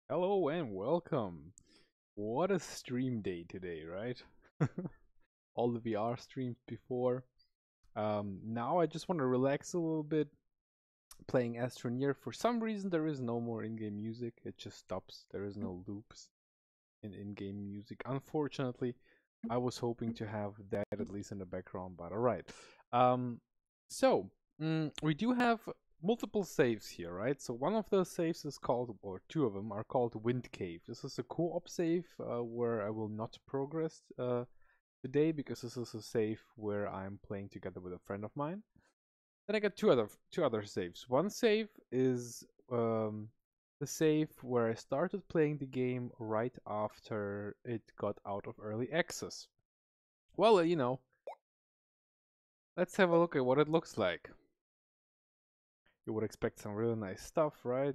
Hello and welcome. What a stream day today, right? All the VR streams before. Now I just want to relax a little bit playing Astroneer. For some reason there is no more in-game music. It just stops. There is no loops in in-game music. Unfortunately, I was hoping to have that at least in the background, but alright. So, we do have multiple saves here, right? So one of those saves is called, or two of them are called Wind Cave. This is a co-op save where I will not progress today because this is a save where I'm playing together with a friend of mine. Then I got two other saves. One save is the save where I started playing the game right after it got out of early access. Well, let's have a look at what it looks like. You would expect some really nice stuff, right?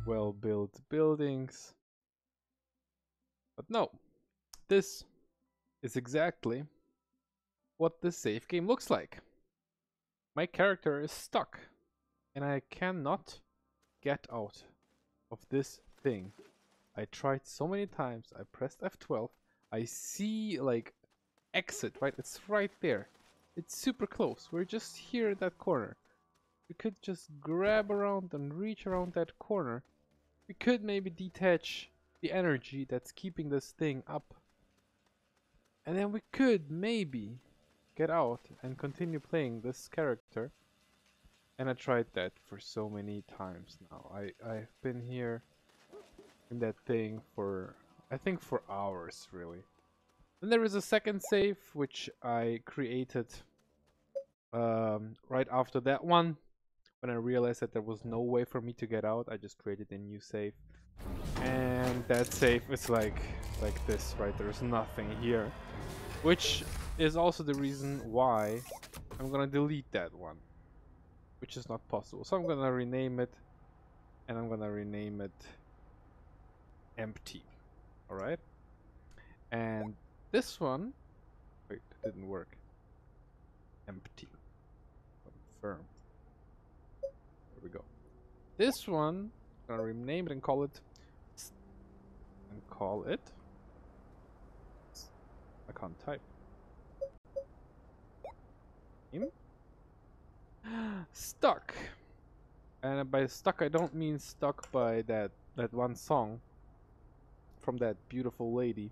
Well-built buildings. But no, this is exactly what the save game looks like. My character is stuck, and I cannot get out of this thing. I tried so many times. I pressed F12. I see, like, exit, right? It's right there. It's super close. We're just here at that corner. We could just grab around and reach around that corner. We could maybe detach the energy that's keeping this thing up. And then we could maybe get out and continue playing this character. And I tried that for so many times now. I've been here in that thing for, I think, for hours, really. Then there is a second save, which I created right after that one. When I realized that there was no way for me to get out, I just created a new save. And that save is like this, right? There's nothing here. Which is also the reason why I'm gonna delete that one. Which is not possible. So I'm gonna rename it. And I'm gonna rename it empty. Alright? And this one... Wait, it didn't work. Empty. Confirm. There we go. This one, I'm gonna rename it and call it... I can't type. Stuck. And by stuck I don't mean stuck by that one song from that beautiful lady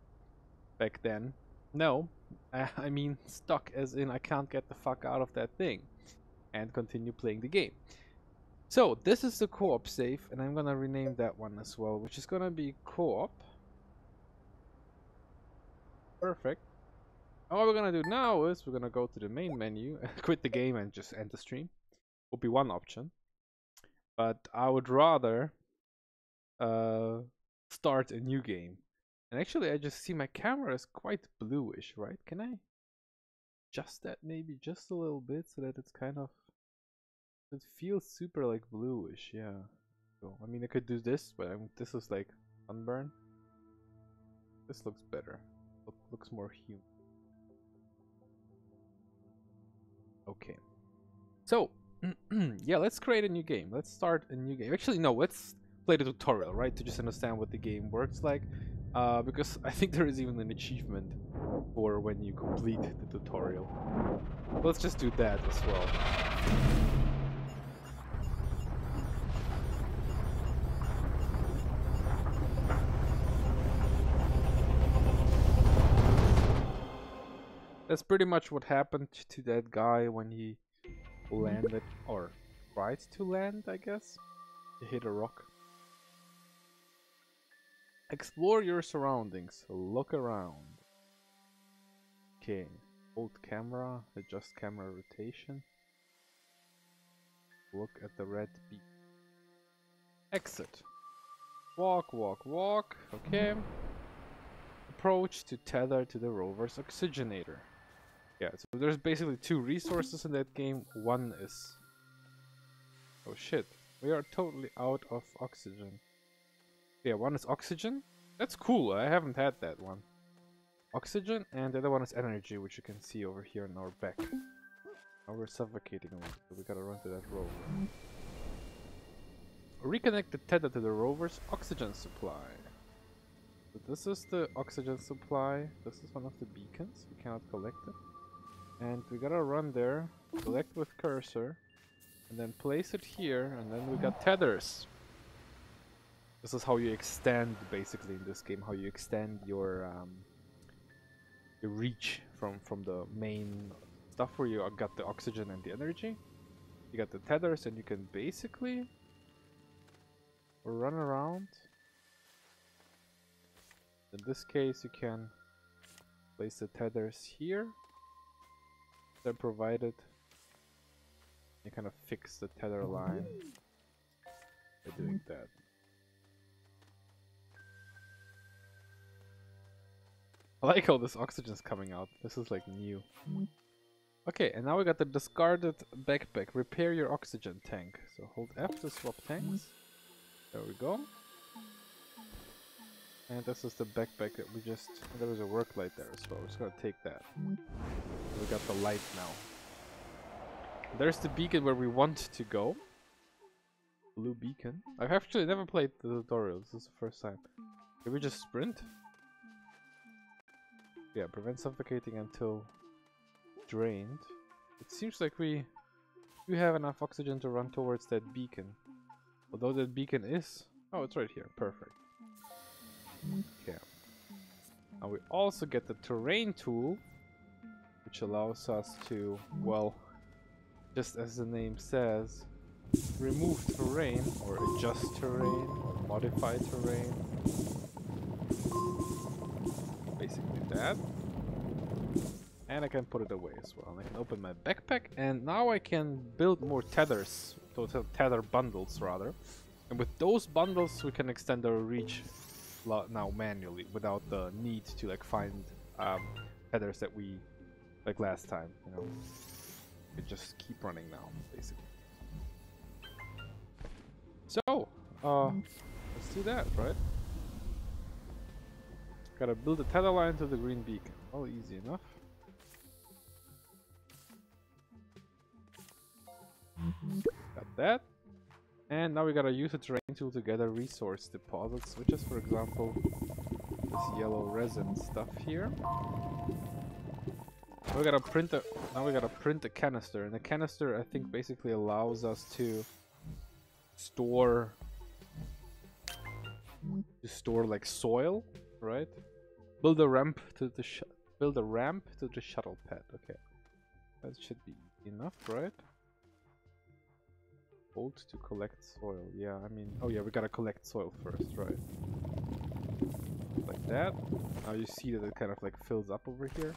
back then. No, I mean stuck as in I can't get the fuck out of that thing and continue playing the game. So this is the co-op save, and I'm gonna rename that one as well, which is gonna be co-op. Perfect. And what we're gonna do now is we're gonna go to the main menu, quit the game, and just end the stream. Would be one option. But I would rather start a new game. And actually I just see my camera is quite bluish, right? Can I adjust that maybe just a little bit so that it's kind of... It feels super like bluish, yeah. So, I mean I could do this, but this is like sunburn. This looks better. Looks more human. Okay. So, yeah, let's create a new game. Let's start a new game. Actually, no, let's play the tutorial, right? To just understand what the game works like. Because I think there is even an achievement for when you complete the tutorial. Let's just do that as well. That's pretty much what happened to that guy when he landed, or tried to land, I guess. He hit a rock. Explore your surroundings. Look around. Okay. Hold camera. Adjust camera rotation. Look at the red beep. Exit. Walk, walk, walk. Okay. Approach to tether to the rover's oxygenator. Yeah, so there's basically two resources in that game. One is... Oh shit. We are totally out of oxygen. Yeah, one is oxygen. That's cool. I haven't had that one. Oxygen, and the other one is energy, which you can see over here in our back. Now we're suffocating one, so we gotta run to that rover. Reconnect the tether to the rover's oxygen supply. So this is the oxygen supply. This is one of the beacons. We cannot collect it. And we gotta run there, collect with cursor, and then place it here, and then we got tethers. This is how you extend, basically, in this game, how you extend your reach from the main stuff where you got the oxygen and the energy. You got the tethers, and you can basically run around. In this case, you can place the tethers here. They're provided. You kind of fix the tether line by doing that. I like how this oxygen's coming out. This is like new. Okay, and now we got the discarded backpack. Repair your oxygen tank. So hold F to swap tanks. There we go. And this is the backpack that we just... There was a work light there as well. We're just gonna take that. We got the light now. There's the beacon where we want to go. Blue beacon. I've actually never played the tutorial. This is the first time. Can we just sprint? Yeah, prevent suffocating until drained. It seems like we have enough oxygen to run towards that beacon. Although that beacon is... Oh, it's right here. Perfect. Okay. Now we also get the terrain tool, which allows us to, well, just as the name says, remove terrain, or adjust terrain, or modify terrain. Basically that. And I can put it away as well. And I can open my backpack, and now I can build more tethers, tether bundles rather. And with those bundles we can extend our reach now manually, without the need to like find tethers that we, like last time, you know. We just keep running now, basically. So, let's do that, right? Gotta build a tether line to the green beacon. Oh, easy enough. Got that. And now we gotta use the terrain tool to gather resource deposits, which is, for example, this yellow resin stuff here. We gotta print a, now we gotta print a canister, and the canister I think basically allows us to store like soil, right? Build a ramp to the shuttle pad. Okay, that should be enough, right? Hold to collect soil. Yeah, I mean, oh yeah, we gotta collect soil first, right? Like that. Now you see that it kind of like fills up over here.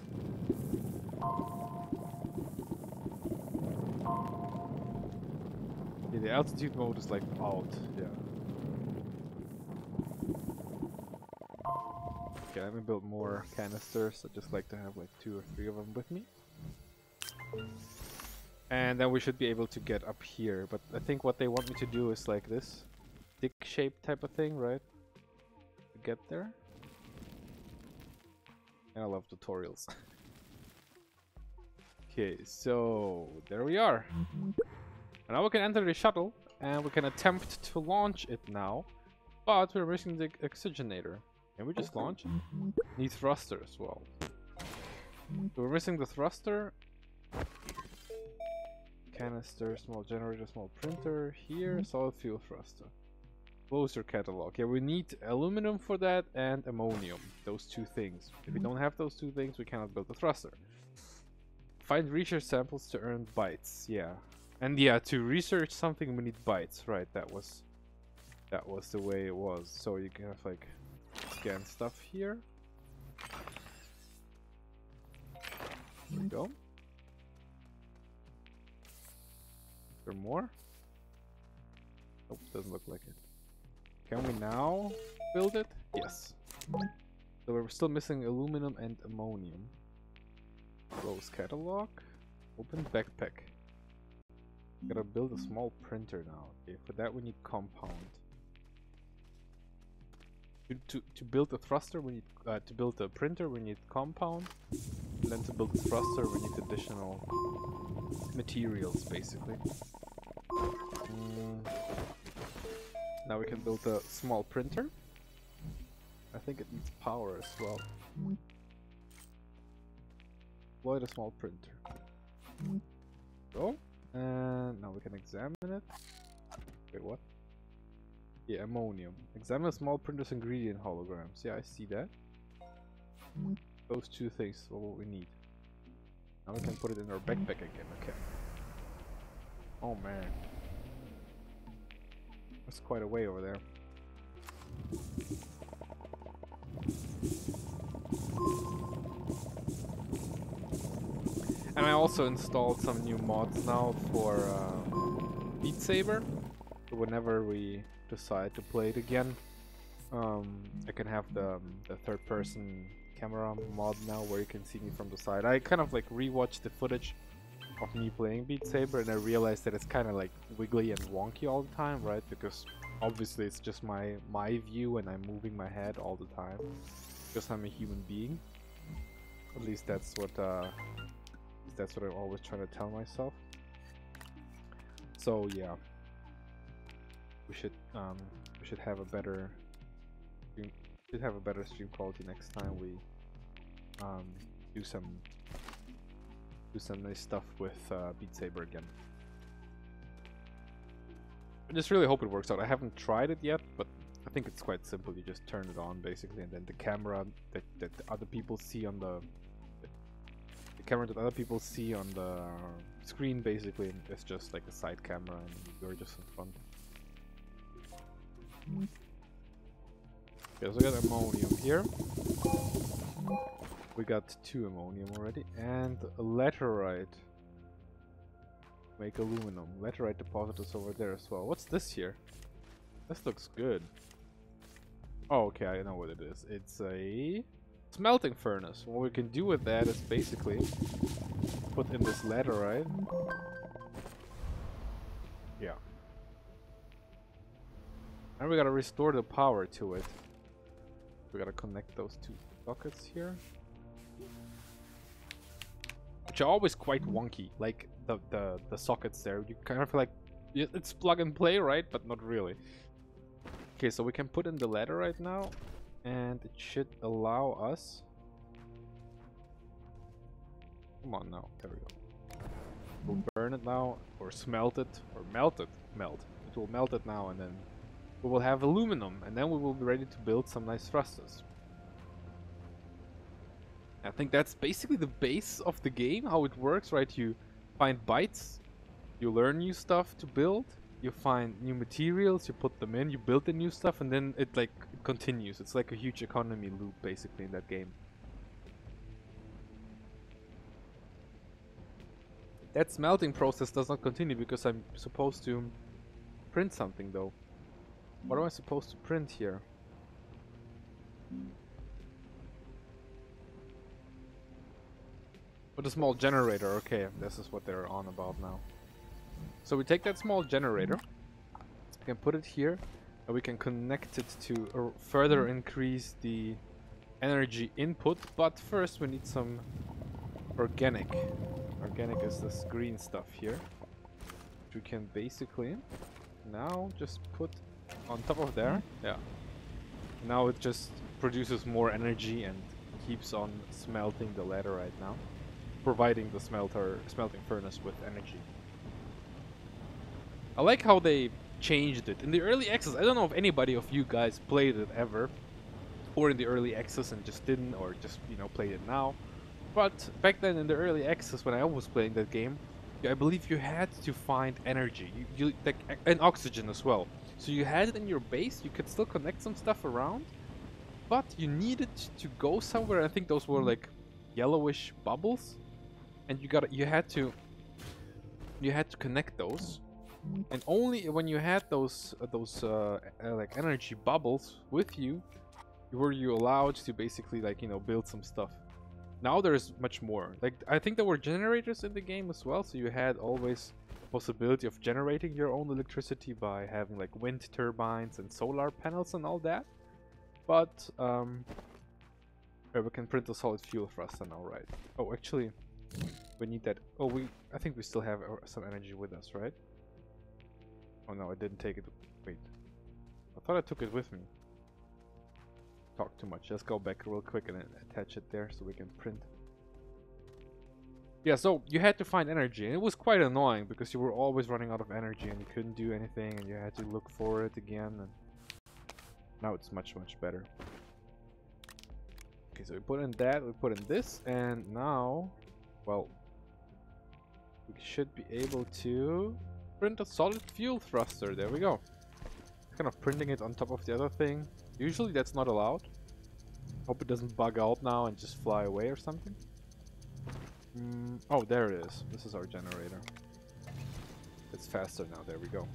Yeah, the altitude mode is like out. Yeah. Okay, let me build more canisters. I just like to have like 2 or 3 of them with me. And then we should be able to get up here. But I think what they want me to do is like this dick shape type of thing, right? To get there. And I love tutorials. Okay, so there we are. And now we can enter the shuttle and we can attempt to launch it now. But we're missing the oxygenator. Can we just launch it? Need thruster as well. So we're missing the thruster. Canister, small generator, small printer. Here, solid fuel thruster. Closer catalog. Yeah, we need aluminum for that and ammonium. Those 2 things. If we don't have those 2 things, we cannot build the thruster. Find research samples to earn bytes. Yeah. And yeah, to research something we need bytes. Right, that was the way it was. So you can have like scan stuff here. There we go. Is there more? Nope, doesn't look like it. Can we now build it? Yes. So we're still missing aluminum and ammonium. Close catalog. Open backpack. Gotta build a small printer now. Okay, for that we need compound. To build a thruster we need to build a printer we need compound. To then to build the thruster we need additional materials, basically. Now we can build a small printer. I think it needs power as well. Deploy the small printer. Go. And now we can examine it. Wait, what? Yeah, ammonium. Examine a small printer's ingredient holograms. Yeah, I see that. Those two things are what we need. Now we can put it in our backpack again. Okay. Oh man. That's quite a way over there. And I also installed some new mods now for Beat Saber. So whenever we decide to play it again, I can have the third-person camera mod now, where you can see me from the side. I kind of like rewatched the footage of me playing Beat Saber, and I realized that it's kind of like wiggly and wonky all the time, right? Because obviously it's just my view, and I'm moving my head all the time because I'm a human being. At least that's what I'm always trying to tell myself. So yeah, we should have a better stream quality next time we do some nice stuff with Beat Saber again. I just really hope it works out. I haven't tried it yet, but I think it's quite simple. You just turn it on basically, and then the camera that other people see on the screen basically is just like a side camera, and you're just in front. Okay, so we got ammonium here. We got 2 ammonium already, and a laterite. Make aluminum. Laterite deposit is over there as well. What's this here? This looks good. Oh, okay, I know what it is. It's a smelting furnace. What we can do with that is basically put in this laterite. Yeah. And we gotta restore the power to it. We gotta connect those 2 sockets here, which are always quite wonky. Like the sockets there, you kind of like, it's plug and play, right? But not really. Okay, so we can put in the laterite now, and it should allow us. Come on now, there we go. We'll burn it now, or smelt it, or melt it. It will melt it now, and then we will have aluminum, and then we will be ready to build some nice thrusters. I think that's basically the base of the game, how it works, right? You find bytes, you learn new stuff to build, you find new materials, you put them in, you build the new stuff, and then it continues. It's like a huge economy loop basically in that game. That smelting process does not continue because I'm supposed to print something though. What am I supposed to print here? With a small generator, okay, this is what they're on about now. So we take that small generator, we can put it here, and we can connect it to further increase the energy input, but first we need some organic. Organic is this green stuff here, which we can basically now just put on top of there. Yeah. Now it just produces more energy and keeps on smelting the laterite now, providing the smelting furnace with energy. I like how they changed it. In the early access, I don't know if anybody of you guys played it ever, or in the early access and just didn't, or just, you know, played it now. But back then in the early access, when I was playing that game, I believe you had to find energy, and oxygen as well. So you had it in your base, you could still connect some stuff around, but you needed to go somewhere. I think those were like yellowish bubbles, and you had to connect those. And only when you had those like energy bubbles with you, were you allowed to basically, like, you know, build some stuff. Now there's much more. Like, I think there were generators in the game as well, so you had always the possibility of generating your own electricity by having like wind turbines and solar panels and all that. But Right, we can print a solid fuel thruster now, right? Oh, actually, we need that. Oh, I think we still have some energy with us, right? Oh no, I didn't take it. Wait, I thought I took it with me. Talk too much. Let's go back real quick and attach it there so we can print. Yeah, so you had to find energy, and it was quite annoying because you were always running out of energy and you couldn't do anything, and you had to look for it again. And now it's much better. Okay, so we put in that, we put in this, and now, well, we should be able to print a solid fuel thruster. There we go. Kind of printing it on top of the other thing. Usually that's not allowed. Hope it doesn't bug out now and just fly away or something. Oh, there it is. This is our generator. It's faster now. There we go.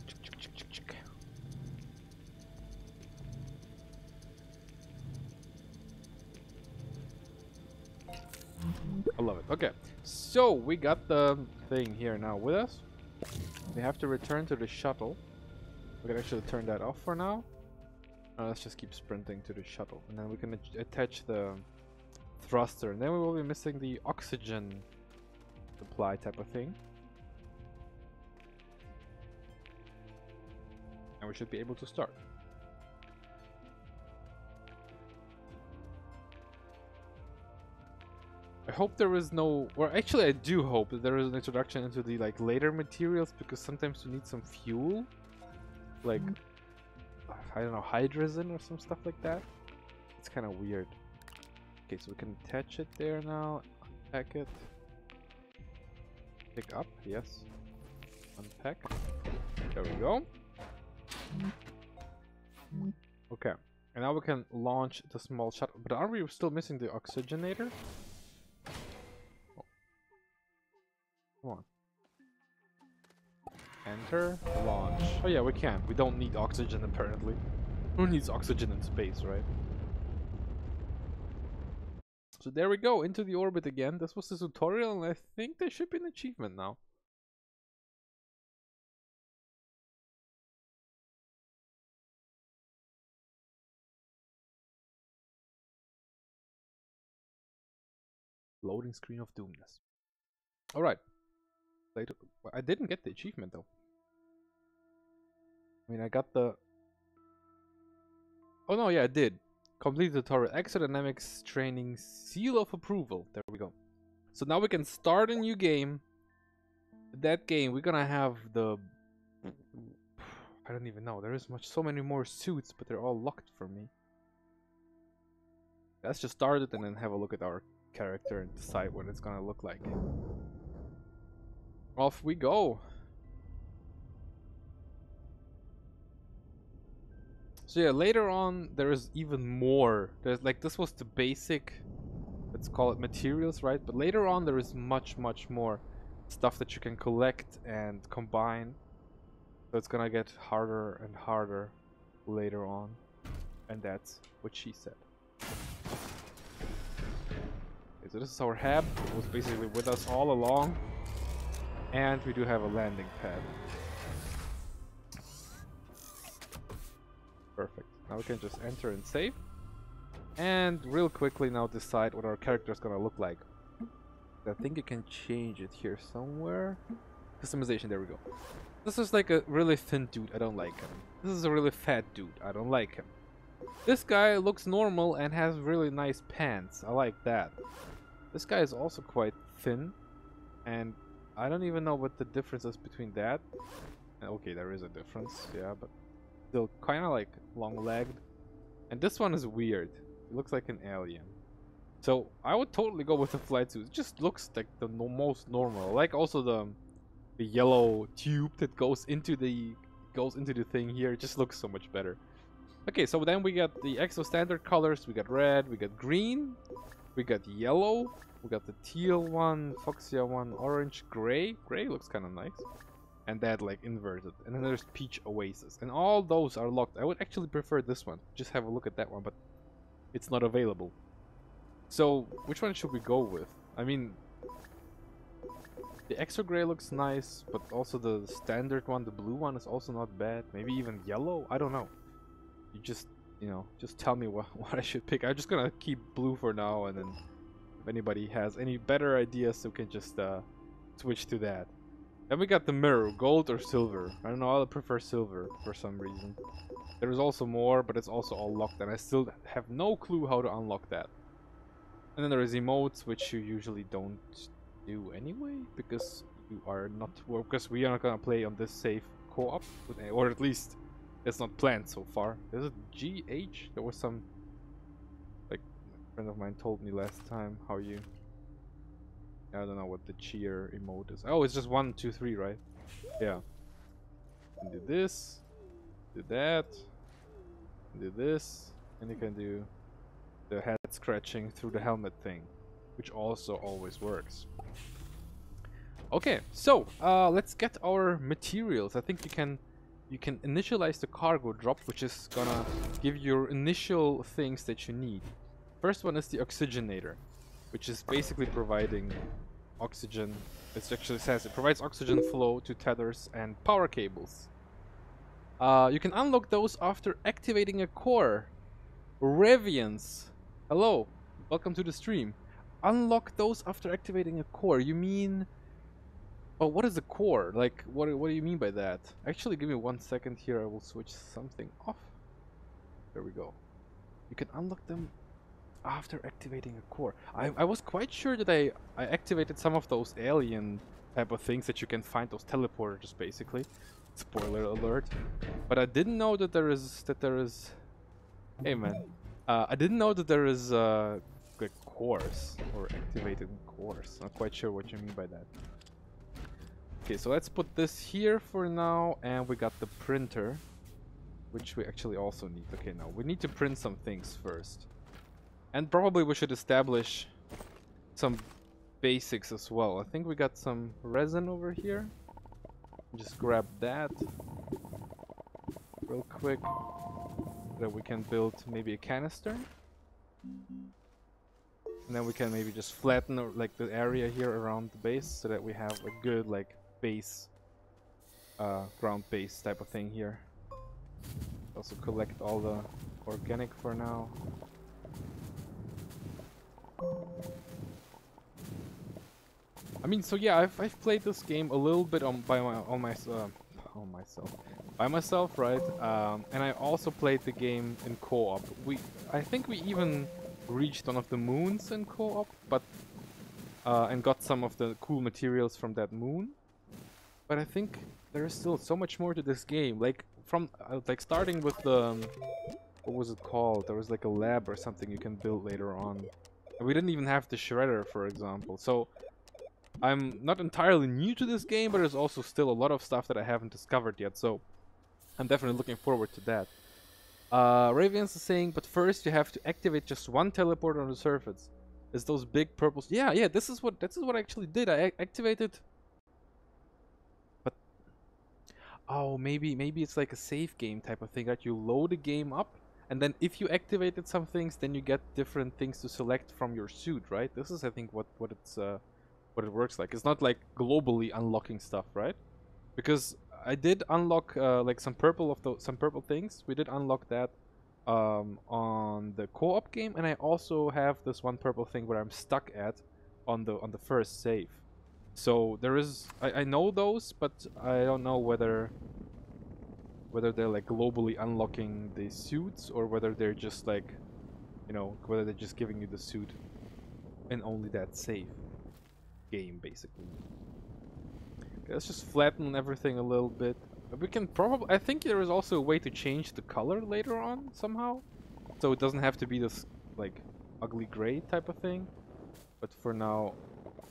I love it. Okay, so we got the thing here now with us. We have to return to the shuttle. We can actually turn that off for now. Let's just keep sprinting to the shuttle, and then we can attach the thruster, and then we will be missing the oxygen supply type of thing. And we should be able to start. I hope there is no, or actually I do hope that there is an introduction into the like later materials, because sometimes you need some fuel, like I don't know, hydrogen or some stuff like that. It's kind of weird. Okay, so we can attach it there now, unpack it, pick up, yes, unpack, there we go. Okay, and now we can launch the small shuttle, but are we still missing the oxygenator? Oh. Come on. Enter, launch. Oh yeah, we can. We don't need oxygen apparently. Who needs oxygen in space, right? So there we go, into the orbit again. This was the tutorial, and I think there should be an achievement now. Loading screen of doomness. Alright. I didn't get the achievement though. I mean, I got the... Oh no, yeah, I did. Complete the tutorial. Exodynamics training seal of approval. There we go. So now we can start a new game. That game, we're gonna have the... I don't even know. There is so many more suits, but they're all locked for me. Let's just start it and then have a look at our character and decide what it's gonna look like. Off we go. So yeah, later on there is even more. There's like, this was the basic, let's call it materials, right? But later on there is much more stuff that you can collect and combine. So it's gonna get harder and harder later on. And that's what she said. Okay, so this is our hab. It was basically with us all along. And we do have a landing pad. Perfect. Now we can just enter and save. And real quickly now decide what our character is gonna look like. I think you can change it here somewhere. Customization, there we go. This is like a really thin dude, I don't like him. This is a really fat dude, I don't like him. This guy looks normal and has really nice pants, I like that. This guy is also quite thin, and I don't even know what the difference is between that. Okay, there is a difference, yeah, but still kind of like long-legged. And this one is weird. It looks like an alien. So I would totally go with the flight suit. It just looks like the most normal. I like also the yellow tube that goes into the thing here. It just looks so much better. Okay, so then we got the EXO standard colors. We got red, we got green, we got yellow, we got the teal one, fuchsia one, orange, gray. Gray looks kind of nice. And that like inverted. And then there's peach oasis. And all those are locked. I would actually prefer this one. Just have a look at that one, but it's not available. So which one should we go with? I mean, the extra gray looks nice, but also the standard one, the blue one, is also not bad. Maybe even yellow? I don't know. You just you know, just tell me what what I should pick. I'm just gonna keep blue for now, and then if anybody has any better ideas, we can just switch to that. Then we got the mirror, gold or silver. I don't know, I prefer silver for some reason. There is also more, but it's also all locked, and I still have no clue how to unlock that. And then there is emotes, which you usually don't do anyway, because you are not, well, because we are not gonna play on this safe co-op, or at least it's not planned so far. Is it GH? There was some, like, a friend of mine told me last time how you, I don't know what the cheer emote is. Oh, it's just 1, 2, 3, right? Yeah. You can do this, do that, do this, and you can do the head scratching through the helmet thing, which also always works. Okay, so let's get our materials. I think you can initialize the cargo drop, which is gonna give you your initial things that you need. First one is the oxygenator, which is basically providing oxygen. It actually says it provides oxygen flow to tethers and power cables. You can unlock those after activating a core. Revians, hello, welcome to the stream. Unlock those after activating a core. You mean? Oh, what is a core? Like, what do you mean by that? Actually, give me 1 second here. I will switch something off. There we go. You can unlock them after activating a core. I was quite sure that I activated some of those alien type of things that you can find, those teleporters, basically. Spoiler alert. But I didn't know that there is. Hey man, I didn't know that there is like cores or activated cores. Not quite sure what you mean by that. Okay, so let's put this here for now, and we got the printer, which we actually also need. Okay, now we need to print some things first, and probably we should establish some basics as well. I think we got some resin over here. Just grab that real quick, so that we can build maybe a canister. And then we can maybe just flatten like the area here around the base, so that we have a good like base, ground base type of thing here. Also collect all the organic for now. I mean, so yeah, I've played this game a little bit by myself, right? And I also played the game in co-op. I think we even reached one of the moons in co-op, but and got some of the cool materials from that moon. But I think there is still so much more to this game. Like from like starting with the what was it called? There was like a lab or something you can build later on. And we didn't even have the shredder, for example. So I'm not entirely new to this game, but there's also still a lot of stuff that I haven't discovered yet. So I'm definitely looking forward to that. Ravians is saying, but first you have to activate just one teleport on the surface. It's those big purples. Yeah. This is what I actually did. I activated. But oh, maybe it's like a save game type of thing, right? You load a game up, and then if you activated some things, then you get different things to select from your suit, right? This is, I think, what it works like. It's not like globally unlocking stuff, right? Because I did unlock like some purple things. We did unlock that on the co-op game, and I also have this one purple thing where I'm stuck at on the first save. So there is I know those, but I don't know whether they're like globally unlocking the suits, or whether they're just like, you know, whether they're just giving you the suit in only that save game, basically. Okay, let's just flatten everything a little bit. We can probably, I think there is also a way to change the color later on somehow, so it doesn't have to be this like ugly gray type of thing. But for now,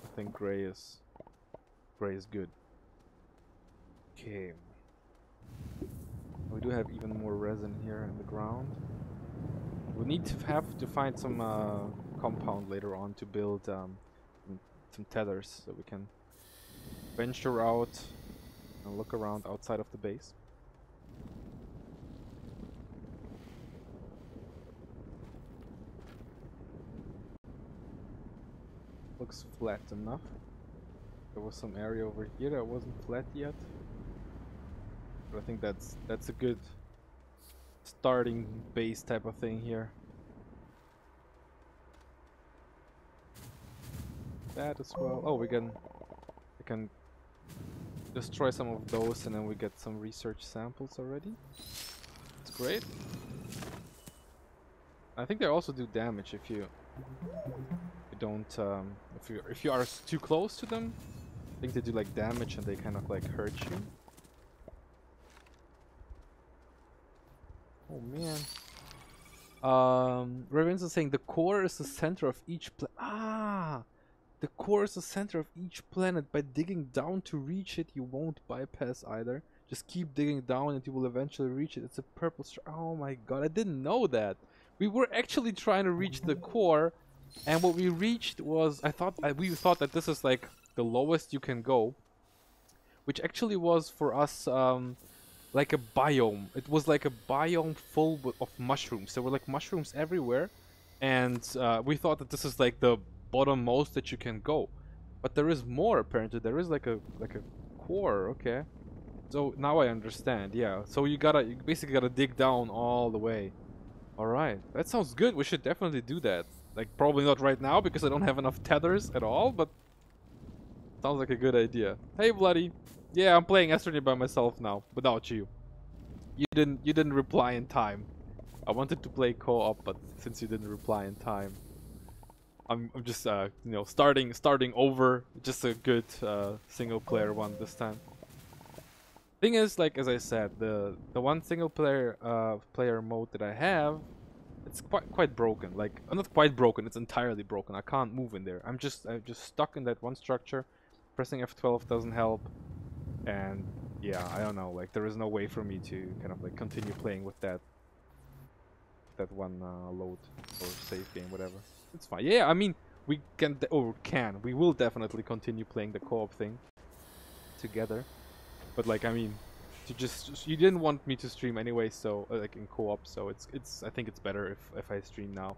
I think gray is good. Okay. We do have even more resin here in the ground. We need to find some compound later on to build some tethers, so we can venture out and look around outside of the base. Looks flat enough. There was some area over here that wasn't flat yet, but I think that's a good starting base type of thing here. That as well. Oh, we can destroy some of those, and then we get some research samples already. It's great. I think they also do damage if you don't if you are too close to them. I think they do like damage and they kind of like hurt you. Oh man. Ravens is saying the core is the center of each the core is the center of each planet. By digging down to reach it, you won't bypass either. Just keep digging down and you will eventually reach it. It's a purple oh my god, I didn't know that. We were actually trying to reach the core, and what we reached was, we thought that this is like the lowest you can go, which actually was for us like a biome. It was like a biome full of mushrooms. There were like mushrooms everywhere, and we thought that this is like the bottommost that you can go, but there is more apparently. There is like a core. Okay, so now I understand. Yeah, so you basically gotta dig down all the way. All right, that sounds good. We should definitely do that. Like probably not right now because I don't have enough tethers at all, but sounds like a good idea. Hey, Bloody. Yeah, I'm playing Astroneer by myself now, without you. You didn't reply in time. I wanted to play co-op, but since you didn't reply in time, I'm just you know, starting over. Just a good single player one this time. Thing is, like as I said, the one single player player mode that I have, it's quite broken. Like not quite broken, it's entirely broken. I can't move in there. I'm just stuck in that one structure. Pressing F12 doesn't help, and yeah, I don't know. Like there is no way for me to kind of like continue playing with that one load or save game, whatever. It's fine. Yeah, I mean we we will definitely continue playing the co-op thing together. But like I mean, you didn't want me to stream anyway, so like in co-op, so I think it's better if I stream now,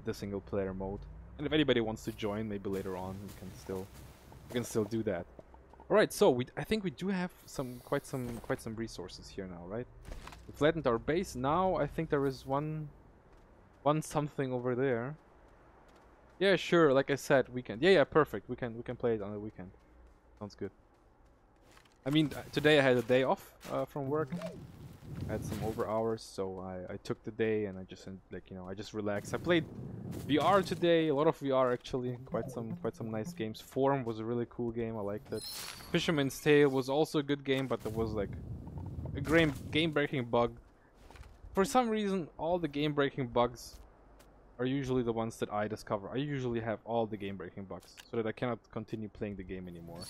the single player mode. And if anybody wants to join, maybe later on we can still do that. All right, so I think we do have quite some resources here now, right? We flattened our base. Now I think there is one something over there. Yeah, sure. Like I said, weekend. Yeah, perfect. We can play it on the weekend. Sounds good. I mean, today I had a day off from work. I had some over hours, so I took the day and I just like, you know, I just relaxed. I played VR today, a lot of VR actually, quite some nice games. Form was a really cool game, I liked it. Fisherman's Tale was also a good game, but there was like a game-breaking bug. For some reason, all the game-breaking bugs are usually the ones that I discover. I usually have all the game-breaking bugs, so that I cannot continue playing the game anymore.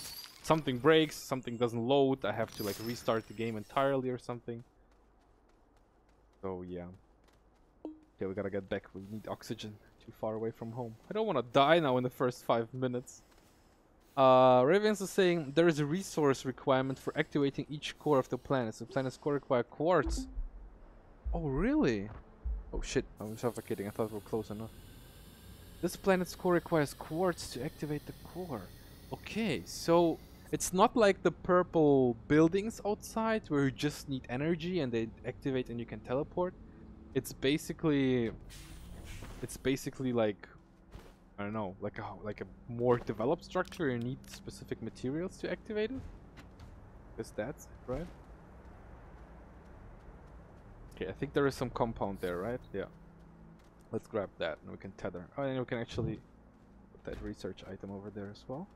Something breaks, something doesn't load, I have to like restart the game entirely or something. So yeah. Okay, we gotta get back. We need oxygen. Too far away from home. I don't want to die now in the first 5 minutes. Ravens is saying there is a resource requirement for activating each core of the planets. The planet's core require quartz. Oh really? Oh shit, I'm suffocating. I thought we were close enough. This planet's core requires quartz to activate the core. Okay, so it's not like the purple buildings outside where you just need energy and they activate and you can teleport. It's basically like, I don't know, like a more developed structure. You need specific materials to activate it. Guess that's it, right? Okay, I think there is some compound there, right? Yeah. Let's grab that and we can tether. Oh, and we can actually put that research item over there as well.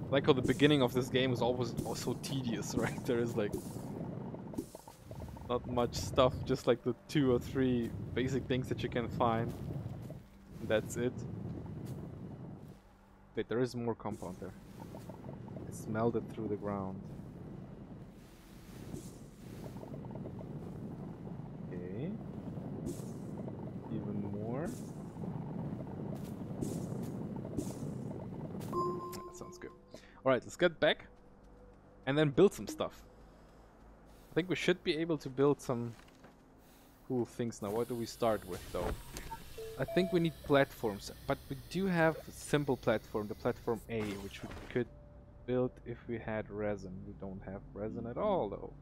Like how the beginning of this game is always also tedious, right? There is like not much stuff, just like the 2 or 3 basic things that you can find. That's it. Wait, there is more compound there. It's melted through the ground. Okay. Even more. That sounds good. Alright, let's get back and then build some stuff. I think we should be able to build some cool things now. What do we start with though? I think we need platforms, but we do have a simple platform, the platform A, which we could build if we had resin. We don't have resin at all, though.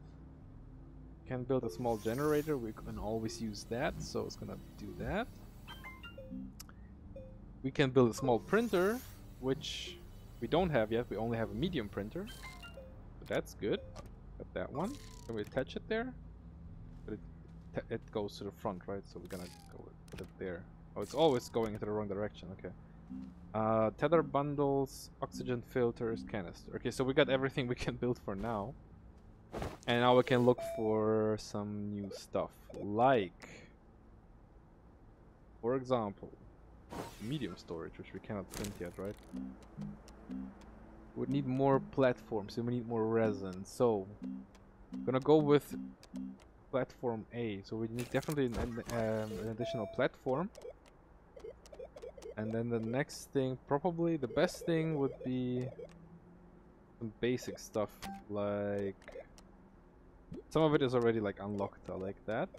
Can build a small generator, we can always use that, so it's gonna do that. We can build a small printer, which we don't have yet, we only have a medium printer. So that's good. Got that one. Can we attach it there? But it goes to the front, right? So we're gonna go put it there. Oh, it's always going into the wrong direction, okay. Tether bundles, oxygen filters, canister. Okay, so we got everything we can build for now. And now we can look for some new stuff, like, for example, medium storage, which we cannot print yet, right? We would need more platforms, and we need more resin. So, I'm gonna go with platform A. So we need definitely an additional platform. And then the next thing, probably the best thing, would be some basic stuff, like some of it is already like unlocked, like that.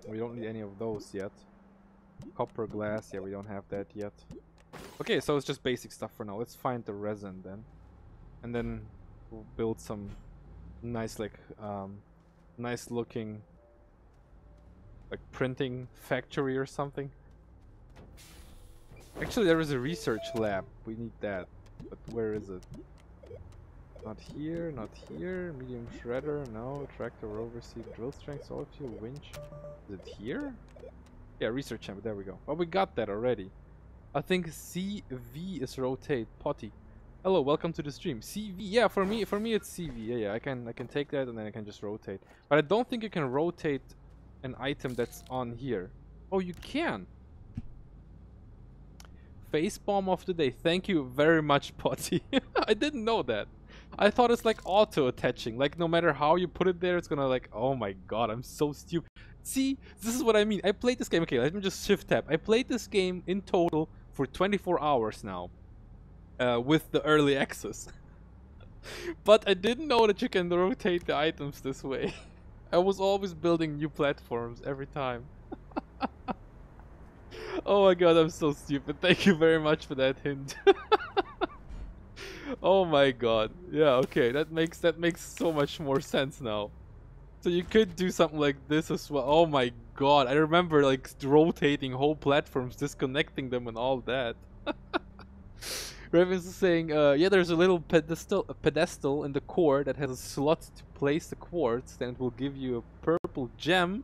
We don't need any of those yet. Copper glass, yeah, we don't have that yet. Okay, so it's just basic stuff for now. Let's find the resin then, and then we'll build some nice, like, nice looking, like, printing factory or something. Actually, there is a research lab. We need that, but where is it? Not here, not here. Medium shredder, no. Tractor, rover seat, drill strength, solid fuel, winch. Is it here? Yeah, research chamber. There we go. Oh, we got that already. I think CV is rotate. Potty. Hello, welcome to the stream. CV. Yeah, for me it's CV. Yeah, I can take that and then I can just rotate. But I don't think you can rotate an item that's on here. Oh, you can. Face bomb of the day. Thank you very much, Potty. I didn't know that. I thought it's like auto attaching. Like no matter how you put it there, it's gonna like, oh my god, I'm so stupid. See, this is what I mean. I played this game. Okay, let me just shift tab. I played this game in total for 24 hours now, with the early access. But I didn't know that you can rotate the items this way. I was always building new platforms every time. Oh my god, I'm so stupid. Thank you very much for that hint. Oh my god. Yeah, okay, that makes so much more sense now. So you could do something like this as well. Oh my god, I remember like rotating whole platforms, disconnecting them and all that. Raven's saying, yeah, there's a little pedestal in the core that has a slot to place the quartz, then it will give you a purple gem.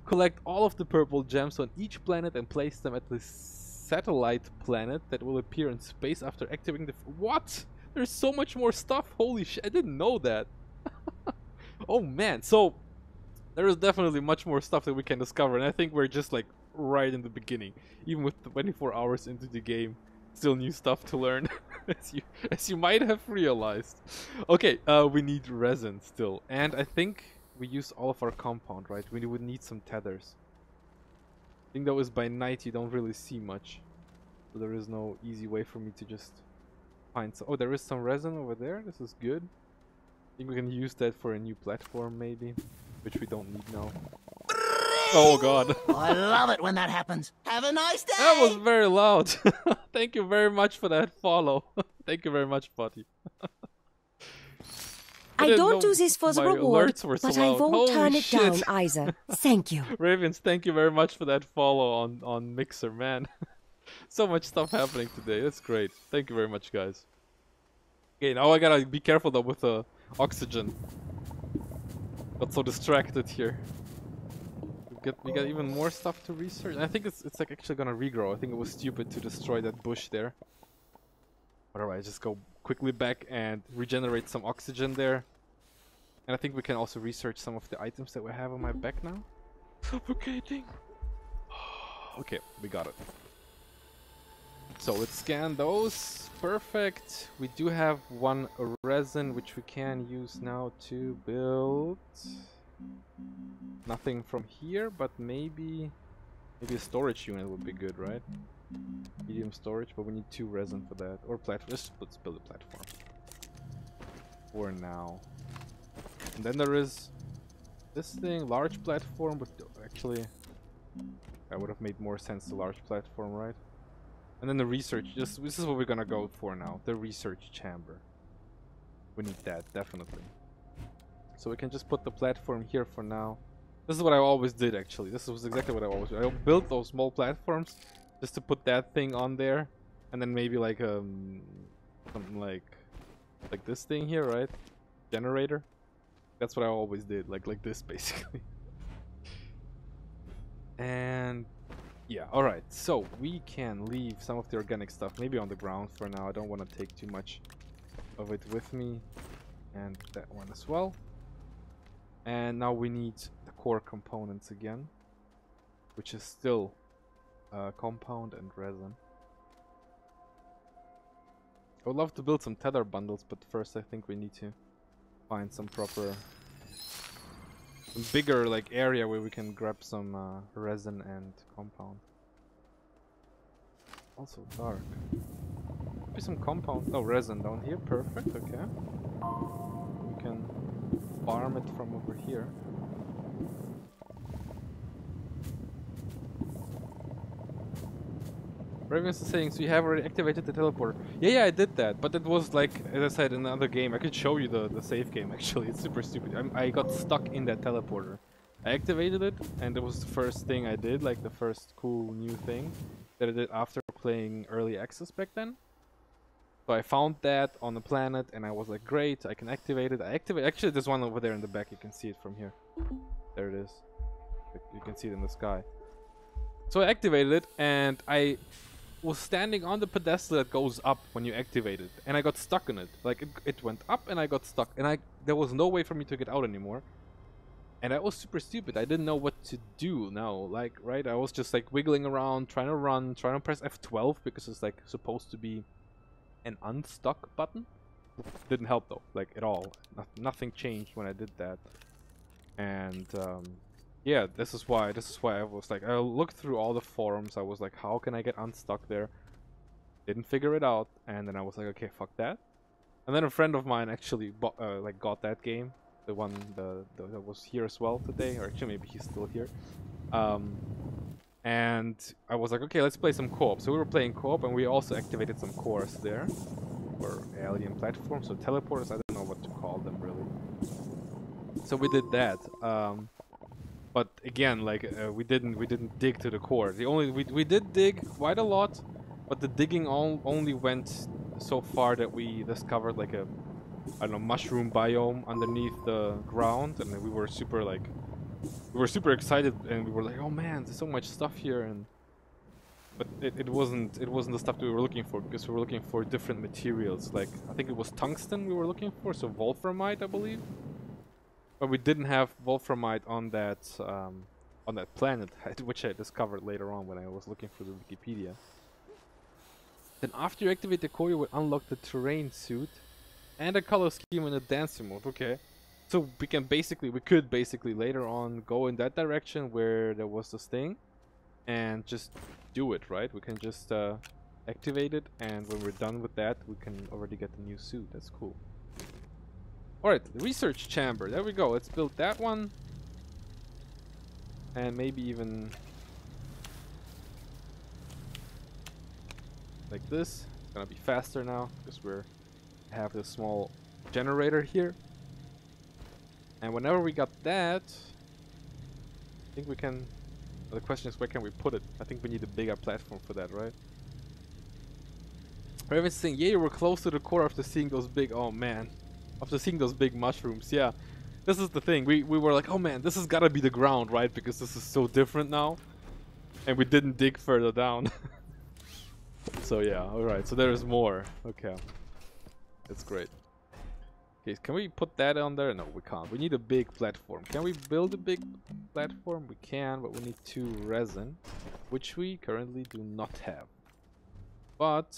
Collect all of the purple gems on each planet and place them at the satellite planet that will appear in space after activating the... What? There's so much more stuff. Holy shit, I didn't know that. Oh man, so there is definitely much more stuff that we can discover, and I think we're just like right in the beginning. Even with 24 hours into the game, still new stuff to learn, as you might have realized. Okay, we need resin still, and I think we use all of our compound, right? We would need some tethers. I think that was by night you don't really see much, so there is no easy way for me to just find some. Oh, there is some resin over there. This is good. I think we can use that for a new platform maybe, which we don't need now. Oh god. I love it when that happens. Have a nice day. That was very loud. Thank you very much for that follow. Thank you very much, Potty. I don't do this for the reward, but I won't turn it down either. Thank you. Ravens, thank you very much for that follow on Mixer, man. So much stuff happening today. That's great. Thank you very much, guys. Okay, now I gotta be careful though with the oxygen. Got so distracted here. We got even more stuff to research. And I think it's like actually gonna regrow. I think it was stupid to destroy that bush there. But alright, just go quickly back and regenerate some oxygen there. And I think we can also research some of the items that we have on my back now. Suffocating. Okay, we got it. So let's scan those. Perfect. We do have one resin which we can use now to build. Nothing from here, but maybe a storage unit would be good, right? Medium storage, but we need 2 resin for that. Or platform. Let's build a platform. For now. And then there is this thing, large platform, but actually That would have made more sense, the large platform, right? And then the research, this is what we're gonna go for now, the research chamber. We need that, definitely. So we can just put the platform here for now. This is what I always did, actually. This was exactly what I always did. I built those small platforms just to put that thing on there. And then maybe like something like this thing here, right? Generator. That's what I always did, like this basically. And yeah, alright, so we can leave some of the organic stuff maybe on the ground for now. I don't want to take too much of it with me. And that one as well. And now we need the core components again, which is still compound and resin. I would love to build some tether bundles, but first I think we need to find some bigger like area where we can grab some resin and compound. Also dark. Maybe some compound. Oh, resin down here. Perfect. Okay. We can farm it from over here. Raven's saying, so you have already activated the teleporter. Yeah, I did that, but it was like, as I said, in another game. I could show you the save game, actually. It's super stupid. I got stuck in that teleporter. I activated it, and it was the first thing I did, like the first cool new thing that I did after playing early access back then. So I found that on the planet, and I was like, great, I can activate it. Actually, there's one over there in the back. You can see it from here. There it is. You can see it in the sky. So I activated it, and I was standing on the pedestal that goes up when you activate it, and I got stuck in it. Like it went up and I got stuck, and there was no way for me to get out anymore. And I was super stupid. I didn't know what to do now. Like, right, I was just like wiggling around, trying to run, trying to press F12 because it's like supposed to be an unstuck button. Didn't help though, like at all. Nothing changed when I did that. And yeah, this is why I was like, I looked through all the forums. I was like, how can I get unstuck there? Didn't figure it out, and then I was like, okay, fuck that. And then a friend of mine actually got that game, the one that was here as well today, or actually maybe he's still here. And I was like, okay, let's play some co-op. So we were playing co-op, and we also activated some cores there, or alien platforms, so teleporters. I don't know what to call them really. So we did that. But again, like we didn't dig to the core. We did dig quite a lot, but the digging only went so far that we discovered like a, I don't know, mushroom biome underneath the ground, and we were super excited, and we were like, oh man, there's so much stuff here, but it wasn't the stuff that we were looking for, because we were looking for different materials. Like I think it was tungsten we were looking for, so wolframite, I believe. But we didn't have wolframite on that planet, which I discovered later on when I was looking for the Wikipedia. Then after you activate the core, you will unlock the terrain suit and a color scheme in the dancer mode. Okay, so we could basically later on go in that direction where there was this thing, and just do it, right? We can just activate it, and when we're done with that, we can already get the new suit. That's cool. Alright, the research chamber. There we go. Let's build that one. And maybe even like this. It's gonna be faster now because we have this small generator here. And whenever we got that, I think we can. Well, the question is, where can we put it? I think we need a bigger platform for that, right? Raven's saying, yeah, you were close to the core after seeing those big. Oh man. After seeing those big mushrooms, yeah. This is the thing, we were like, oh man, this has gotta be the ground, right? Because this is so different now. And we didn't dig further down. So yeah, alright, so there's more. Okay. That's great. Okay, can we put that on there? No, we can't. We need a big platform. Can we build a big platform? We can, but we need 2 resin, which we currently do not have. But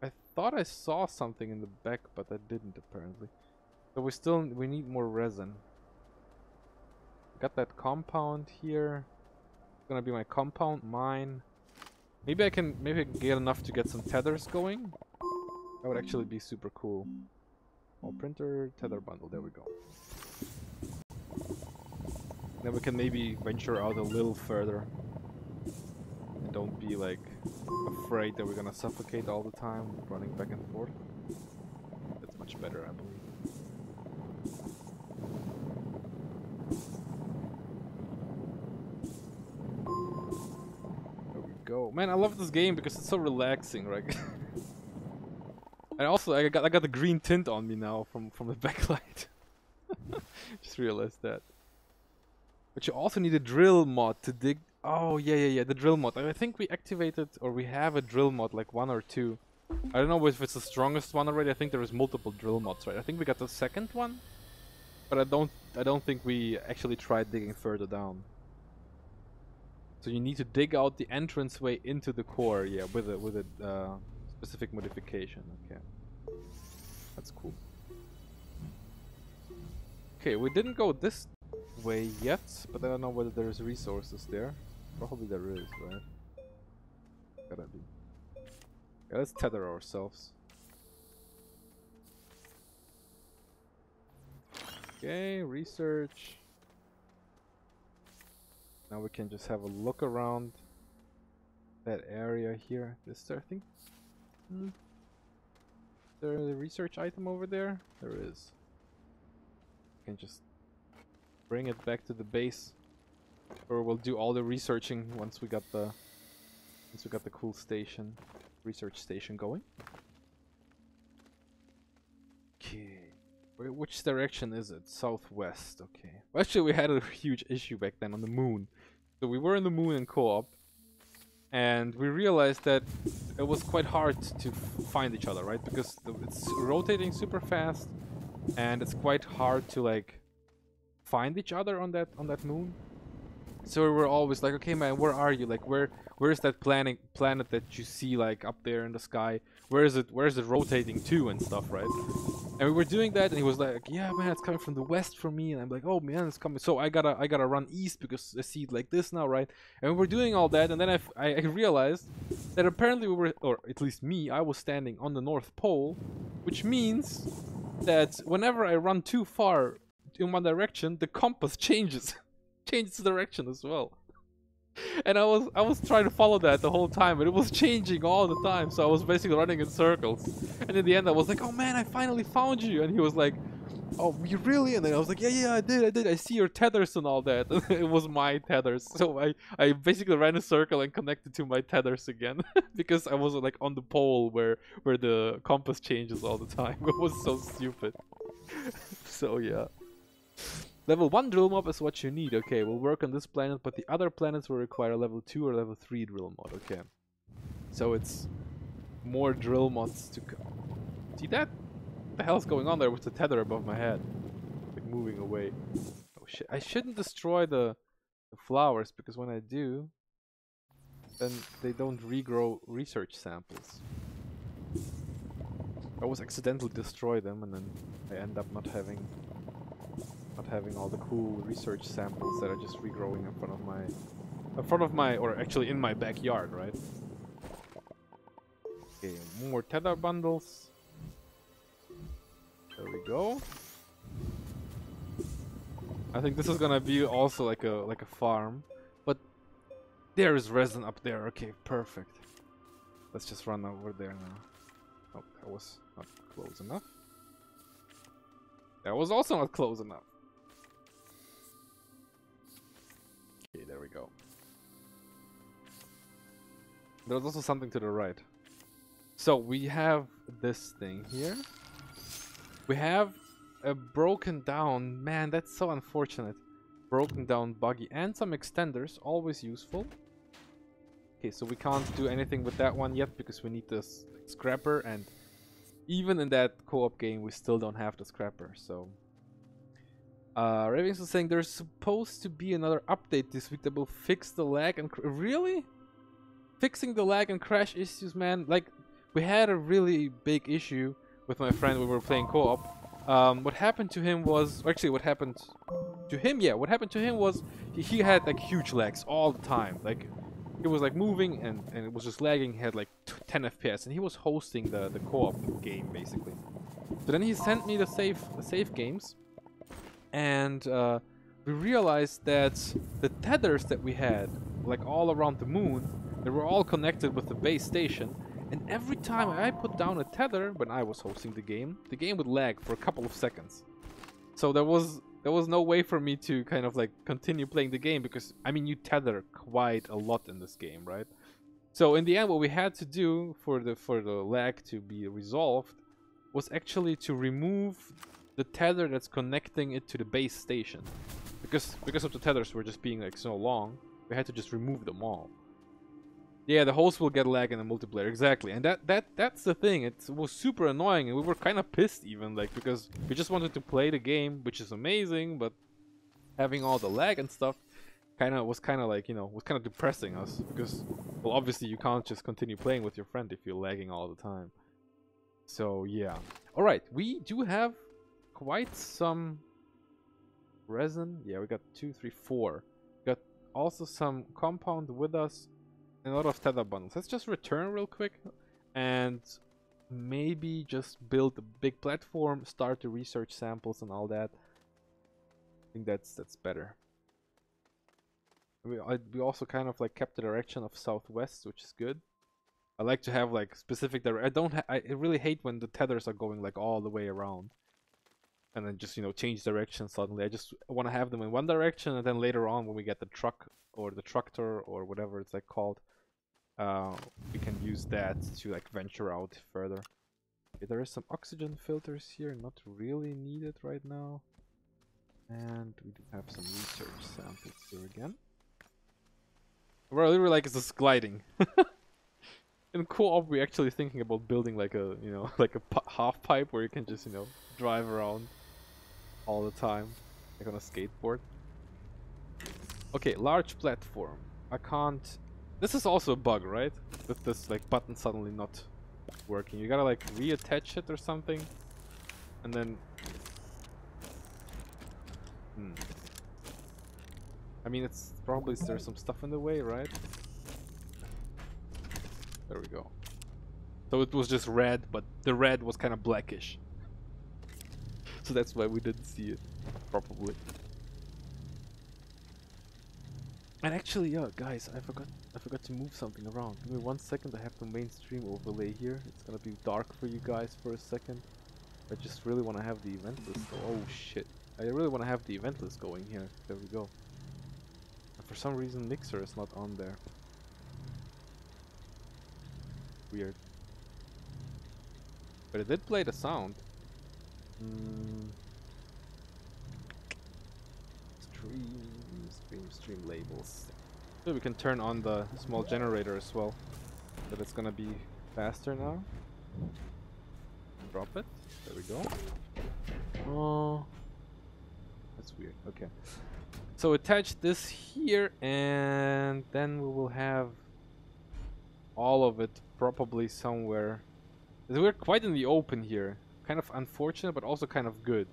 I thought I saw something in the back, but I didn't apparently. So we need more resin. Got that compound here. It's gonna be my compound mine. Maybe I can get enough to get some tethers going. That would actually be super cool. Oh, printer tether bundle. There we go. Then we can maybe venture out a little further. And don't be like afraid that we're gonna suffocate all the time, running back and forth. That's much better, I believe. There we go. Man, I love this game because it's so relaxing, right? And also, I got the green tint on me now from the backlight. Just realized that. But you also need a drill mod to dig. Oh yeah, the drill mod. I think we activated, or we have a drill mod, like 1 or 2. I don't know if it's the strongest one already. I think there is multiple drill mods, right? I think we got the second one, but I don't think we actually tried digging further down. So you need to dig out the entranceway into the core, yeah, with a specific modification. Okay, that's cool. Okay, we didn't go this way yet, but I don't know whether there's resources there. Probably there is, right? Gotta be. Yeah, let's tether ourselves. Okay, research. Now we can just have a look around that area here. This, I think. There's a research item over there? There is. Can just bring it back to the base, or we'll do all the researching once we got the cool station, research station going. Okay, which direction is it? Southwest. Okay. Well, actually, we had a huge issue back then on the moon. So we were in the moon in co-op, and we realized that it was quite hard to find each other, right? Because it's rotating super fast. And it's quite hard to like find each other on that moon. So we were always like, okay man, where are you? Like where's that planet that you see like up there in the sky? Where is it rotating to and stuff, right? And we were doing that and he was like, yeah man, it's coming from the west for me. And I'm like, oh man, it's coming. So I gotta run east because I see it like this now, right? And we were doing all that, and then I realized that apparently we were, or at least me, I was standing on the North Pole, which means that whenever I run too far in one direction, the compass changes direction as well. And I was trying to follow that the whole time, and it was changing all the time. So I was basically running in circles. And in the end, I was like, "Oh man, I finally found you!" And he was like, "Oh, you really?" And then I was like, "Yeah, I did. I see your tethers and all that." It was my tethers, so I basically ran a circle and connected to my tethers again because I was like on the pole where the compass changes all the time. It was so stupid. So yeah. Level 1 drill mob is what you need. Okay, we'll work on this planet, but the other planets will require a level 2 or level 3 drill mod. Okay. So it's more drill mods to come. See that? What the hell's going on there with the tether above my head? Like moving away. Oh shit. I shouldn't destroy the flowers, because when I do, then they don't regrow research samples. I always accidentally destroy them, and then I end up not having all the cool research samples that are just regrowing in front of my, or actually in my backyard, right? Okay, more tether bundles. There we go. I think this is gonna be also like a farm, but there is resin up there. Okay, perfect. Let's just run over there now. Oh, that was not close enough. That was also not close enough. Okay, there we go. There's also something to the right. So we have this thing here. We have a broken down, man, that's so unfortunate. Broken down buggy and some extenders, always useful. Okay, so we can't do anything with that one yet because we need this scrapper, and even in that co-op game we still don't have the scrapper, so... Ravings was saying there's supposed to be another update this week that will fix the lag and... Really? Fixing the lag and crash issues, man? Like, we had a really big issue with my friend when we were playing co-op. What happened to him was... Actually, what happened to him? Yeah, what happened to him was he had like huge lags all the time. Like, it was like moving and it was just lagging. He had like 10 FPS, and he was hosting the co-op game basically. So then he sent me the save games, and we realized that the tethers that we had, like all around the moon, they were all connected with the base station. And every time I put down a tether when I was hosting the game would lag for a couple of seconds. So there was no way for me to kind of like continue playing the game because I mean you tether quite a lot in this game, right? So in the end, what we had to do for the lag to be resolved was actually to remove the tether that's connecting it to the base station, because of the tethers were just being like so long, we had to just remove them all. Yeah, the host will get lag in the multiplayer, exactly, and that's the thing. It was super annoying, and we were kind of pissed even, like, because we just wanted to play the game, which is amazing, but having all the lag and stuff was kind of like, you know, was kind of depressing us, because, well, obviously you can't just continue playing with your friend if you're lagging all the time. So yeah. All right, we do have quite some resin. Yeah, we got 2, 3, 4. Got also some compound with us and a lot of tether bundles. Let's just return real quick and maybe just build a big platform, start the research samples and all that. I think that's better. We also kind of like kept the direction of southwest, which is good. I like to have like specific I really hate when the tethers are going like all the way around and then just, you know, change direction suddenly. I just want to have them in one direction, and then later on when we get the truck or the tractor or whatever it's like called, we can use that to like venture out further. Okay, there is some oxygen filters here, not really needed right now. And we do have some research samples here again. We're literally like it's just gliding. In co-op, we're actually thinking about building like a, you know, like a half pipe where you can just, you know, drive around all the time, like on a skateboard. Okay, large platform. I can't. This is also a bug, right? With this like button suddenly not working. You gotta like reattach it or something, and then. I mean, it's probably there's some stuff in the way, right? There we go. So it was just red, but the red was kind of blackish. So that's why we didn't see it properly. And actually, yeah, guys, I forgot to move something around. Give me 1 second. I have the mainstream overlay here. It's gonna be dark for you guys for a second. I just really want to have the event list. Oh shit! I really want to have the event list going here. There we go. And for some reason, Mixer is not on there. Weird. But it did play the sound. Stream labels. So we can turn on the small generator as well. But it's gonna be faster now. Drop it. There we go. Oh, that's weird. Okay. So attach this here, and then we will have all of it probably somewhere. We're quite in the open here. Kind of unfortunate, but also kind of good.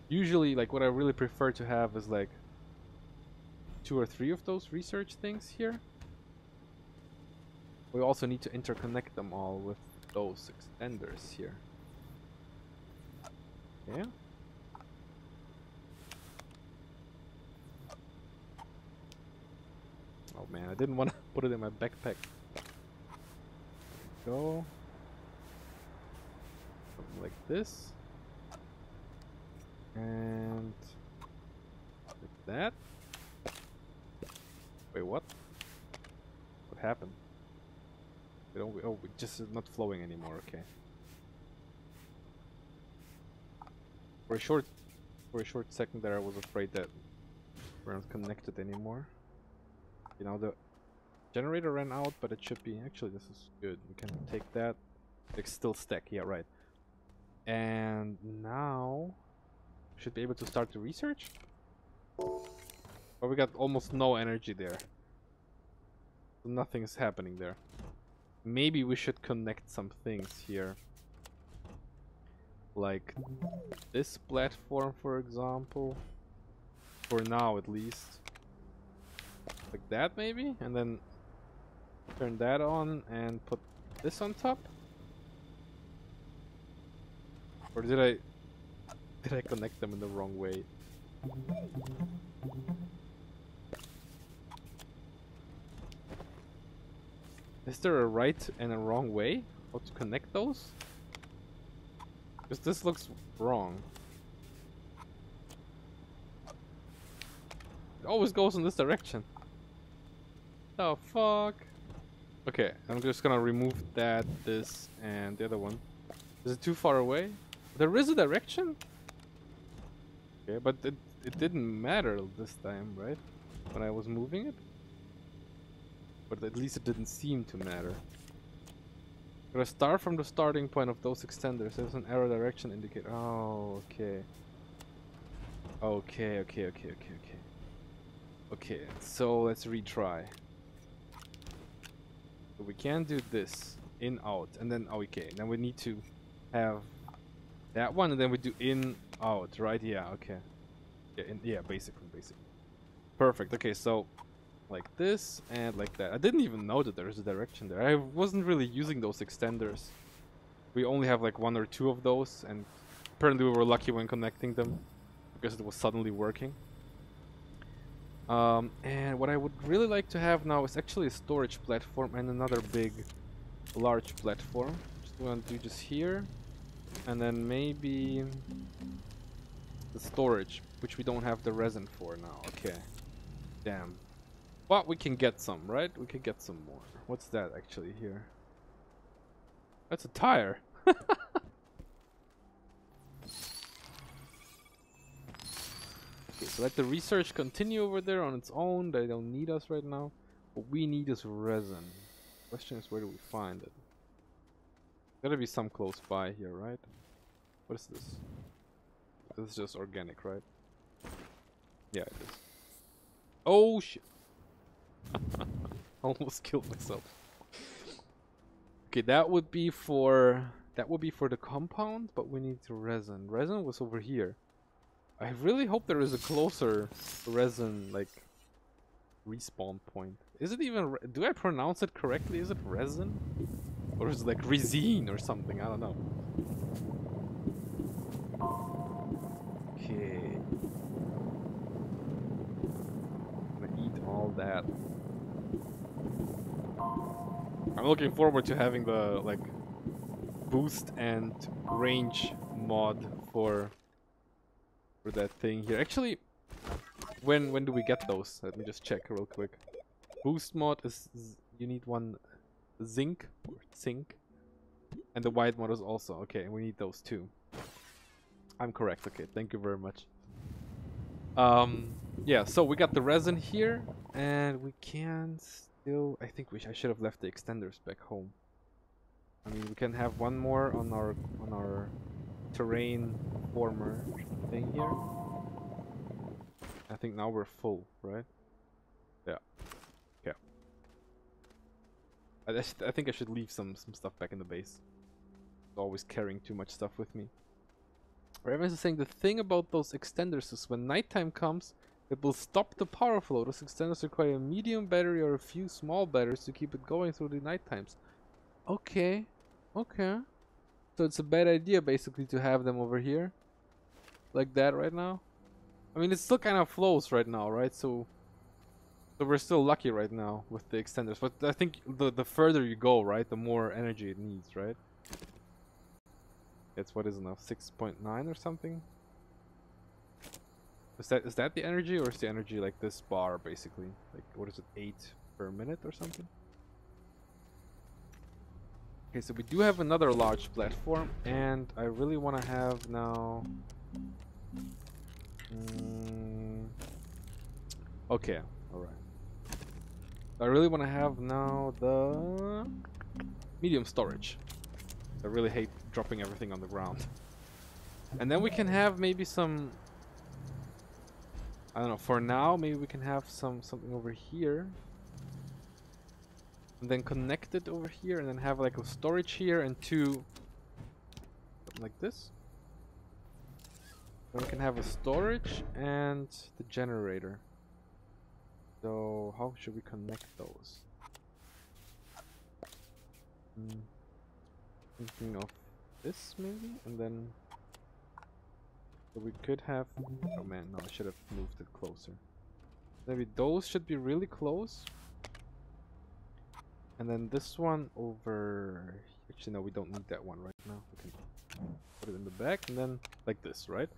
Usually, like, what I really prefer to have is like 2 or 3 of those research things here. We also need to interconnect them all with those extenders here. Yeah. Oh man, I didn't want to put it in my backpack. Go. Something like this. And like that. Wait, what? What happened? Oh, it just is not flowing anymore. Okay. For a short second there, I was afraid that we're not connected anymore. You know, the generator ran out, but it should be. Actually, this is good. We can take that. It's still stack. Yeah, right. And now should be able to start the research. But we got almost no energy there. So nothing is happening there. Maybe we should connect some things here. Like this platform, for example. For now, at least. Like that, maybe? And then turn that on and put this on top? Or did I connect them in the wrong way? Is there a right and a wrong way? How to connect those? Because this looks wrong. It always goes in this direction. The fuck? Okay, I'm just gonna remove that, this, and the other one. Is it too far away? There is a direction? Okay, but it didn't matter this time, right? When I was moving it? But at least it didn't seem to matter. Gotta start from the starting point of those extenders. There's an arrow direction indicator. Oh, okay. Okay. Okay, so let's retry. So we can do this. In, out, and then, oh, okay. Then we need to have that one, and then we do in, out, right? Yeah, okay. Yeah, basically. Perfect. Okay, so like this and like that. I didn't even know that there is a direction there. I wasn't really using those extenders. We only have like 1 or 2 of those, and apparently we were lucky when connecting them because it was suddenly working. And what I would really like to have now is actually a storage platform and another large platform. Just want to do just here, and then maybe the storage, which we don't have the resin for now. Okay, damn. But we can get some, right? We can get some more. What's that actually here? That's a tire. Okay, so let the research continue over there on its own. They don't need us right now. What we need is resin. Question is, where do we find it? Gotta be some close by here, right? What is this? This is just organic, right? Yeah, it is. Oh shit! Almost killed myself. Okay, that would be for the compound, but we need the resin. Resin was over here. I really hope there is a closer resin like respawn point. Is it even? Do I pronounce it correctly? Is it resin, or is it like resin or something? I don't know. Okay. I'm gonna eat all that. I'm looking forward to having the like boost and range mod for that thing here. Actually, when do we get those? Let me just check real quick. Boost mod is you need one zinc or zinc, and the white mod is also okay. We need those too. I'm correct. Okay, thank you very much. Yeah. So we got the resin here, and we can still. I think I should have left the extenders back home. I mean, we can have one more on our terrain former thing here. I think now we're full, right? Yeah. Okay. I think I should leave some stuff back in the base. Always carrying too much stuff with me. Raven is saying the thing about those extenders is when nighttime comes, it will stop the power flow. Those extenders require a medium battery or a few small batteries to keep it going through the night times. Okay. Okay. So it's a bad idea basically to have them over here. Like that right now. I mean, it still kind of flows right now, right? So we're still lucky right now with the extenders. But I think the further you go, right, the more energy it needs, right? It's what is it now? 6.9 or something? Is that the energy, or is the energy like this bar basically? Like what is it, 8 per minute or something? Okay, so we do have another large platform, and I really want to have now. Okay, all right. I really want to have now the medium storage. I really hate dropping everything on the ground. And then we can have maybe some, I don't know, for now maybe we can have something over here. And then connect it over here, and then have like a storage here and 2 something like this. Then we can have a storage and the generator. So how should we connect those? Thinking of this maybe, and then So we could have... Oh man, no, I should have moved it closer. Maybe those should be really close. And then this one over... Actually, no, we don't need that one right now. We can put it in the back and then like this, right?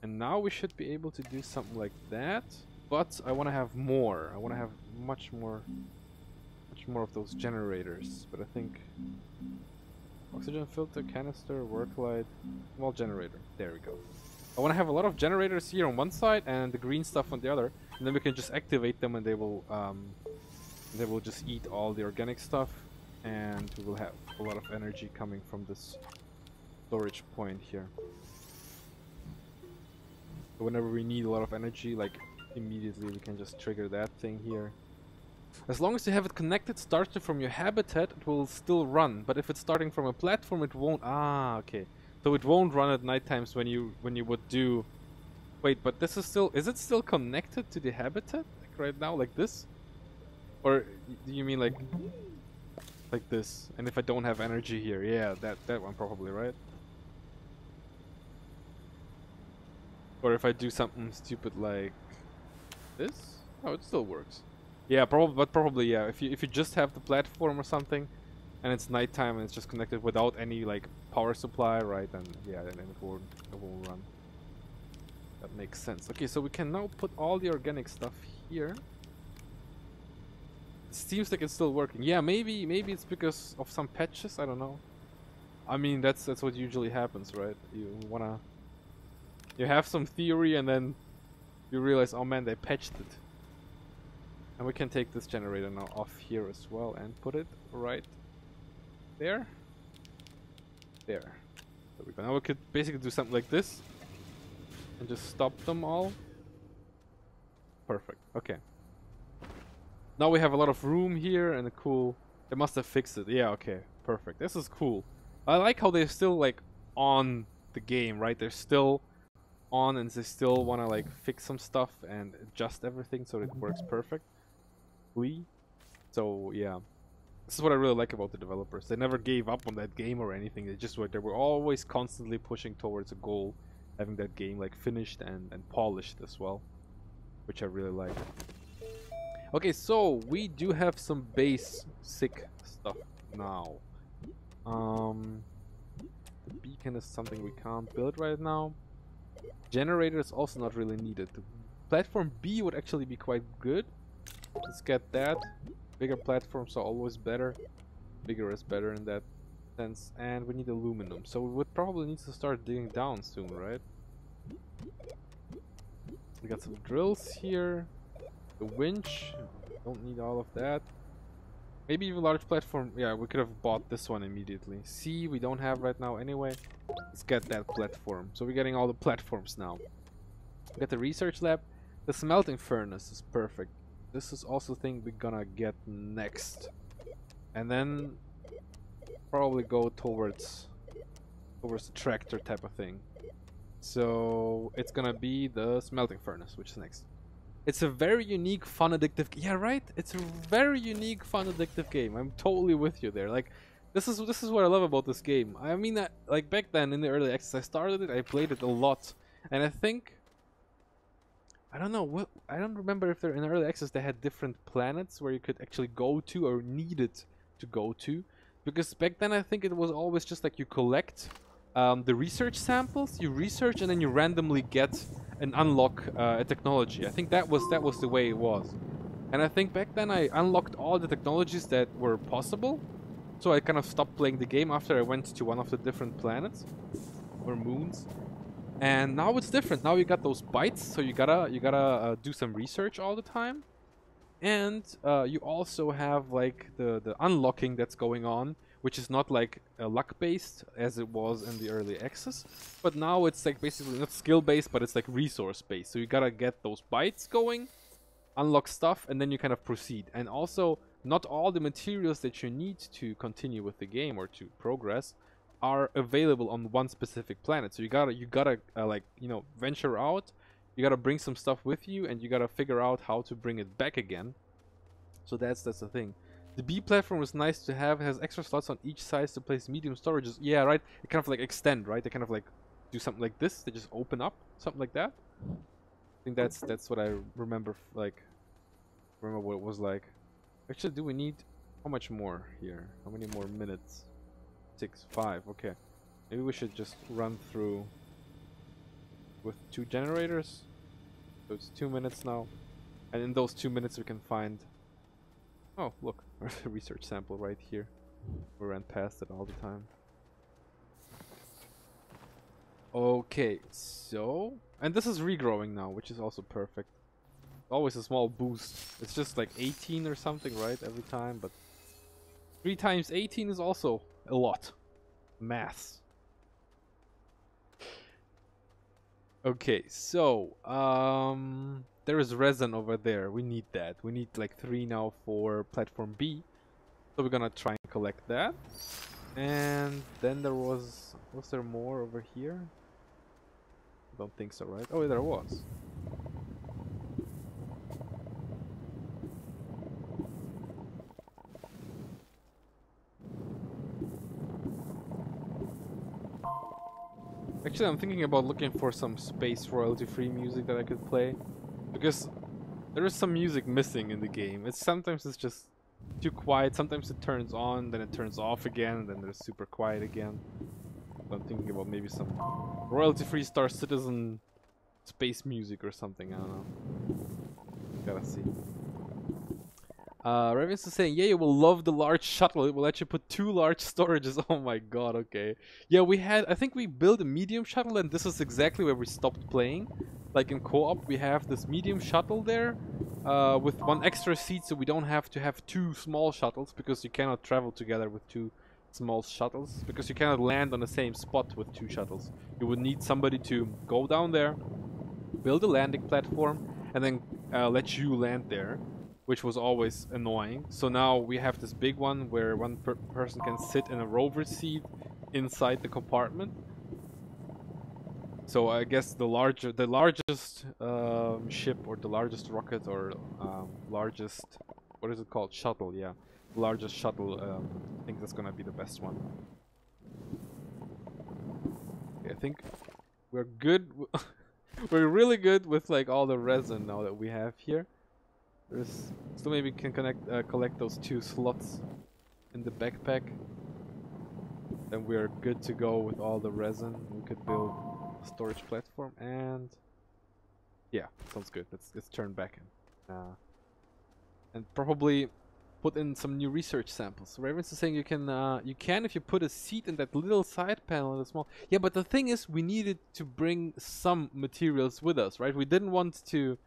And now we should be able to do something like that. But I want to have more. I want to have much more of those generators. But I think... Oxygen filter, canister, work light, small generator. There we go. I want to have a lot of generators here on one side and the green stuff on the other. And then we can just activate them and they will just eat all the organic stuff. And we will have a lot of energy coming from this storage point here. So whenever we need a lot of energy, like immediately we can just trigger that thing here. As long as you have it connected, starting from your habitat, it will still run. But if it's starting from a platform, it won't. Ah, okay. So it won't run at night times when you would do. Wait, but this is still. Is it still connected to the habitat like right now, like this? Or do you mean like this? And if I don't have energy here, yeah, that one probably, right? Or if I do something stupid like this, oh, it still works. Yeah, probably yeah. If you just have the platform or something, and it's nighttime and it's just connected without any like power supply, right? Then yeah, then it won't run. That makes sense. Okay, so we can now put all the organic stuff here. It seems like it's still working. Yeah, maybe it's because of some patches. I don't know. I mean, that's what usually happens, right? You have some theory and then you realize, oh man, they patched it. And we can take this generator now off here as well and put it right there. There. There we go. Now we could basically do something like this and just stop them all. Perfect. Okay. Now we have a lot of room here and a cool... They must have fixed it. Yeah, okay. Perfect. This is cool. I like how they're still like on the game, right? They're still on and they still want to like fix some stuff and adjust everything so it works perfect. So yeah, this is what I really like about the developers. They never gave up on that game or anything. They were always constantly pushing towards a goal, having that game like finished and polished as well, which I really like. Okay, so we do have some basic stuff now. The beacon is something we can't build right now. Generator is also not really needed. The platform B would actually be quite good. Let's get that. Bigger platforms are always better. Bigger is better in that sense. And we need aluminum. So we would probably need to start digging down soon, right? We got some drills here. The winch. Don't need all of that. Maybe even large platform. Yeah, we could have bought this one immediately. C we don't have right now anyway. Let's get that platform. So we're getting all the platforms now. We got the research lab. The smelting furnace is perfect. This is also the thing we're gonna get next. And then probably go towards the tractor type of thing. So it's gonna be the smelting furnace, which is next. It's a very unique, fun, addictive... Yeah, right? It's a very unique, fun, addictive game. I'm totally with you there. Like, this is what I love about this game. I mean, like, back then in the early access, I started it, I played it a lot. And I think... I don't know, I don't remember if they're in early access they had different planets where you could actually go to or needed to go to. Because back then I think it was always just like you collect the research samples, you research and then you randomly get and unlock a technology. I think that was the way it was. And I think back then I unlocked all the technologies that were possible. So I kind of stopped playing the game after I went to one of the different planets or moons. And now it's different. Now you got those bytes, so you gotta do some research all the time. And you also have like the unlocking that's going on, which is not like luck based as it was in the early access, but now it's like basically not skill based, but it's like resource based. So you gotta get those bytes going, unlock stuff, and then you kind of proceed. And also, not all the materials that you need to continue with the game or to progress are available on one specific planet. So you gotta like, you know, venture out. You gotta bring some stuff with you, and you gotta figure out how to bring it back again. So that's the thing. The B platform is nice to have. It has extra slots on each side to place medium storages. Yeah, right. It kind of like extend, right? They kind of like do something like this. They just open up, something like that. I think that's what I remember. Remember what it was like. Actually, do we need how much more here? How many more minutes? 6, 5. Okay. Maybe we should just run through with 2 generators. So it's 2 minutes now, and in those 2 minutes we can find. Oh, look, there's a research sample right here. We ran past it all the time. Okay, so... And this is regrowing now, which is also perfect. Always a small boost. It's just like 18 or something, right, every time, but 3 times 18 is also a lot. Maths. Okay, so there is resin over there. We need that. We need like 3 now for platform B. So we're gonna try and collect that. And then there was there more over here? I don't think so, right? Oh, there was. Actually, I'm thinking about looking for some space royalty-free music that I could play, because there is some music missing in the game. Sometimes it's just too quiet. Sometimes it turns on, then it turns off again, and then there's super quiet again. So I'm thinking about maybe some royalty-free Star Citizen space music or something. I don't know. Gotta see. Ravens is saying, yeah, you will love the large shuttle. It will let you put 2 large storages. Oh my god, okay. Yeah, I think we built a medium shuttle, and this is exactly where we stopped playing. Like in co-op, we have this medium shuttle there with 1 extra seat, so we don't have to have 2 small shuttles, because you cannot travel together with 2 small shuttles, because you cannot land on the same spot with 2 shuttles. You would need somebody to go down there, build a landing platform, and then let you land there, which was always annoying. So now we have this big one where one person can sit in a rover seat inside the compartment. So I guess the largest ship, or the largest rocket, or largest, what is it called? Shuttle, yeah. The largest shuttle, I think that's gonna be the best one. Okay, I think we're good. We're really good with like all the resin now that we have here. There's still maybe we can collect those 2 slots in the backpack. Then we're good to go with all the resin. We could build a storage platform, and yeah, sounds good. Let's turn back in, and probably put in some new research samples. So Ravens is saying you can if you put a seat in that little side panel, the small. Yeah, but the thing is, we needed to bring some materials with us, right? We didn't want to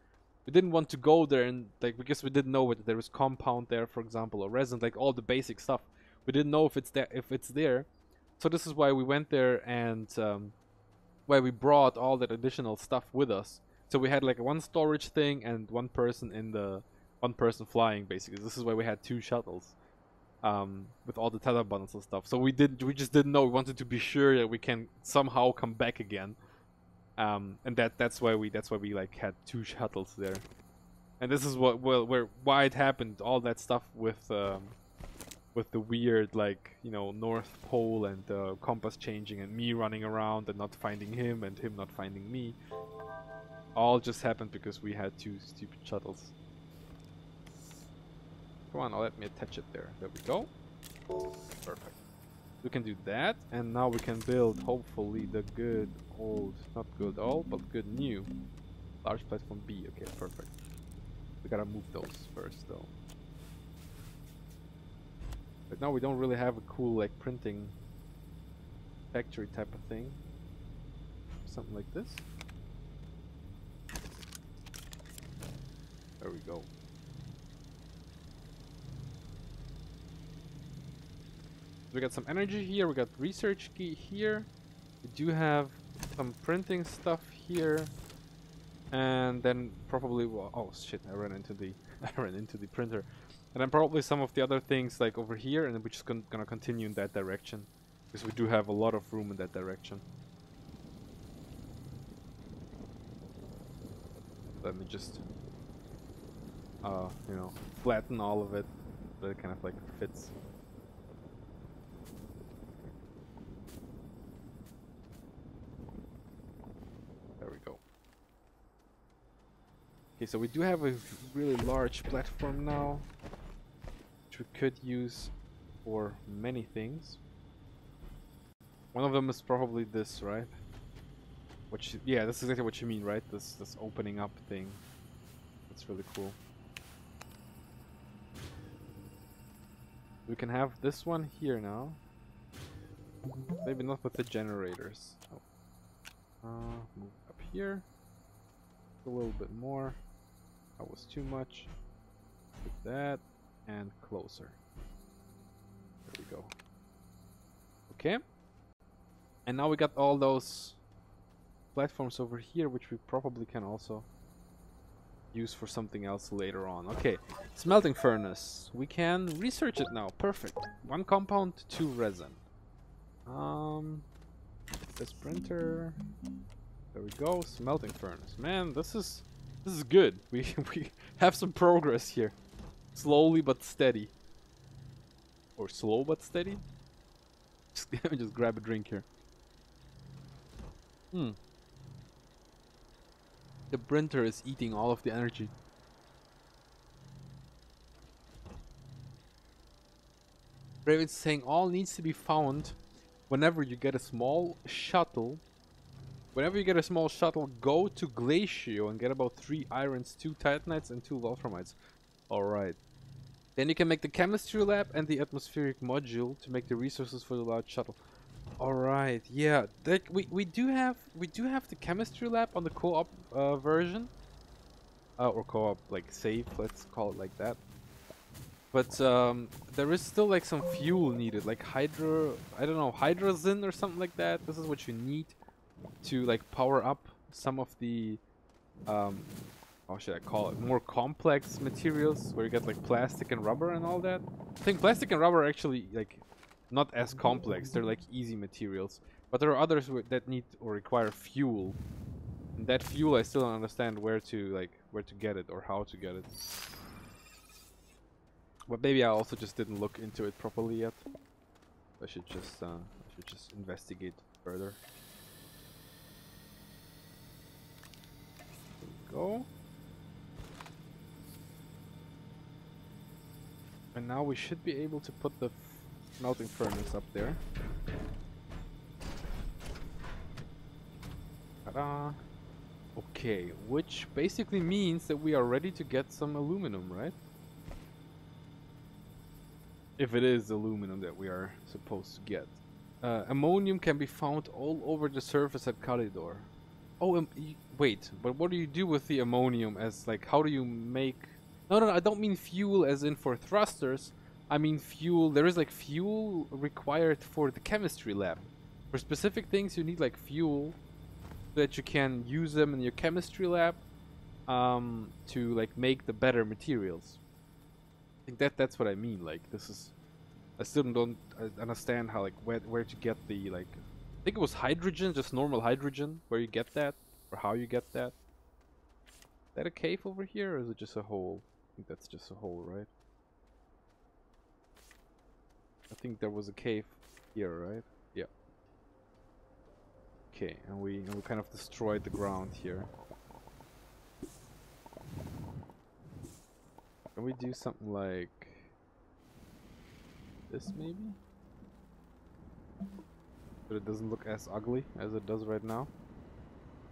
go there and like, because we didn't know whether there was compound there, for example, or resin, like all the basic stuff. We didn't know if it's there. So this is why we went there, and why we brought all that additional stuff with us. So we had like 1 storage thing and 1 person flying, basically. This is why we had 2 shuttles with all the tether bundles and stuff. So we just didn't know. We wanted to be sure that we can somehow come back again. And that's why we like had 2 shuttles there, and this is why it happened. All that stuff with the weird, like, you know, North Pole and the compass changing and me running around and not finding him and him not finding me. All just happened because we had 2 stupid shuttles. Come on, let me attach it there. There we go. Perfect. We can do that, and now we can build, hopefully, the good old, not good old, but good new large platform B. Okay, perfect. We gotta move those first, though. But now we don't really have a cool, like, printing factory type of thing. Something like this. There we go. We got some energy here, we got research key here. We do have some printing stuff here. And then probably, well, oh shit, I ran into the printer. And then probably some of the other things like over here, and then we're just gonna continue in that direction, because we do have a lot of room in that direction. Let me just you know, flatten all of it so it kind of like fits. we go. Okay, so we do have a really large platform now, which we could use for many things. One of them is probably this, right? Yeah, that's exactly what you mean, right? This opening up thing. That's really cool. We can have this one here now. Maybe not with the generators. Oh. Move up here. A little bit more. That was too much. Put that and closer. There we go. Okay. And now we got all those platforms over here, which we probably can also use for something else later on. Okay, smelting furnace. We can research it now. Perfect. 1 compound, 2 resin. This printer. There we go. Smelting furnace. Man, this is good. We have some progress here. Slowly but steady. Or slow but steady. Let me just grab a drink here. The printer is eating all of the energy. Raven's saying all needs to be found whenever you get a small shuttle. Whenever you get a small shuttle, go to Glacio and get about 3 irons, 2 titanites, and 2 wolframites. Alright. Then you can make the chemistry lab and the atmospheric module to make the resources for the large shuttle. Alright, yeah. We do have the chemistry lab on the co-op version. Or co-op like save, let's call it like that. But there is still like some fuel needed, like hydrogen or something like that. This is what you need to like power up some of the how should I call it, more complex materials where you get like plastic and rubber and all that. I think plastic and rubber are actually like not as complex, they're like easy materials, but there are others that need or require fuel, and that fuel I still don't understand where to get it or how to get it. But maybe I also just didn't look into it properly yet. I should just investigate further. There we go. And now we should be able to put the melting furnace up there. Ta-da! Okay, which basically means that we are ready to get some aluminum, right? If it is aluminum that we are supposed to get. Ammonium can be found all over the surface at Calidor. Oh, wait, but what do you do with the ammonium as, like, how do you make... No, I don't mean fuel as in for thrusters. I mean fuel, there is like fuel required for the chemistry lab. For specific things you need like fuel so that you can use them in your chemistry lab to like make the better materials. I think that's what I mean. Like this is, I still don't understand how like where to get the like. I think it was hydrogen, just normal hydrogen, where you get that or how you get that. Is that a cave over here, or is it just a hole? I think that's just a hole, right? I think there was a cave here, right? Yeah. Okay, and we kind of destroyed the ground here. Can we do something like this maybe? But it doesn't look as ugly as it does right now.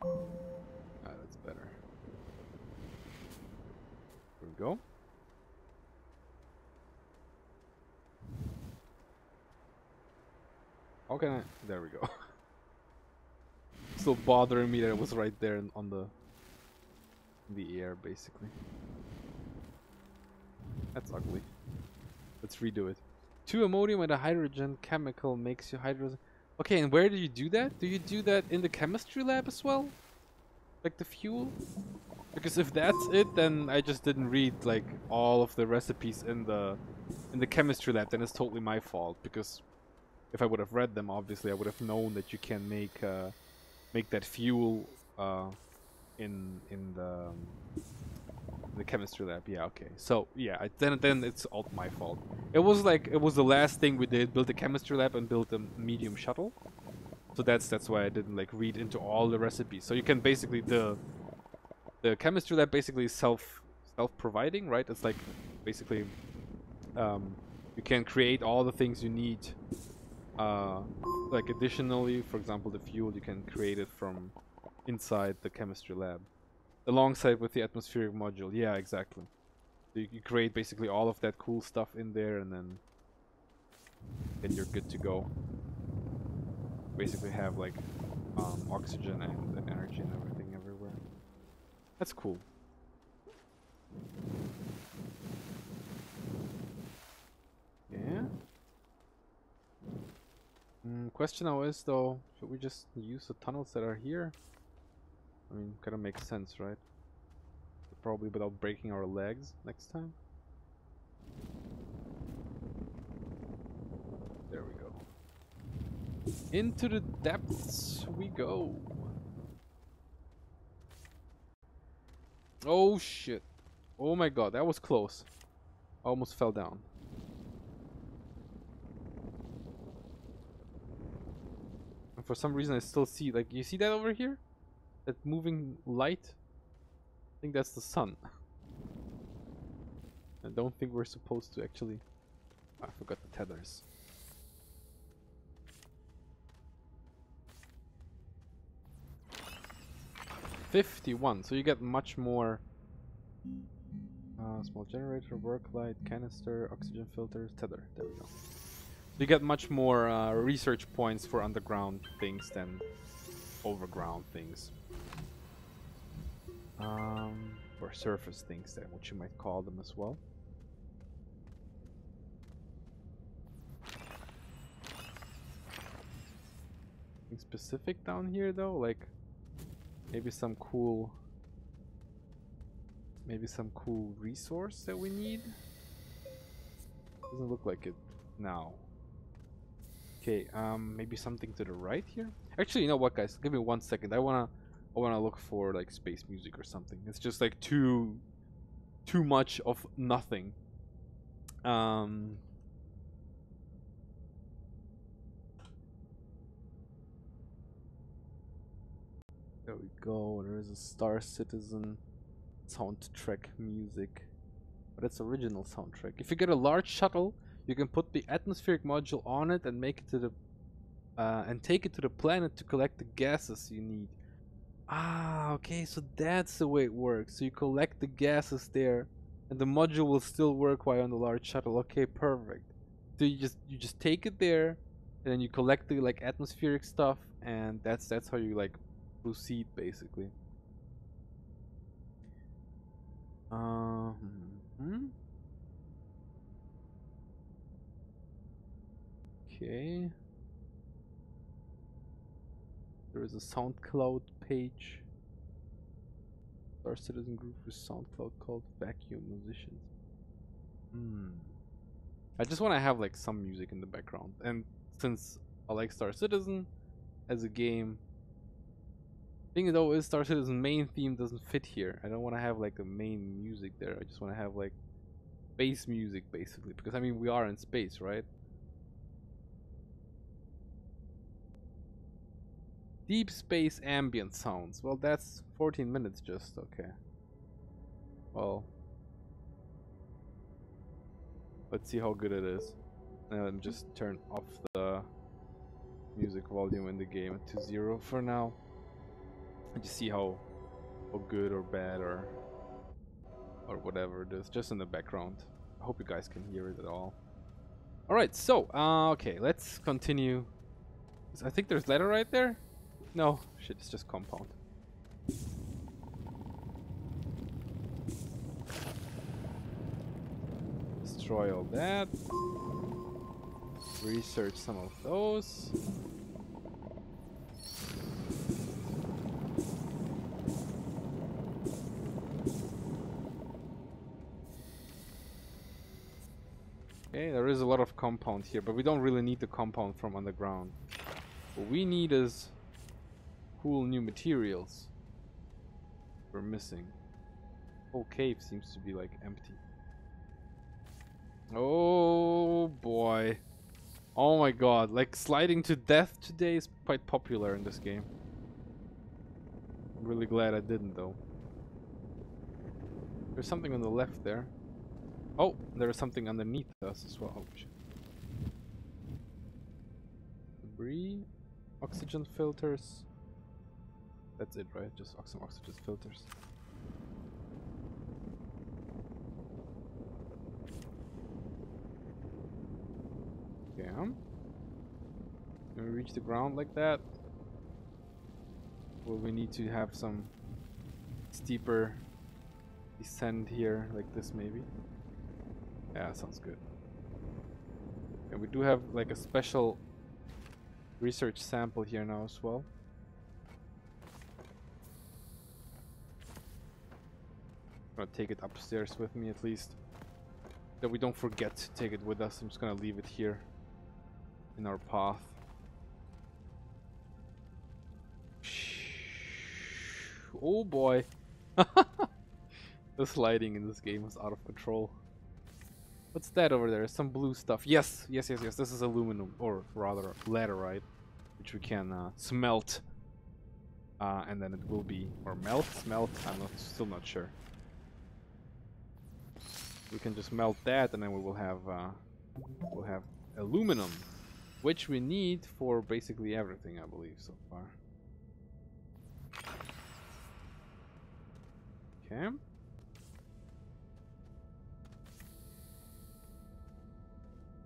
Ah, that's better. There we go. How can I? There we go. Still bothering me that it was right there in the air, basically. That's ugly. Let's redo it. 2 ammonium and a hydrogen chemical makes you hydrogen. Okay, and where do you do that? Do you do that in the chemistry lab as well? Like the fuel? Because if that's it, then I just didn't read like all of the recipes in the chemistry lab. Then it's totally my fault, because if I would have read them, obviously I would have known that you can make that fuel in the chemistry lab. Yeah, okay. So yeah, then it's all my fault. It was the last thing we did: build a chemistry lab and build a medium shuttle. So that's why I didn't like read into all the recipes. So you can basically the chemistry lab basically is self-providing, right? It's like basically you can create all the things you need. Like additionally, for example, the fuel you can create it from inside the chemistry lab, alongside with the atmospheric module. Yeah, exactly. So you create basically all of that cool stuff in there, and then you're good to go. Basically have like oxygen and energy and everything everywhere. That's cool. Yeah. Question now is though, should we just use the tunnels that are here? I mean, kind of makes sense, right? Probably without breaking our legs next time. There we go. Into the depths we go. Oh shit. Oh my god, that was close. I almost fell down. And for some reason I still see, like, you see that over here? That moving light? I think that's the sun. I don't think we're supposed to actually... I forgot the tethers. $51, so you get much more. Small generator, work light, canister, oxygen filters, tether. There we go. You get much more research points for underground things than overground things. Or surface things, then, what you might call them as well. Anything specific down here though, like maybe some cool resource that we need. Doesn't look like it now. Okay, maybe something to the right here. Actually, you know what, guys? Give me 1 second. I wanna look for like space music or something. It's just like too much of nothing. There we go. There is a Star Citizen soundtrack music, but it's original soundtrack. If you get a large shuttle, you can put the atmospheric module on it and make it to the and take it to the planet to collect the gases you need. Ah, okay, so that's the way it works. So you collect the gases there, and the module will still work while on the large shuttle. Okay, perfect. So you just take it there, and then you collect the like atmospheric stuff, and that's how you like proceed basically. Okay. There is a SoundCloud page. Star Citizen group with SoundCloud called Vacuum Musicians. I just want to have like some music in the background, and since I like Star Citizen as a game, thing though is Star Citizen main theme doesn't fit here. I don't want to have like a main music there. I just want to have like space music basically, because I mean we are in space, right? Deep space ambient sounds. Well, that's 14 minutes just. Okay. Well, let's see how good it is. And just turn off the music volume in the game to 0 for now. And just see how good or bad or whatever it is, just in the background. I hope you guys can hear it at all. Alright, so, okay, let's continue. I think there's letter right there? No, shit, it's just compound. Destroy all that. Research some of those. Okay, there is a lot of compound here, but we don't really need the compound from underground. What we need is cool new materials. We're missing. The whole cave seems to be like empty. Oh boy. Oh my god, like sliding to death today is quite popular in this game. I'm really glad I didn't though. There's something on the left there. Oh, there's something underneath us as well. Oh shit. Debris, oxygen filters. That's it, right? Just some oxygen filters. Yeah. Can we reach the ground like that? Will we need to have some steeper descent here, like this maybe? Yeah, sounds good. And we do have like a special research sample here now as well. I'm gonna take it upstairs with me at least, that we don't forget to take it with us. I'm just gonna leave it here in our path. Oh boy. The sliding in this game is out of control. What's that over there? Some blue stuff. Yes, yes, yes, yes. This is aluminum, or rather laterite, which we can smelt. And then it will be, or smelt. I'm still not sure. We can just melt that, and then we'll have aluminum, which we need for basically everything, I believe, so far. Okay.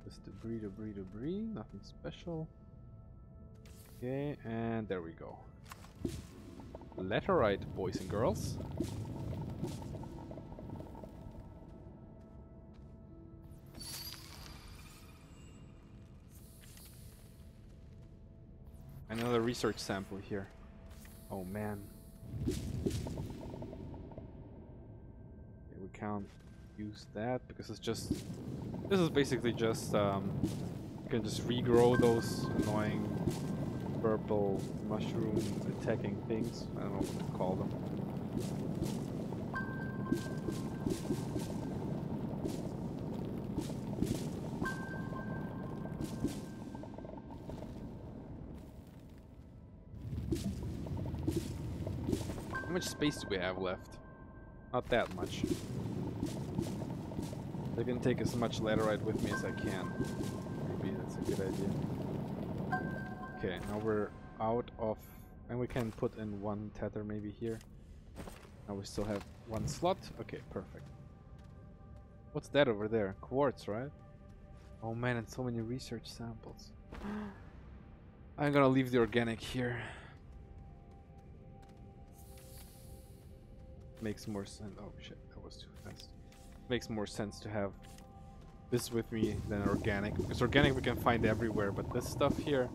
Just debris, nothing special. Okay, and there we go. Laterite, boys and girls. Another research sample here. Oh man. Okay, we can't use that because it's just... This is basically just... you can just regrow those annoying purple mushroom attacking things. I don't know what to call them. How much space do we have left? Not that much. I can take as much laterite with me as I can. Maybe that's a good idea. Okay, now we're out of... And we can put in one tether maybe here. Now we still have one slot. Okay, perfect. What's that over there? Quartz, right? Oh man, and so many research samples. I'm gonna leave the organic here. Makes more sense. Oh shit, that was too fast. Makes more sense to have this with me than organic, because organic we can find everywhere, but this stuff here,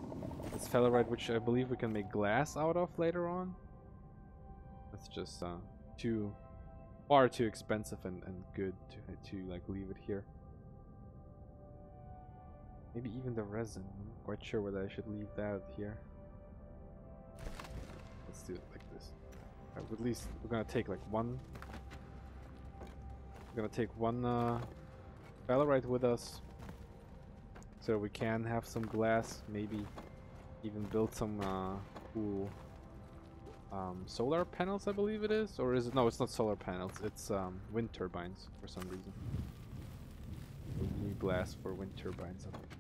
this fellerite, which I believe we can make glass out of later on, that's just far too expensive and good to like leave it here. Maybe even the resin. I'm not quite sure whether I should leave that here. Let's do it like this. At least we're gonna take like one. We're gonna take one fellerite with us, so we can have some glass. Maybe even build some cool solar panels. I believe it is, or is it? No, it's not solar panels. It's wind turbines for some reason. We need glass for wind turbines. I think.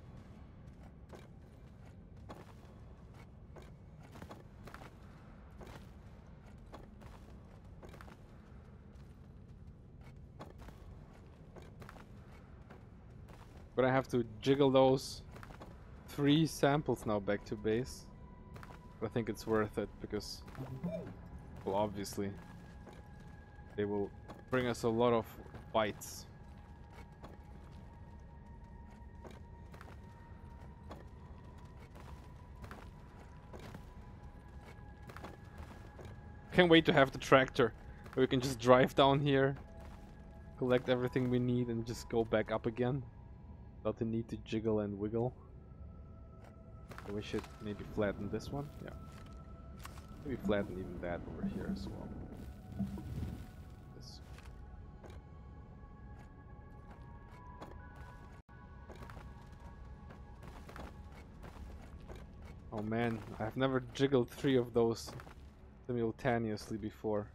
But I have to jiggle those 3 samples now back to base. But I think it's worth it because, well, obviously, they will bring us a lot of bytes. Can't wait to have the tractor. We can just drive down here, collect everything we need, and just go back up again. Without the need to jiggle and wiggle. So we should maybe flatten this one. Yeah. Maybe flatten even that over here as well. This. Oh man, I've never jiggled 3 of those simultaneously before.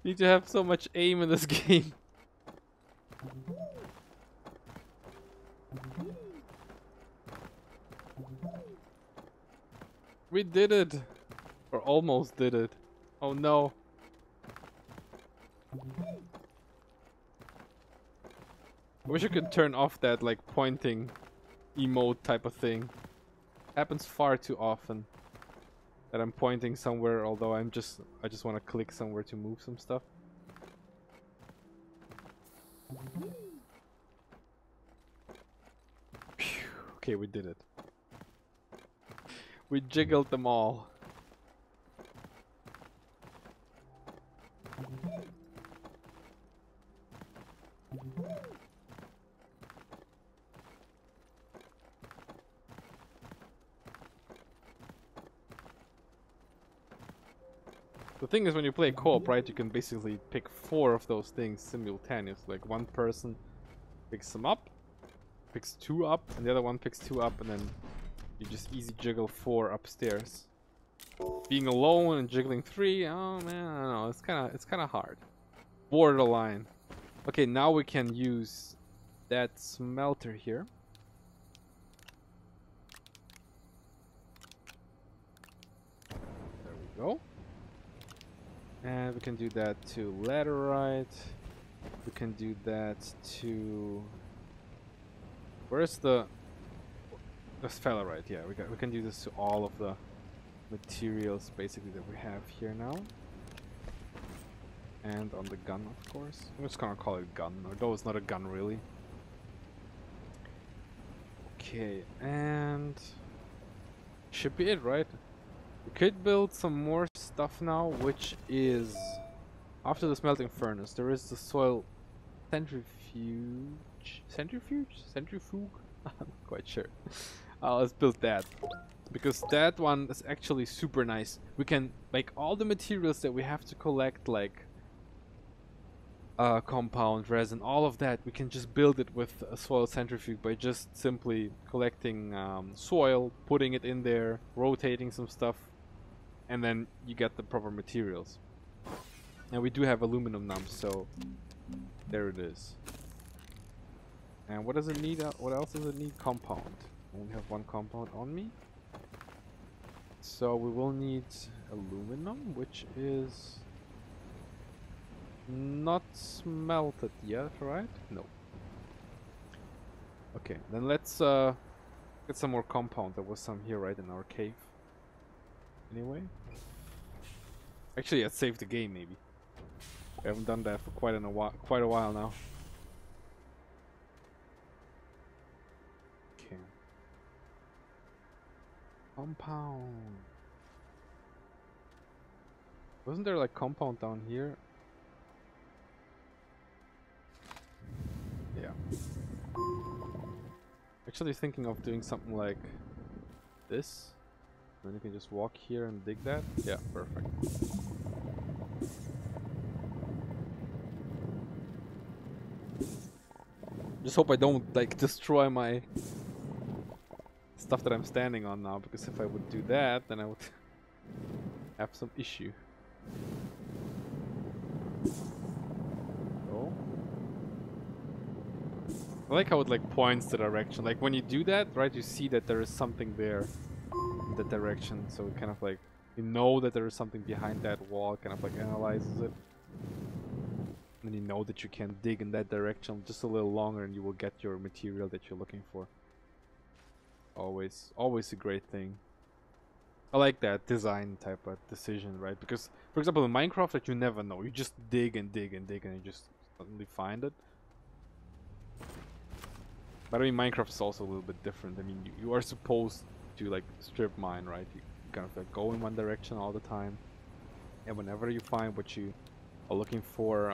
You need to have so much aim in this game. We did it! Or almost did it. Oh no. I wish you could turn off that like pointing emote type of thing. Happens far too often. That I'm pointing somewhere, although I just want to click somewhere to move some stuff. Phew. Okay, we did it. We jiggled them all. The thing is, when you play co-op, right, you can basically pick 4 of those things simultaneously. Like one person picks them up, picks 2 up, and the other one picks 2 up, and then you just easy jiggle 4 upstairs. Being alone and jiggling 3, oh man, I don't know, it's kinda hard. Borderline. Okay, now we can use that smelter here. There we go. And we can do that to laterite. We can do that to... Where's the sphalerite? Yeah, we can do this to all of the materials basically that we have here now. And on the gun, of course. I'm just gonna call it gun, although it's not a gun really. Okay, and should be it, right? We could build some more stuff now, which is after the smelting furnace. There is the soil centrifuge. Centrifuge? I'm not quite sure. Let's build that, because that one is actually super nice. We can, like, all the materials that we have to collect, like compound, resin, all of that, we can just build it with a soil centrifuge by just simply collecting soil, putting it in there, rotating some stuff, and then you get the proper materials. And we do have aluminum now, so there it is. And what does it need? What else does it need? Compound. I only have 1 compound on me. So we will need aluminum, which is not smelted yet, right? No. Okay, then let's get some more compound. There was some here, right, in our cave. Anyway. Actually, let's save the game, maybe. We haven't done that for quite a while now. Okay. Compound. Wasn't there like compound down here? Yeah. Actually thinking of doing something like this. Then you can just walk here and dig that. Yeah, perfect. Just hope I don't like destroy my stuff that I'm standing on now, because if I would do that, then I would have some issue. Oh. I like how it like points the direction. Like when you do that, right, you see that there is something there in that direction. So it kind of like, you know that there is something behind that wall, kind of like analyzes it. And you know that you can dig in that direction just a little longer and you will get your material that you're looking for. Always a great thing. I like that design type of decision, right? Because, for example, in Minecraft, like, you never know. You just dig and dig and dig and you just suddenly find it. But I mean, Minecraft is also a little bit different. I mean, you are supposed to, like, strip mine, right? You kind of, like, go in one direction all the time. And whenever you find what you are looking for,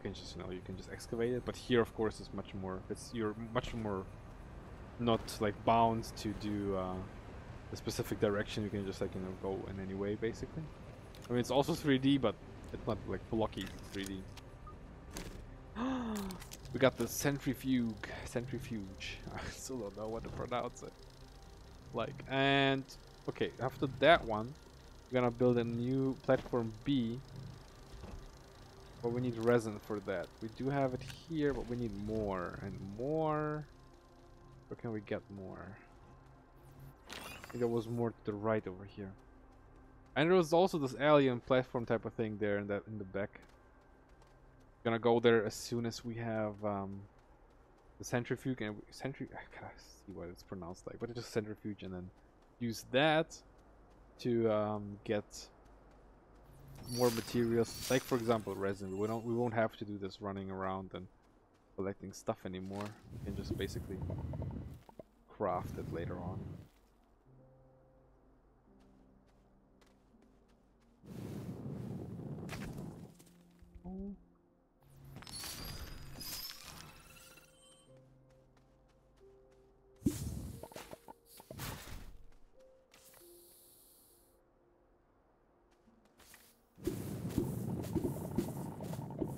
can just, you can just excavate it. But here, of course, it's much more. You're much more not like bound to do a specific direction. You can just like go in any way, basically. I mean, it's also 3D, but it's not like blocky 3D. We got the centrifuge. I still don't know what to pronounce it. And okay, after that one, we're gonna build a new platform B. But we need resin for that. We do have it here, but we need more and more. Where can we get more? I think there was more to the right over here. And there was also this alien platform type of thing there in the back. Gonna go there as soon as we have the centrifuge and I gotta see what it's pronounced like, but it's just centrifuge, and then use that to get more materials, like for example resin. We won't have to do this running around and collecting stuff anymore. We can just basically craft it later on.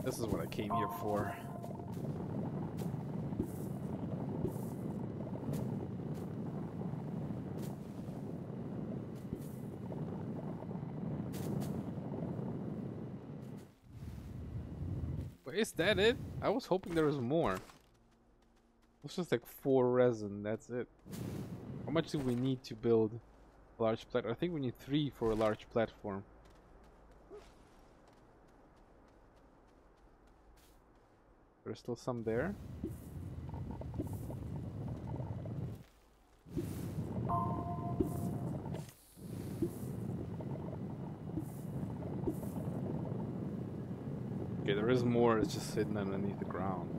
This is what I came here for. Wait, is that it? I was hoping there was more. It's just like 4 resin, that's it. How much do we need to build a large platform? I think we need 3 for a large platform. There's still some there. Okay, there is more. It's just sitting underneath the ground,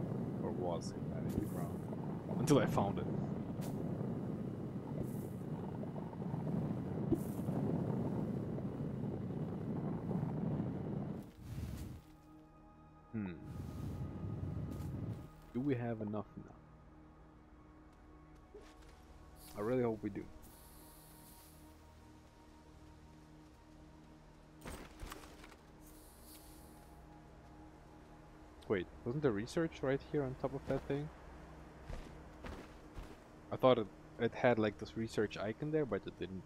or was sitting underneath the ground until I found it. Do we have enough now? I really hope we do. Wait, wasn't there research right here on top of that thing? I thought it had like this research icon there, but it didn't.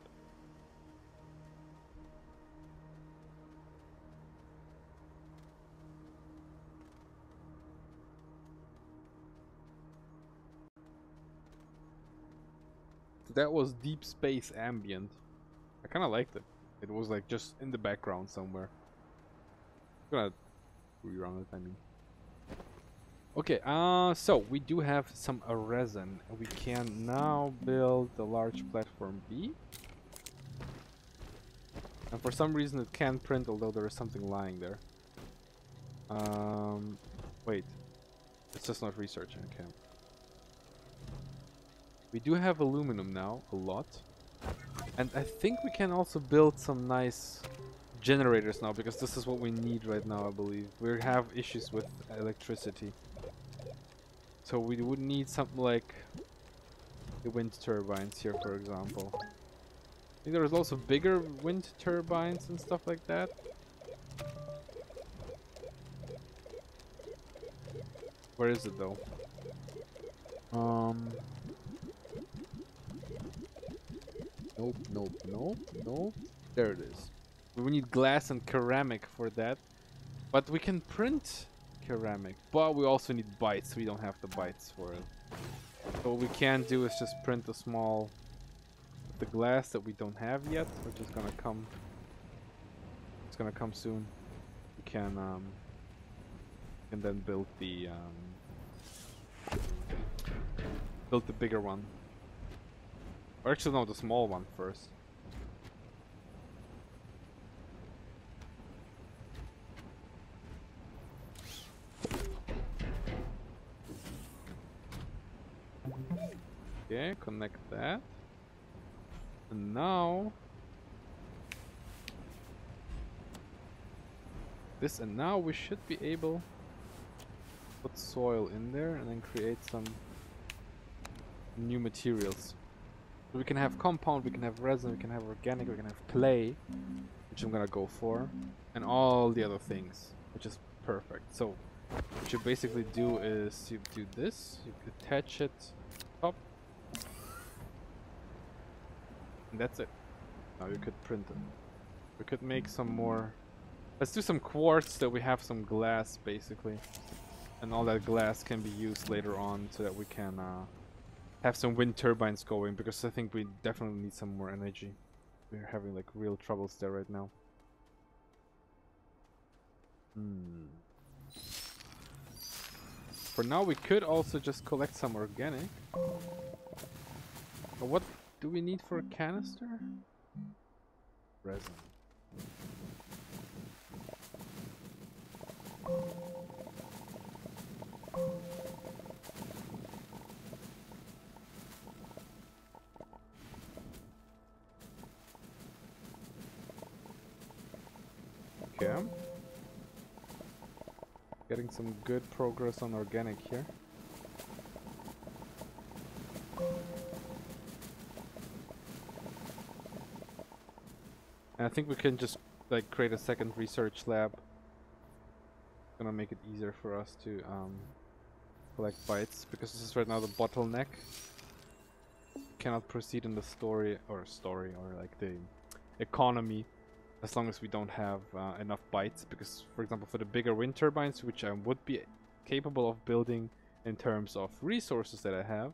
That was Deep Space Ambient. I kind of liked it. It was like just in the background somewhere. I'm gonna rerun it, I mean. Okay, so we do have some resin. We can now build the large platform B. And for some reason it can't print, although there is something lying there. Wait. It's just not researching, okay. We do have aluminum now, a lot. And I think we can also build some nice generators now, because this is what we need right now, I believe. We have issues with electricity. So we would need something like the wind turbines here, for example. I think there's also bigger wind turbines and stuff like that. Where is it though? Nope. There it is. We need glass and ceramic for that. But we can print ceramic. But we also need bytes. We don't have the bytes for it. So what we can do is just print a small... the glass that we don't have yet, which is gonna come... it's gonna come soon. We can then build the... build the bigger one. Or actually no, the small one first. Okay, connect that. And now... this, and now we should be able put soil in there and then create some new materials. So we can have compound, we can have resin, we can have organic, we can have clay, which I'm gonna go for, and all the other things, which is perfect. So what you basically do is you do this, you attach it top, and that's it. Now you could print it. We could make some more. Let's do some quartz so we have some glass basically, and all that glass can be used later on so that we can have some wind turbines going, because I think we definitely need some more energy. We're having like real troubles there right now. For now we could also just collect some organic. But what do we need for a canister? Resin. Okay. Getting some good progress on organic here. And I think we can just like create a second research lab. Gonna make it easier for us to collect bytes, because this is right now the bottleneck. Cannot proceed in the story or like the economy as long as we don't have enough bytes, because for example for the bigger wind turbines, which I would be capable of building in terms of resources that I have,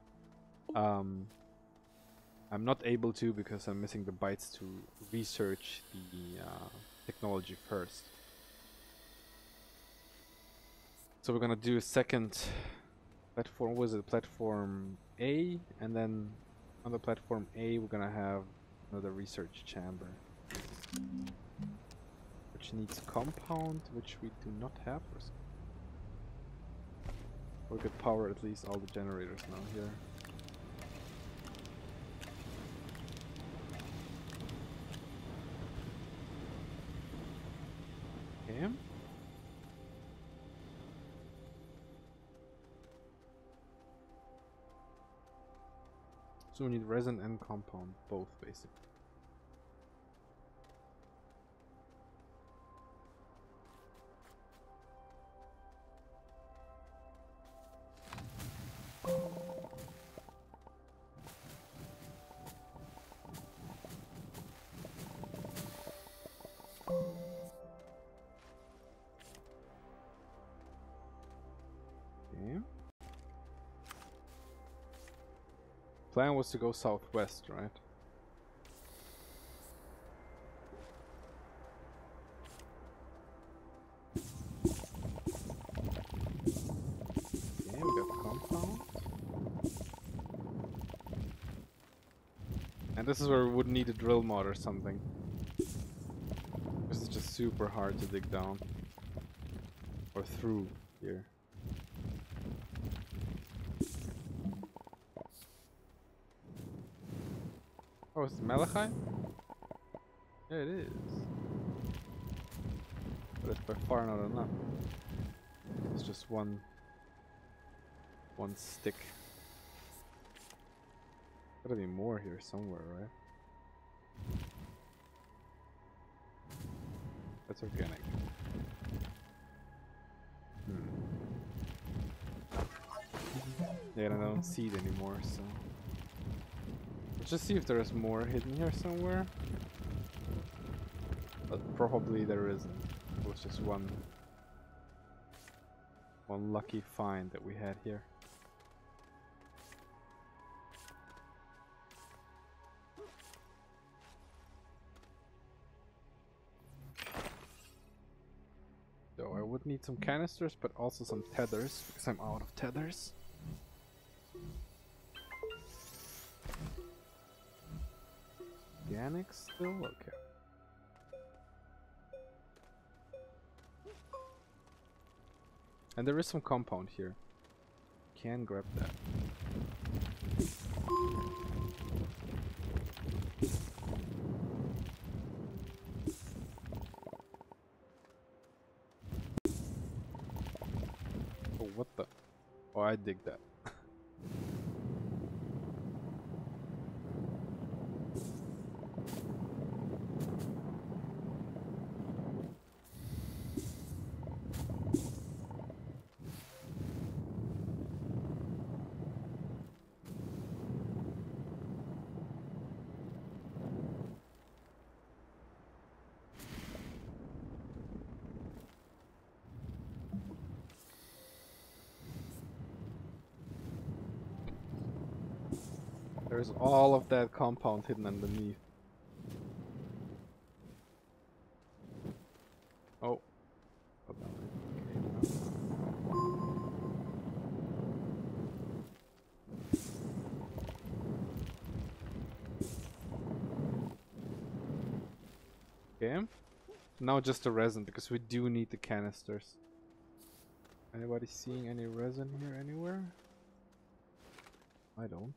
I'm not able to because I'm missing the bytes to research the technology first. So we're gonna do a second platform. Was it platform A? And then on the platform A we're gonna have another research chamber, which needs compound, which we do not have. We could power at least all the generators now here. Okay. So we need resin and compound, both basically. Okay. Plan was to go southwest, right? Okay, we got compound. And this is where we would need a drill mod or something. This is just super hard to dig down. Or through here. Oh, is it malachite? Yeah, it is. But it's by far not enough. It's just one stick. Gotta be more here somewhere, right? That's organic. Yeah, and I don't see it anymore, so let's just see if there is more hidden here somewhere. But probably there isn't. It was just one lucky find that we had here. So I would need some canisters, but also some tethers, because I'm out of tethers. Organic still? Okay. And there is some compound here. Can grab that. what the? Oh, I dig that. There's all of that compound hidden underneath. Oh. Okay. Now just the resin, because we do need the canisters. Anybody seeing any resin here anywhere? I don't.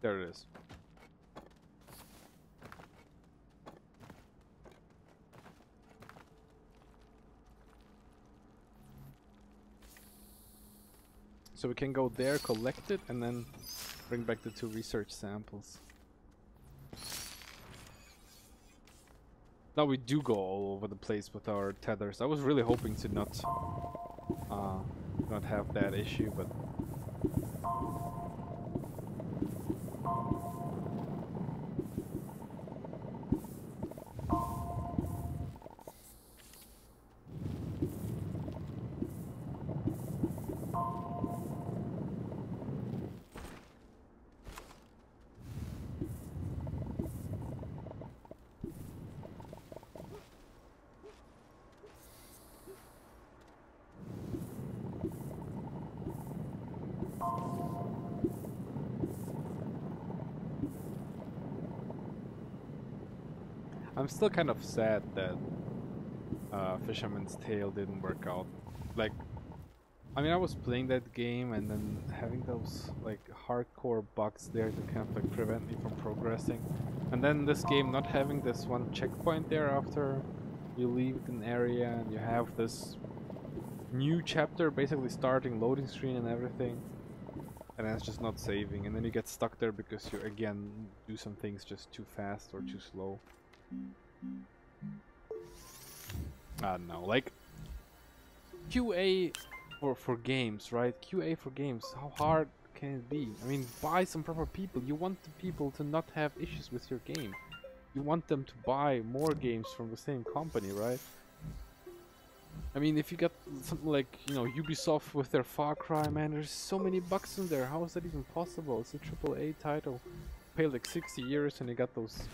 There it is. So we can go there, collect it, and then bring back the 2 research samples. Now we do go all over the place with our tethers. I was really hoping to not have that issue, but I'm still kind of sad that Fisherman's Tale didn't work out. Like, I mean, I was playing that game and then having those like hardcore bugs there to kind of like prevent me from progressing, and then this game not having this one checkpoint there after you leave an area and you have this new chapter basically starting loading screen and everything, and then it's just not saving, and then you get stuck there because you again do some things just too fast or too slow. I don't know, like QA for games, right? QA for games, how hard can it be? I mean, buy some proper people. You want the people to not have issues with your game. You want them to buy more games from the same company, right? I mean, if you got something like, you know, Ubisoft with their Far Cry, man, there's so many bugs in there. How is that even possible? It's a AAA title. Pay like 60 years and you got those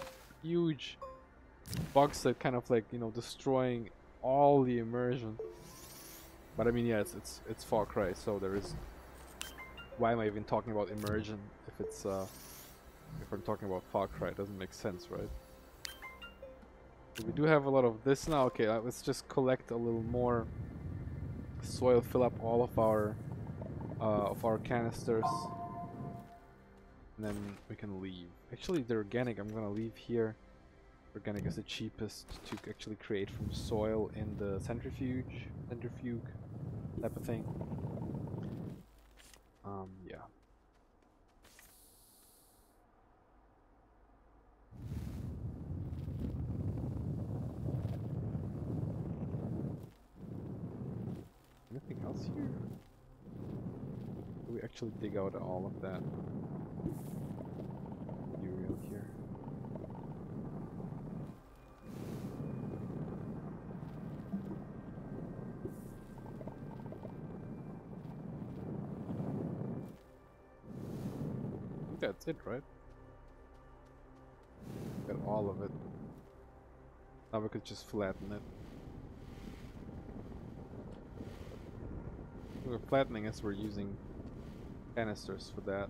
huge bugs that kind of like, you know, destroying all the immersion. But I mean, yeah, it's Far Cry, so there is. Why am I even talking about immersion if it's if I'm talking about Far Cry? It doesn't make sense, right? So we do have a lot of this now. Okay, let's just collect a little more soil, fill up all of our canisters, and then we can leave. Actually, the organic I'm gonna leave here. Organic is the cheapest to actually create from soil in the centrifuge type of thing. Yeah. Anything else here? Do we actually dig out all of that material here? That's it, right? Got all of it. Now we could just flatten it. We're flattening as we're using canisters for that.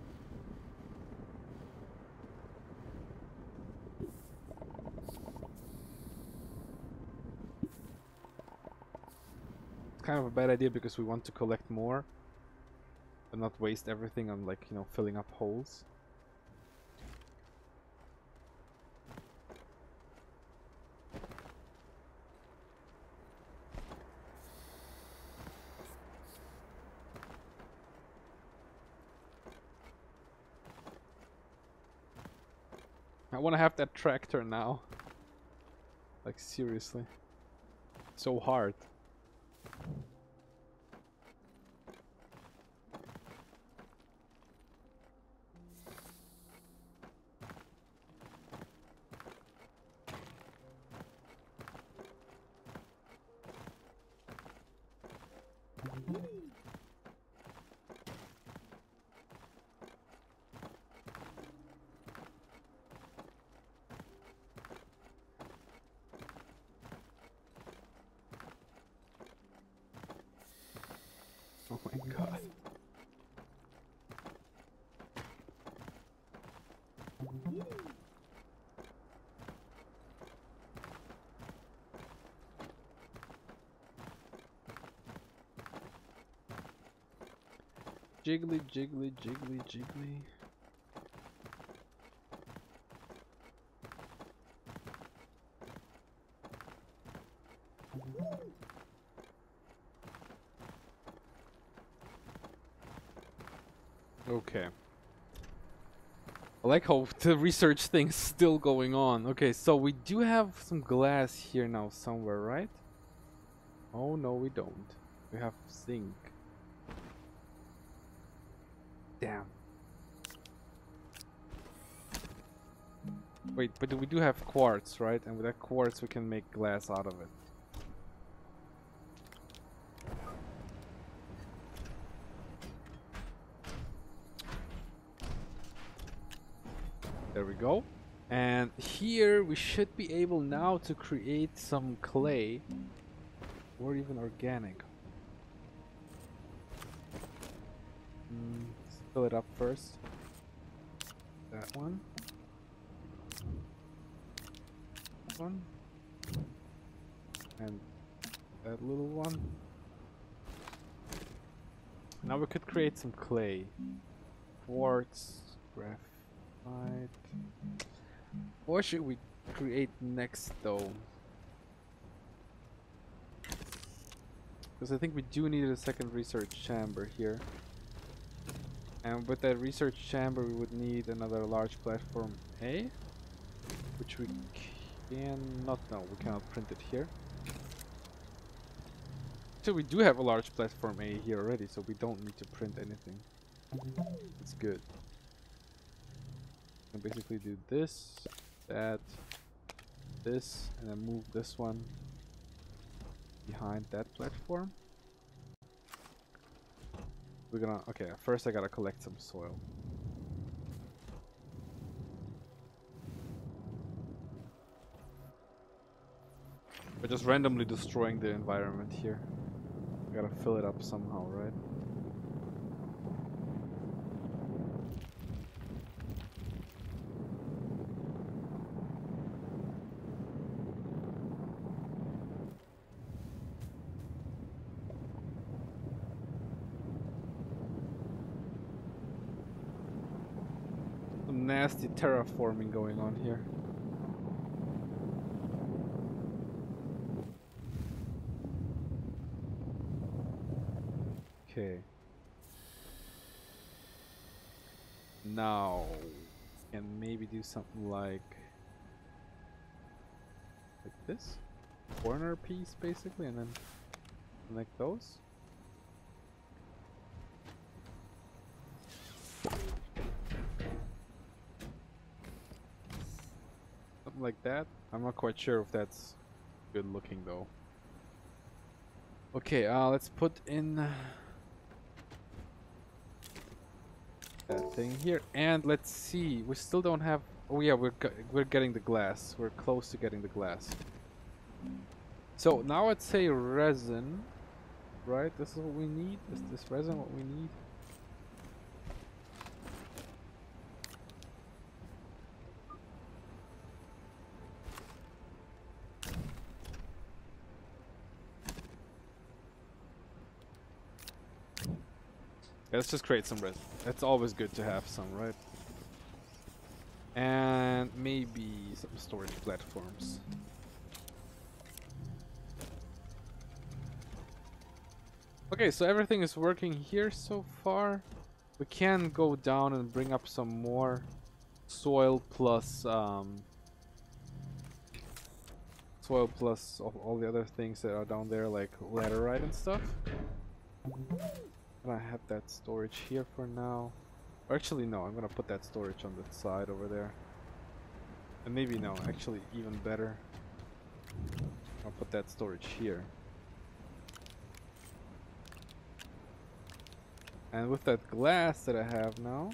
It's kind of a bad idea because we want to collect more, and not waste everything on, like, you know, filling up holes. I want to have that tractor now. Like, seriously. So hard. Oh my god. Jiggly, jiggly, jiggly, jiggly. Okay. I like how the research thing's still going on. Okay, so we do have some glass here now somewhere, right? Oh no, we don't. We have zinc. Damn. Wait, but we do have quartz, right? And with that quartz we can make glass out of it. There we go. And here we should be able now to create some clay. Or even organic. Let's fill it up first. That one. One. And that little one. Now we could create some clay. Quartz, graphite. What should we create next though? Because I think we do need a second research chamber here. And with that research chamber we would need another large platform A. Which we cannot, no, we cannot print it here. So we do have a large platform A here already, so we don't need to print anything. It's good. And basically do this, that, this, and then move this one behind that platform. We're gonna, okay, first I gotta collect some soil. We're just randomly destroying the environment here. We gotta fill it up somehow, right? Some nasty terraforming going on here. Okay. Now, can maybe do something like this? Corner piece, basically, and then connect those. Something like that. I'm not quite sure if that's good looking though. Okay, let's put in that thing here, and let's see. We still don't have. Oh yeah, we're getting the glass. We're close to getting the glass. So now I'd say resin, right? This is what we need. Is this resin what we need? let's just create some resin. It's always good to have some, right? And maybe some storage platforms. Okay, so everything is working here so far. We can go down and bring up some more soil plus all the other things that are down there, like laterite and stuff. And I have that storage here for now. Or actually, no, I'm gonna put that storage on the side over there. And maybe no, actually even better. I'll put that storage here. And with that glass that I have now,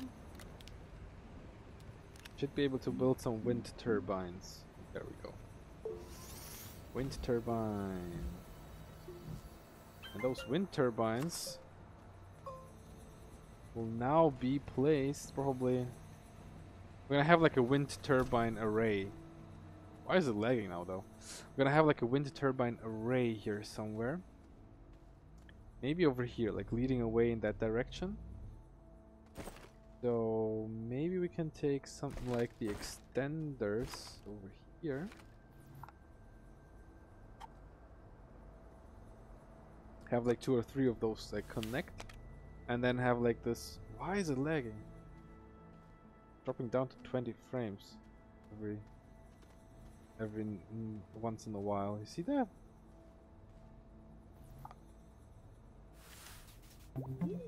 should be able to build some wind turbines. There we go. Wind turbine. And those wind turbines will now be placed probably. We're gonna have like a wind turbine array. Why is it lagging now though? We're gonna have like a wind turbine array here somewhere. Maybe over here, like leading away in that direction. So maybe we can take something like the extenders over here. Have like 2 or 3 of those like connect, and then have like this. Why is it lagging? Dropping down to 20 frames every once in a while. You see that? I'm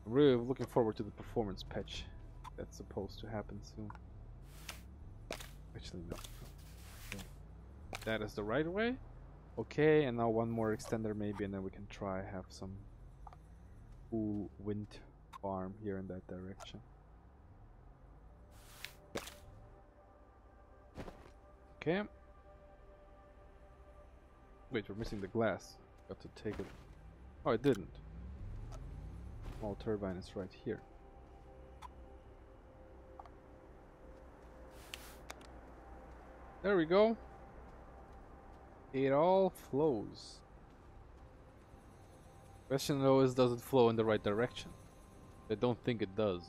really looking forward to the performance patch that's supposed to happen soon. Actually, no. Okay. That is the right way. Okay, and now one more extender maybe, and then we can try have some cool wind farm here in that direction. Okay. Wait, we're missing the glass. Got to take it. Oh, it didn't. Small turbine is right here. There we go. It all flows. Question though is, does it flow in the right direction? I don't think it does.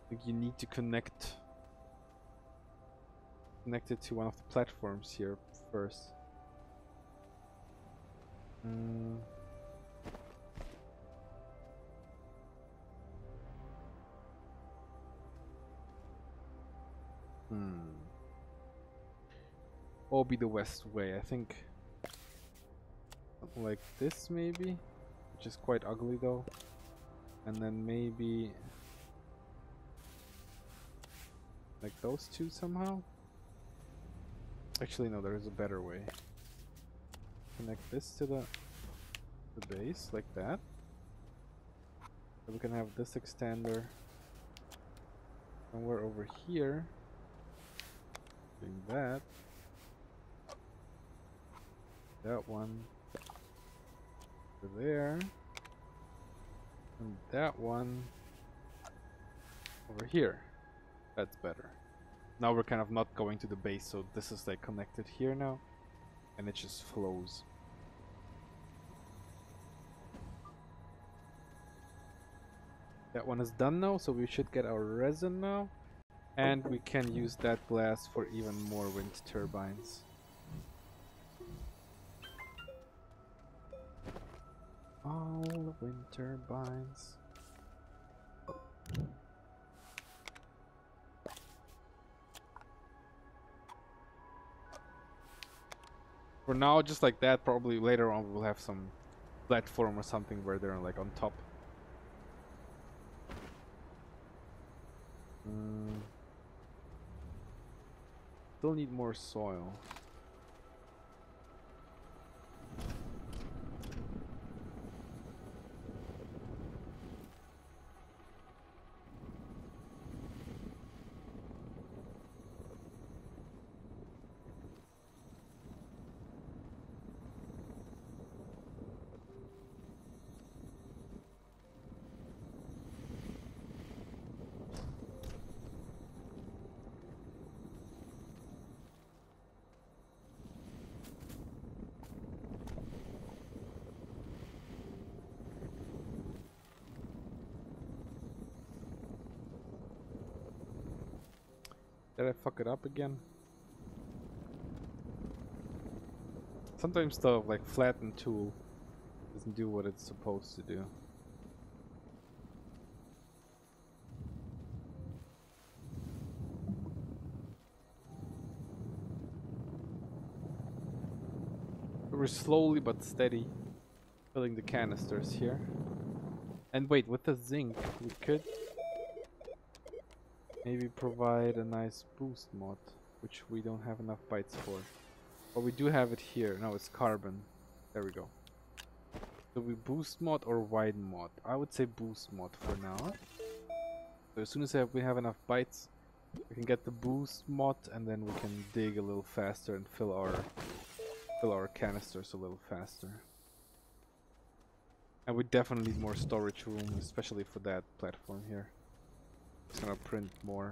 I think you need to connect it to one of the platforms here first. Or be the west way. I think something like this maybe, which is quite ugly though. And then maybe like those two somehow. Actually no, there is a better way. Connect this to the base like that. So we can have this extender somewhere over here doing that. That one over there, and that one over here. That's better. Now we're kind of not going to the base, so this is like connected here now, and it just flows. That one is done now, so we should get our resin now, and we can use that glass for even more wind turbines. All the wind turbines. For now, just like that. Probably later on we'll have some platform or something where they're like on top. Still need more soil. Did I fuck it up again? Sometimes the like flatten tool doesn't do what it's supposed to do. We're slowly but steady filling the canisters here. And wait, with the zinc we could maybe provide a nice boost mod, which we don't have enough bytes for. But we do have it here. No, it's carbon. There we go. So we boost mod or widen mod? I would say boost mod for now. So as soon as we have enough bytes, we can get the boost mod, and then we can dig a little faster and fill our canisters a little faster. And we definitely need more storage room, especially for that platform here. Just gonna print more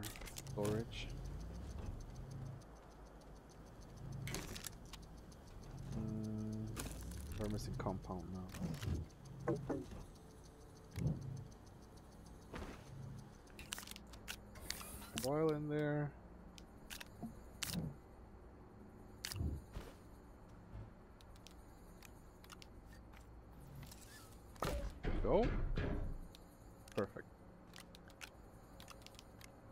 storage. We're missing compound now. Oil in there. Go. Perfect.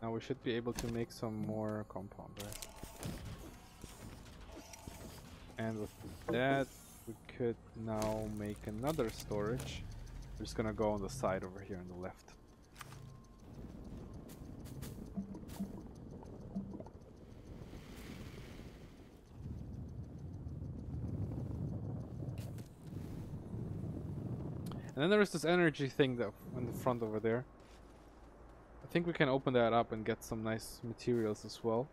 Now we should be able to make some more compound, right? And with that, we could now make another storage. We're just gonna go on the side over here on the left. And then there is this energy thing that in the front over there. I think we can open that up and get some nice materials as well.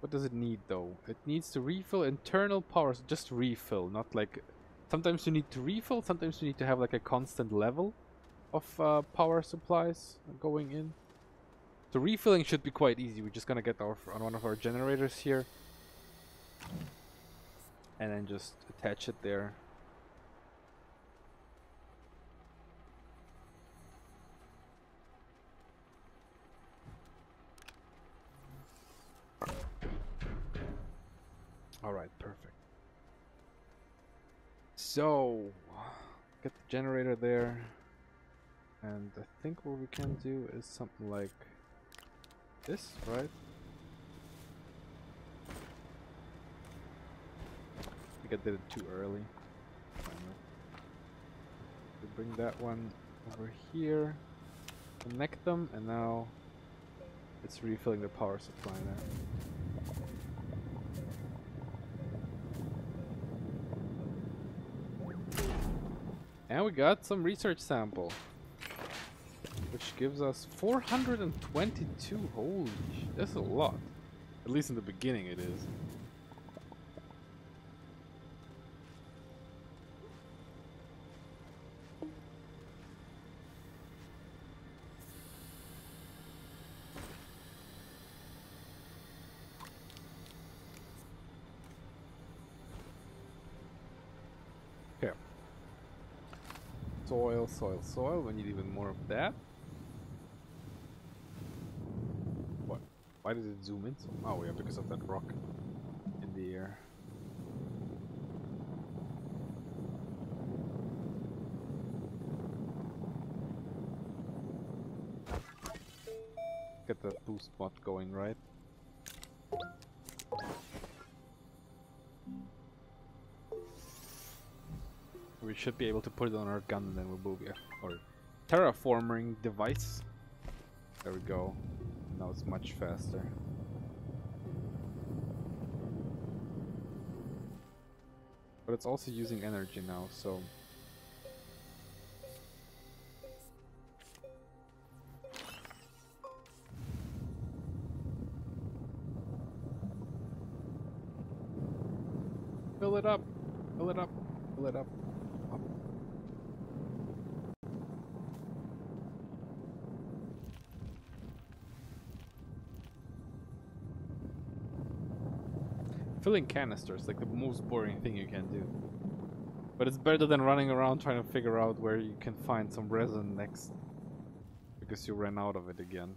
What does it need though? It needs to refill internal power, just refill, not like... Sometimes you need to refill, sometimes you need to have like a constant level of power supplies going in. So refilling should be quite easy. We're just gonna get on one of our generators here. And then just attach it there. Alright, perfect. So, get the generator there. And I think what we can do is something like this, right? I think I did it too early. We bring that one over here, connect them, and now it's refilling the power supply there. And we got some research sample, which gives us 422. Holy shit, that's a lot. At least in the beginning it is. Okay. Soil, soil, soil. We need even more of that. What? Why did it zoom in so? Oh yeah, because of that rock in the air. Get that boost mod going, right? We should be able to put it on our gun and then we'll move it. Or terraforming device. There we go. Now it's much faster. But it's also using energy now, so... Fill it up! Fill it up! Fill it up! Up. Filling canisters, like the most boring thing you can do. But it's better than running around trying to figure out where you can find some resin next. Because you ran out of it again.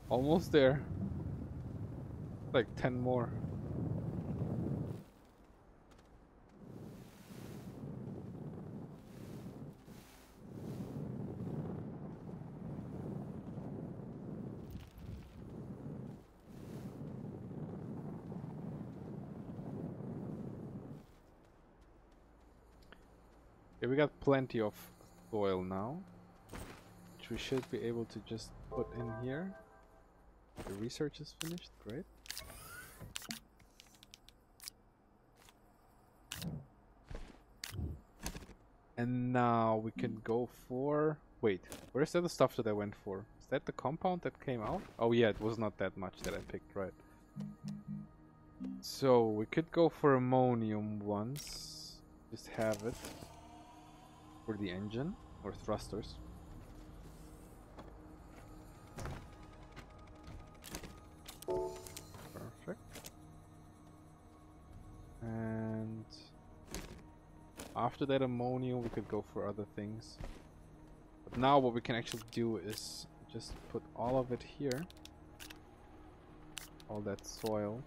Almost there. Like 10 more. Okay, we got plenty of soil now, which we should be able to just put in here. The research is finished, great. And now we can go for... Wait, where's the other stuff that I went for? Is that the compound that came out? Oh yeah, it was not that much that I picked, right. So we could go for ammonium once. Just have it. For the engine, or thrusters. Perfect. And after that ammonium we could go for other things. But now what we can actually do is just put all of it here. All that soil.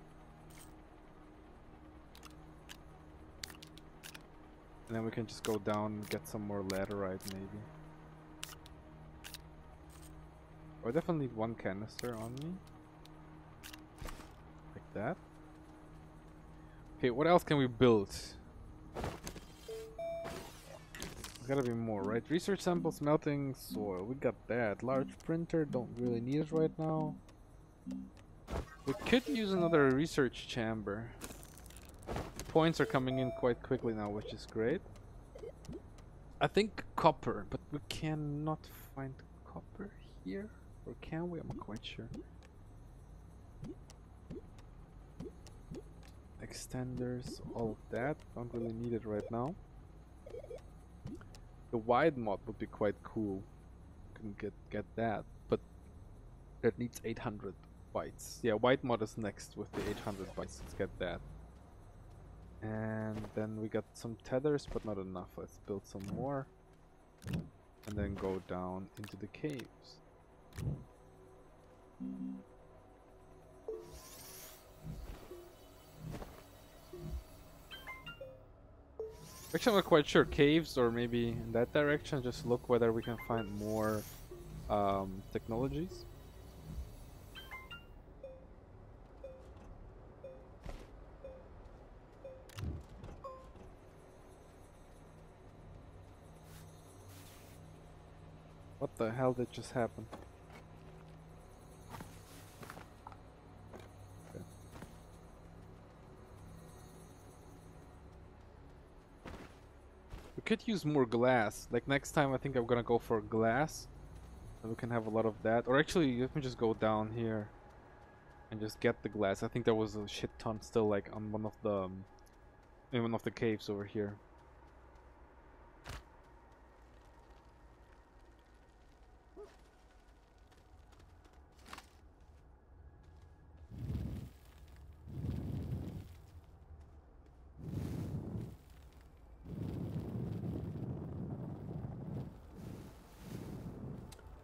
And then we can just go down and get some more laterite maybe. I definitely need one canister on me. Like that. Okay, what else can we build? There's gotta be more, right? Research samples, melting soil. We got that. Large printer, don't really need it right now. We could use another research chamber. Points are coming in quite quickly now, which is great. I think copper, but we cannot find copper here. Or can we? I'm not quite sure. Extenders, all of that. Don't really need it right now. The wide mod would be quite cool. Can get that, but that needs 800 bytes. Yeah, wide mod is next with the 800 bytes. Let's get that. And then we got some tethers, but not enough. Let's build some more. And then go down into the caves. Actually, I'm not quite sure. Caves or maybe in that direction. Just look whether we can find more technologies. What the hell did just happen? Okay. We could use more glass. Like next time I think I'm gonna go for glass. And we can have a lot of that. Or actually, let me just go down here. And just get the glass. I think there was a shit ton still like on one of the... in one of the caves over here.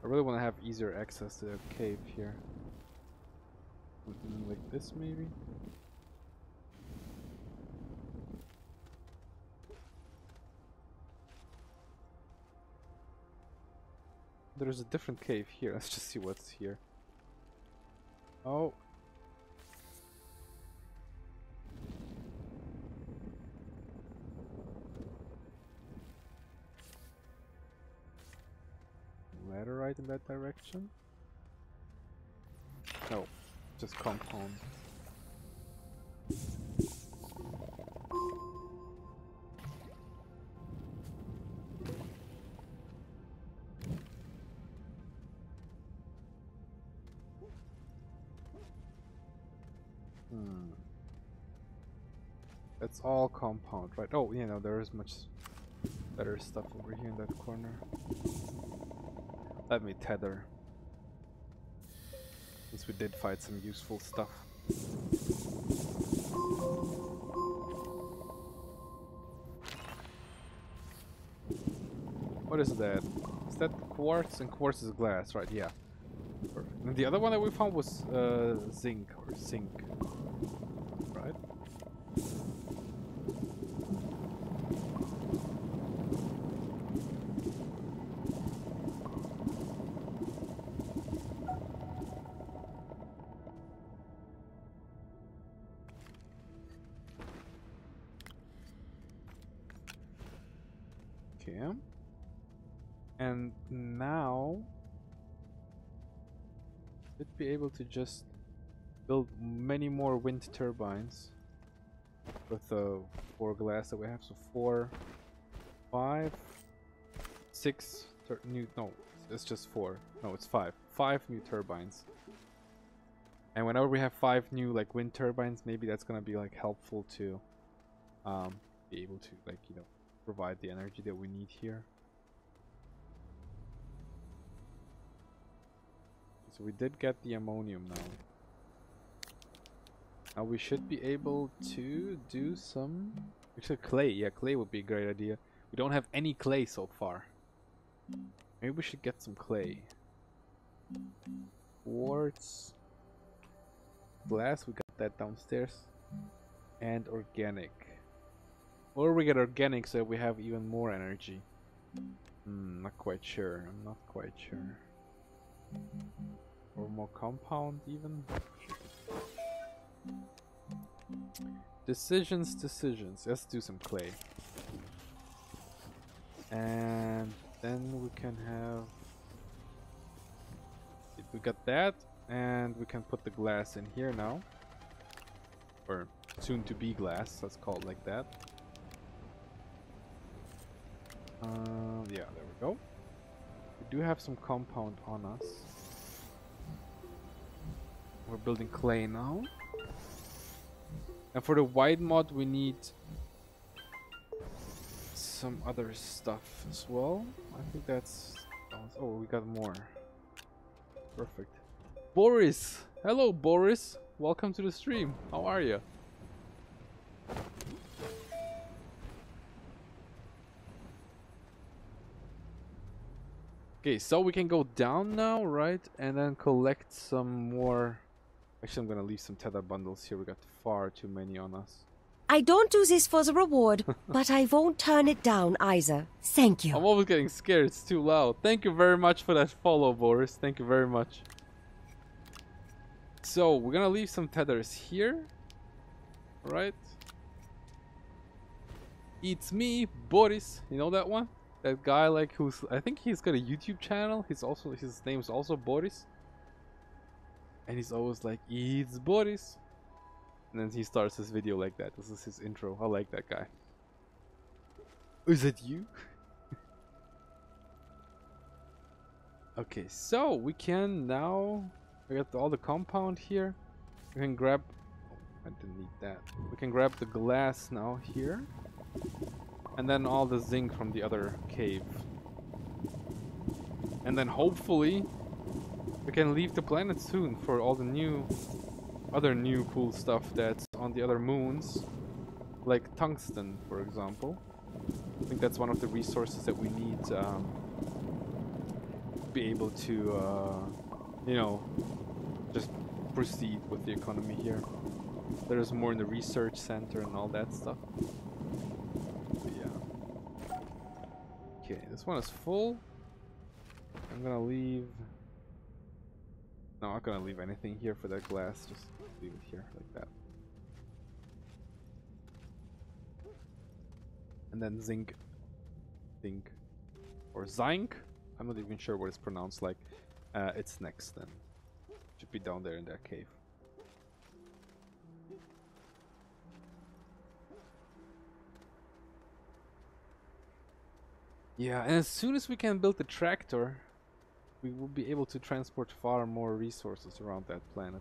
I really want to have easier access to the cave here. Something like this, maybe? There's a different cave here. Let's just see what's here. Oh. Laterite in that direction? No, just compound. That's all compound, right? Oh, you know, there is much better stuff over here in that corner. Let me tether. Since we did find some useful stuff. What is that? Is that quartz? And quartz is glass, right? Yeah. Perfect. And the other one that we found was zinc or zinc, right? Okay. And now should be able to just build many more wind turbines with the 4 glass that we have. So 4, 5, 6 new. No, it's just 4. No, it's 5. 5 new turbines. And whenever we have 5 new like wind turbines, maybe that's gonna be like helpful to be able to like provide the energy that we need here. So we did get the ammonium now. Now we should be able to do some... Actually clay, yeah, clay would be a great idea. We don't have any clay so far. Maybe we should get some clay. Quartz. Glass, we got that downstairs. And organic. Or we get organic so we have even more energy. Not quite sure, I'm not quite sure. Or more compound even. Decisions. Let's do some clay. And then we can have... We got that, and we can put the glass in here now. Or soon to be glass, let's call it like that. Yeah, there we go. We do have some compound on us. We're building clay now. And for the wide mod we need some other stuff as well. I think that's... Oh, we got more. Perfect. Boris! Hello Boris! Welcome to the stream. How are you? Okay, so we can go down now, right? And then collect some more... Actually, I'm gonna leave some tether bundles here. We got far too many on us. I don't do this for the reward, but I won't turn it down either. Thank you. I'm always getting scared. It's too loud. Thank you very much for that follow, Boris. Thank you very much. So, we're gonna leave some tethers here. Right? It's me, Boris. You know that one? That guy like who's... I think he's got a YouTube channel. His name's also Boris. And he's always like, it's Boris. And then he starts his video like that. This is his intro. I like that guy. Is that you? Okay, so we can now... We got all the compound here. We can grab... Oh, I didn't need that. We can grab the glass now here. And then all the zinc from the other cave. And then hopefully... We can leave the planet soon for all the other new cool stuff that's on the other moons. Like tungsten, for example. I think that's one of the resources that we need to be able to, just proceed with the economy here. There's more in the research center and all that stuff. But yeah. Okay, this one is full. I'm gonna leave... No, I'm not gonna leave anything here for that glass. Just leave it here like that. And then zinc, or zinc. I'm not even sure what it's pronounced like. It's next then. Should be down there in that cave. Yeah, and as soon as we can build the tractor, we will be able to transport far more resources around that planet.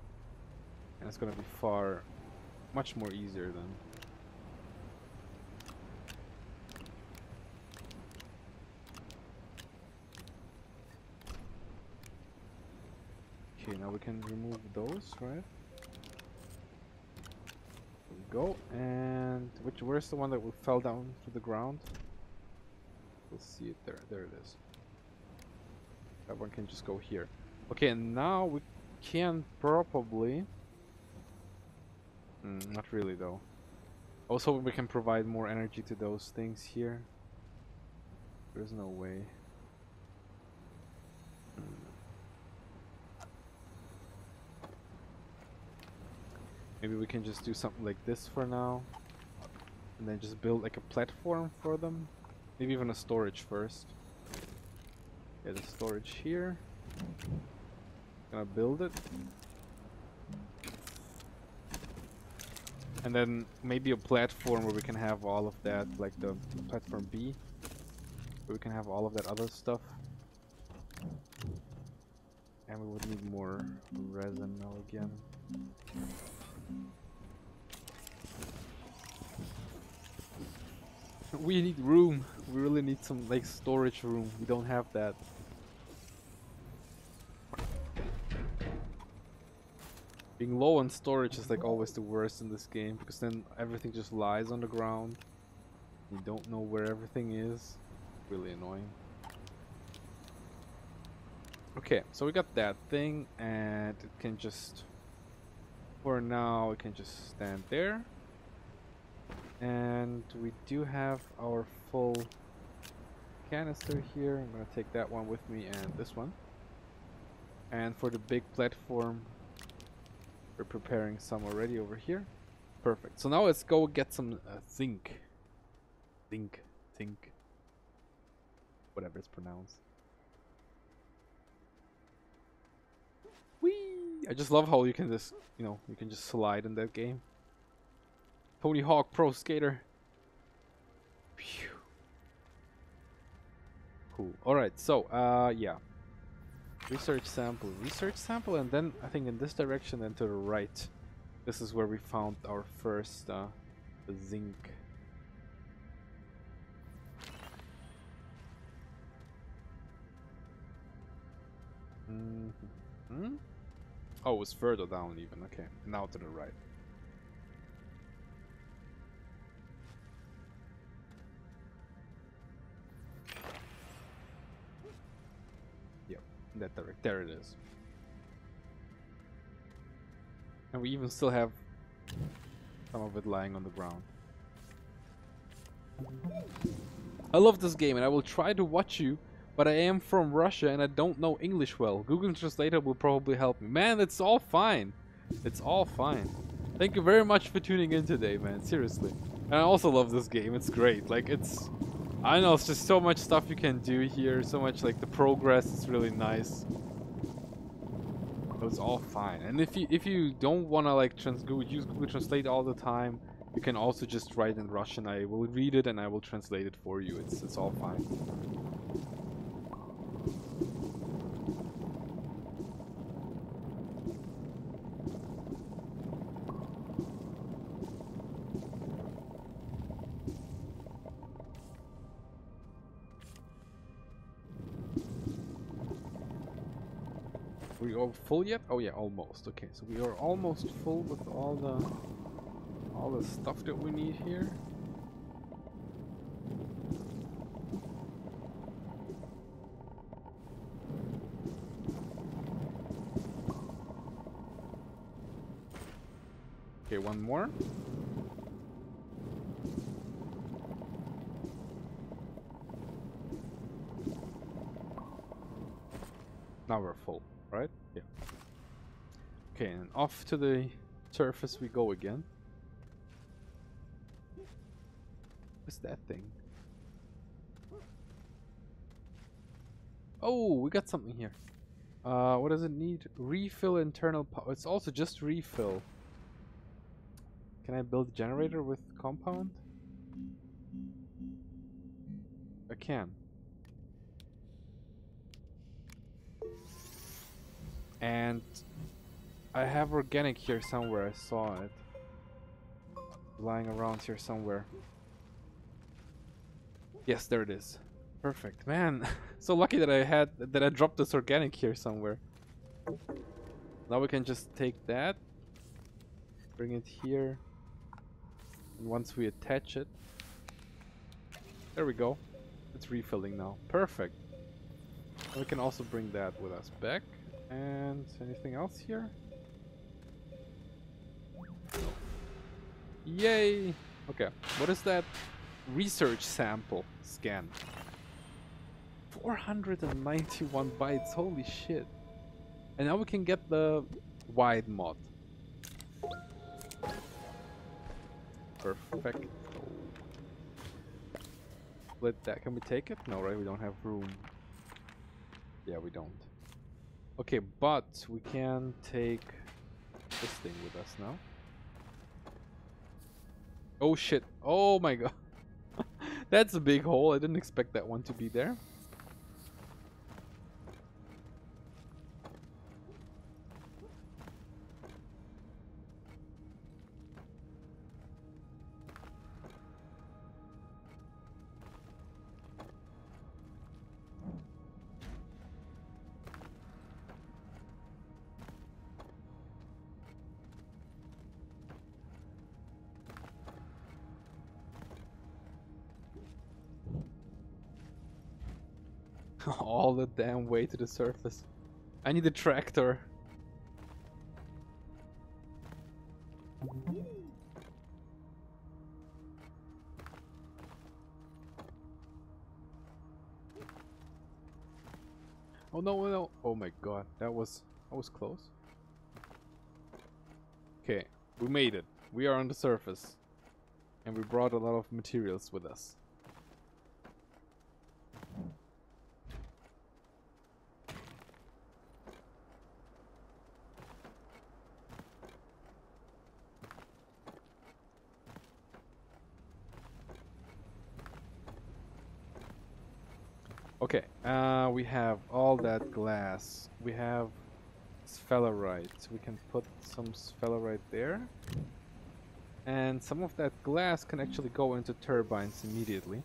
And it's gonna be much more easier then. Okay, now we can remove those, right? There we go. And where's the one that fell down to the ground? We'll see it there. There it is. That one can just go here. Okay, and now we can probably... not really though. Also, we can provide more energy to those things here. There's no way. Maybe we can just do something like this for now. And then just build like a platform for them. Maybe even a storage first. Yeah, the storage here. Gonna build it. And then maybe a platform where we can have all of that, like the platform B. Where we can have all of that other stuff. And we would need more resin now again. We need room. We really need some like storage room. We don't have that. Being low on storage is like always the worst in this game, because then everything just lies on the ground. You don't know where everything is. Really annoying. Okay, so we got that thing, and it can just, for now, it can just stand there. And we do have our full canister here. I'm gonna take that one with me and this one. And for the big platform, we're preparing some already over here. Perfect. So now let's go get some zinc. Zinc. Whatever it's pronounced. Whee! I just love how you can just, you know, you can just slide in that game. Tony Hawk Pro Skater. Phew. Cool. Alright, so, yeah. Research sample, and then I think in this direction, then to the right. This is where we found our first zinc. Oh, it was further down even. Okay, now to the right. Yep, that direction. There it is. And we even still have some of it lying on the ground. I love this game and I will try to watch you, but I am from Russia and I don't know English well. Google Translator will probably help me. Man, it's all fine. It's all fine. Thank you very much for tuning in today, man. Seriously. And I also love this game. It's great. Like, it's... I don't know, it's just so much stuff you can do here. So much, like, the progress is really nice. It's all fine. And if you don't want to, like, use Google Translate all the time, you can also just write in Russian. I will read it and I will translate it for you. It's all fine. Are we all full yet? Oh yeah, almost. Okay, so we are almost full with all the stuff that we need here. Okay, one more. Now we're full, right? Yeah. Okay, and off to the surface we go again. What's that thing? Oh, we got something here. What does it need? Refill internal power. It's also just refill. Can I build a generator with compound? I can. And I have organic here somewhere. I saw it lying around here somewhere. Yes, there it is. Perfect, man. So lucky that I dropped this organic here somewhere. Now we can just take that, bring it here, and once we attach it, there we go. It's refilling now. Perfect. And we can also bring that with us back, And anything else here? No. Yay! Okay, what is that? Research sample scan. 491 bytes, holy shit. And now we can get the wide mod. Perfect. Split that. Can we take it? No, right? We don't have room. Yeah, we don't. Okay, but we can take this thing with us now. Oh shit. Oh my god. That's a big hole. I didn't expect that one to be there. All the damn way to the surface. I need a tractor. Oh no, no. Oh my god, that was close. Okay, we made it. We are on the surface. And we brought a lot of materials with us. Okay, we have all that glass. We have sphalerite. We can put some sphalerite there. And some of that glass can actually go into turbines immediately.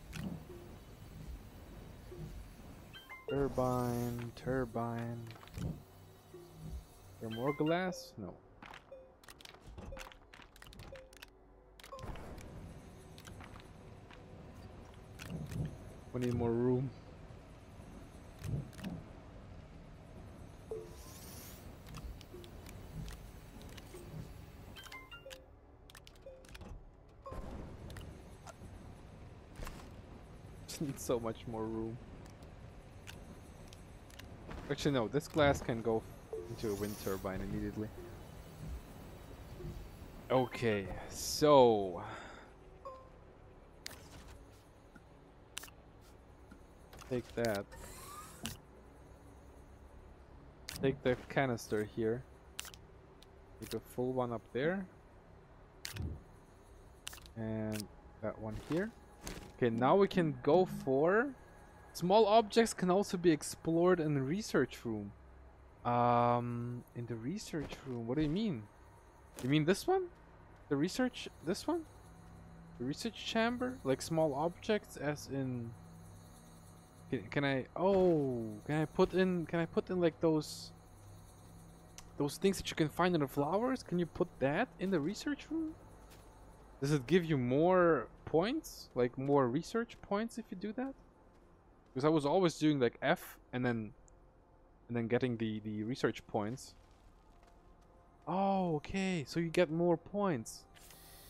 Turbine, turbine. Is there more glass? No. We need more room. Just need so much more room. Actually, no, this glass can go into a wind turbine immediately. Okay, so take that. Take the canister here. Take a full one up there. And that one here. Okay, now we can go for... Small objects can also be explored in the research room. In the research room, what do you mean? You mean this one? The research, this one? The research chamber? Like small objects as in... Can I put in like those things that you can find in the flowers? Can you put that in the research room? Does it give you more points? Like more research points if you do that? Because I was always doing like F and then getting the research points. Oh, okay. So you get more points.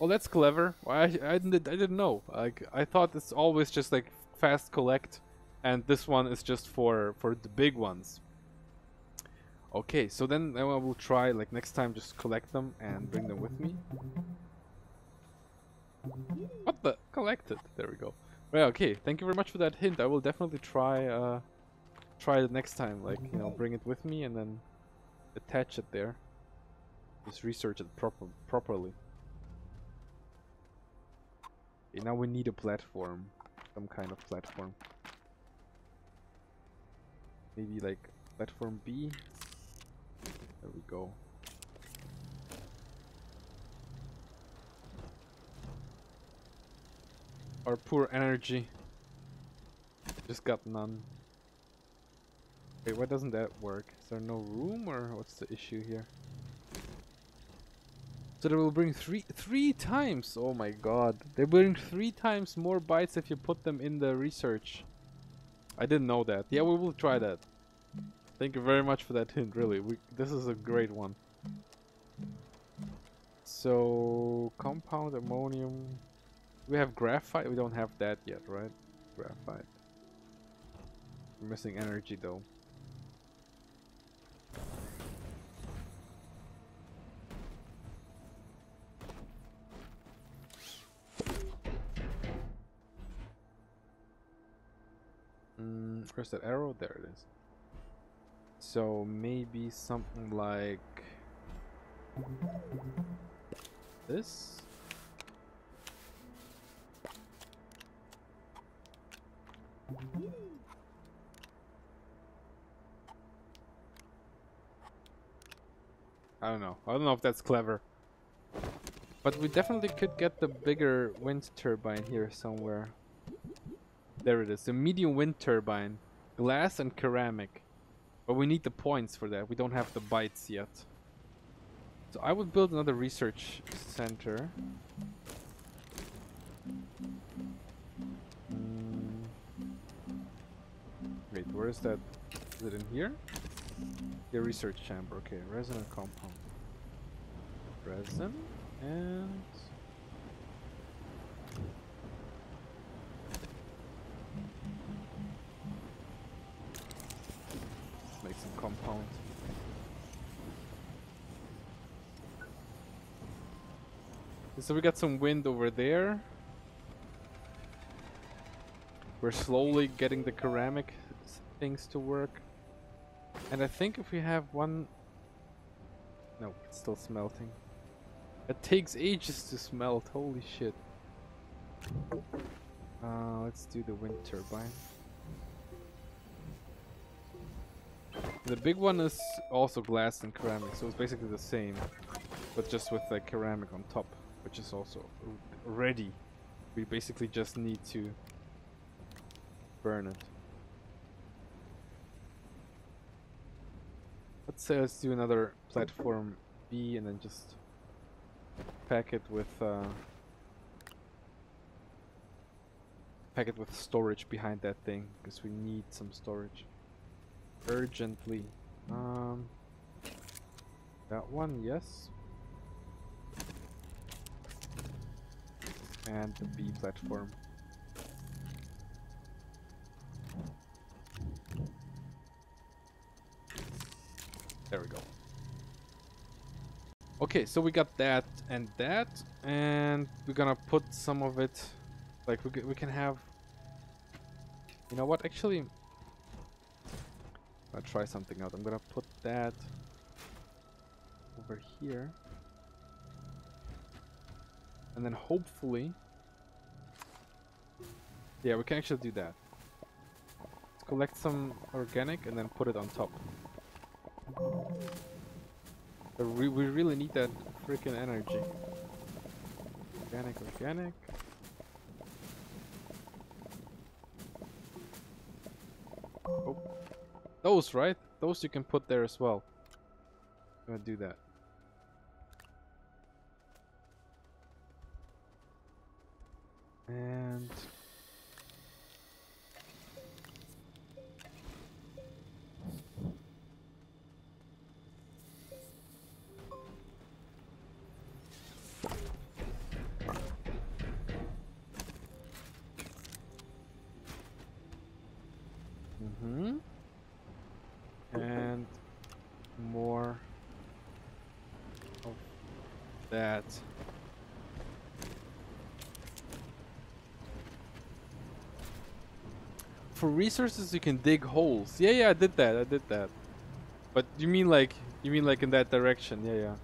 Well, that's clever. I didn't know. Like I thought it's always just like fast collect, and this one is just for the big ones. Okay, so then I will try like next time just collect them and bring them with me. What the? Collected. There we go. Well, okay. Thank you very much for that hint. I will definitely try it next time. Like, you know, bring it with me and then attach it there. Just research it properly. Okay, now we need a platform. Some kind of platform. Maybe like platform B. There we go. Our poor energy. Just got none. Wait, why doesn't that work? Is there no room or what's the issue here? So they will bring three times. Oh my god. They bring 3 times more bytes if you put them in the research. I didn't know that. Yeah, we will try that. Thank you very much for that hint, really. This is a great one. So, compound ammonium. We have graphite? We don't have that yet, right? Graphite. We're missing energy, though. Where's that arrow? There it is. So maybe something like this. I don't know. I don't know if that's clever. But we definitely could get the bigger wind turbine here somewhere. There it is. The medium wind turbine. Glass and ceramic. But we need the points for that. We don't have the bytes yet. So I would build another research center. Wait, where is that? Is it in here? The research chamber. Okay, resin and compound. Resin and... make some compound. So we got some wind over there. We're slowly getting the ceramic things to work. And I think if we have one... No, it's still smelting. It takes ages to smelt, holy shit. Let's do the wind turbine. The big one is also glass and ceramic, so it's basically the same, but just with the ceramic on top, which is also ready. We basically just need to burn it. Let's do another platform B and then just pack it with storage behind that thing, because we need some storage urgently. That one, yes. And the B platform. There we go. Okay, so we got that, and we're gonna put some of it, like we can have, you know what, actually, I'll try something out. I'm gonna put that over here, and then hopefully, yeah, we can actually do that. Let's collect some organic and then put it on top. But we really need that freaking energy. Organic. Oh. Those, right? Those you can put there as well. I'm gonna do that. And... and more of that. For resources you can dig holes. Yeah, I did that. But you mean like in that direction. Yeah.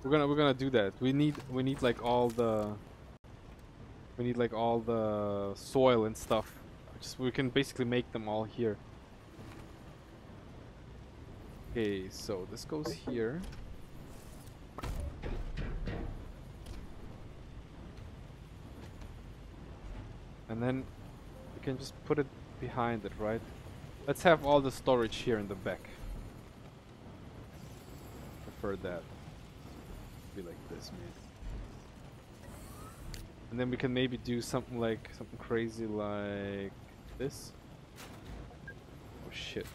We're gonna do that. We need like all the soil and stuff. We can basically make them all here. Okay, so this goes here. And then we can just put it behind it, right? Let's have all the storage here in the back. Prefer that. Be like this, maybe. And then we can maybe do something crazy like this. Oh shit.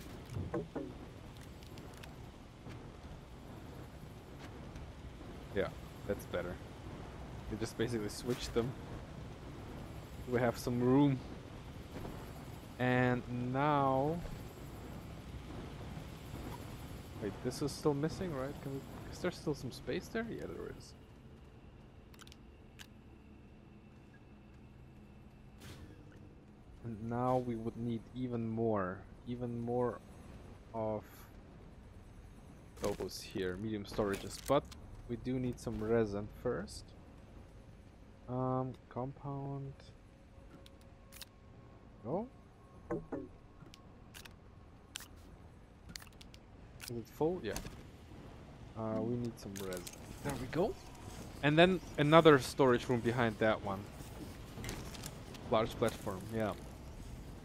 Yeah, that's better. You just basically switch them. We have some room. And now... Wait, this is still missing, right? Is there still some space there? Yeah, there is. And now we would need even more of those here, medium storages. But we do need some resin first. Compound. No? Is it full? Yeah. We need some resin. There we go. And then another storage room behind that one. Large platform, yeah.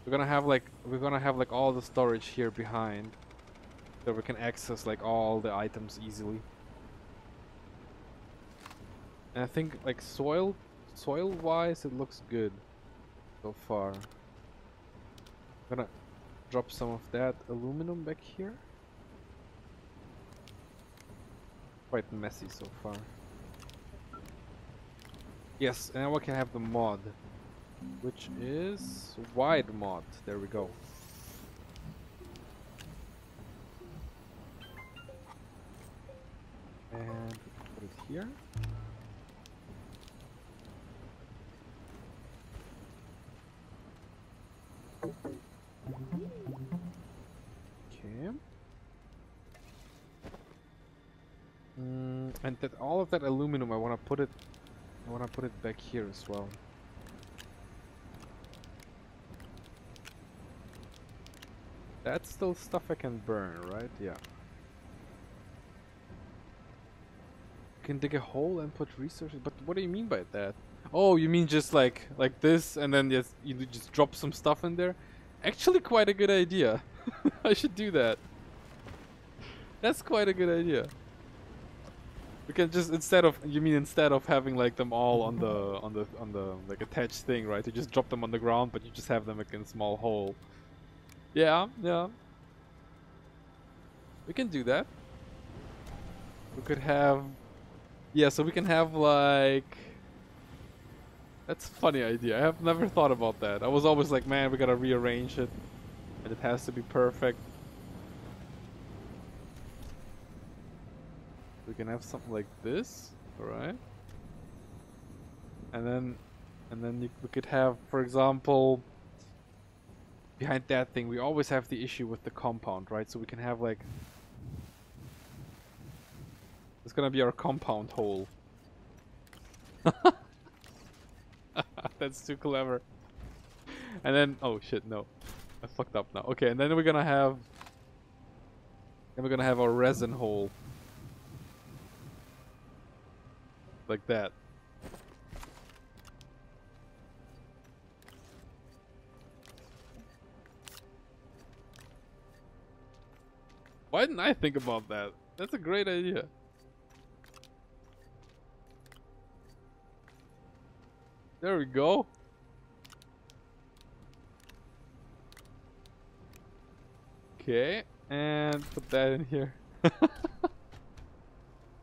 We're gonna have like all the storage here behind, so we can access like all the items easily. And I think like soil wise it looks good so far. I'm gonna drop some of that aluminum back here. Quite messy so far. Yes, and now we can have the mod, which is wide mod. There we go. And put it here. Okay. And that all of that aluminum, I want to put it back here as well. That's still stuff I can burn, right? Yeah. You can dig a hole and put resources, but what do you mean by that? Oh, you mean just like this, and then just you just drop some stuff in there? Actually, quite a good idea. I should do that. That's quite a good idea. We can just instead of having like them all on the like attached thing, right? You just drop them on the ground, but you just have them like in a small hole. Yeah, yeah. We can do that. We could have... Yeah, so we can have like... That's a funny idea. I have never thought about that. I was always like, man, we gotta rearrange it. And it has to be perfect. We can have something like this, alright? And then we could have, for example... Behind that thing, we always have the issue with the compound, right? So we can have like... It's gonna be our compound hole. That's too clever. And then... Oh shit, no. I fucked up now. Okay, and then we're gonna have... our resin hole. Like that. Why didn't I think about that? That's a great idea. There we go. Okay, and put that in here.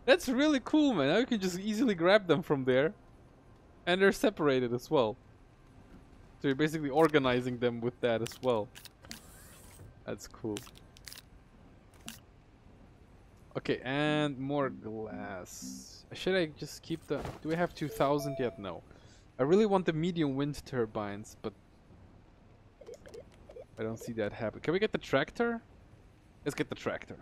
That's really cool, man. Now you can just easily grab them from there. And they're separated as well. So you're basically organizing them with that as well. That's cool. Okay, and more glass. Should I just keep the... Do we have 2000 yet? No. I really want the medium wind turbines, but... I don't see that happen. Can we get the tractor? Let's get the tractor.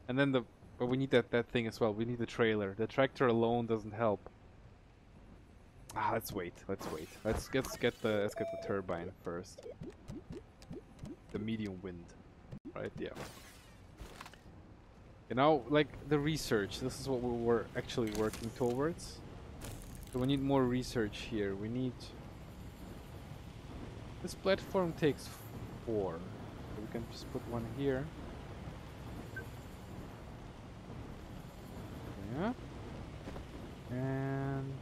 And then the... But we need that thing as well. We need the trailer. The tractor alone doesn't help. Ah, let's wait. Let's get the turbine first. The medium wind. Right, yeah. You know, like the research, this is what we were actually working towards. So we need more research here. We need... This platform takes 4. So we can just put one here. Yeah. And...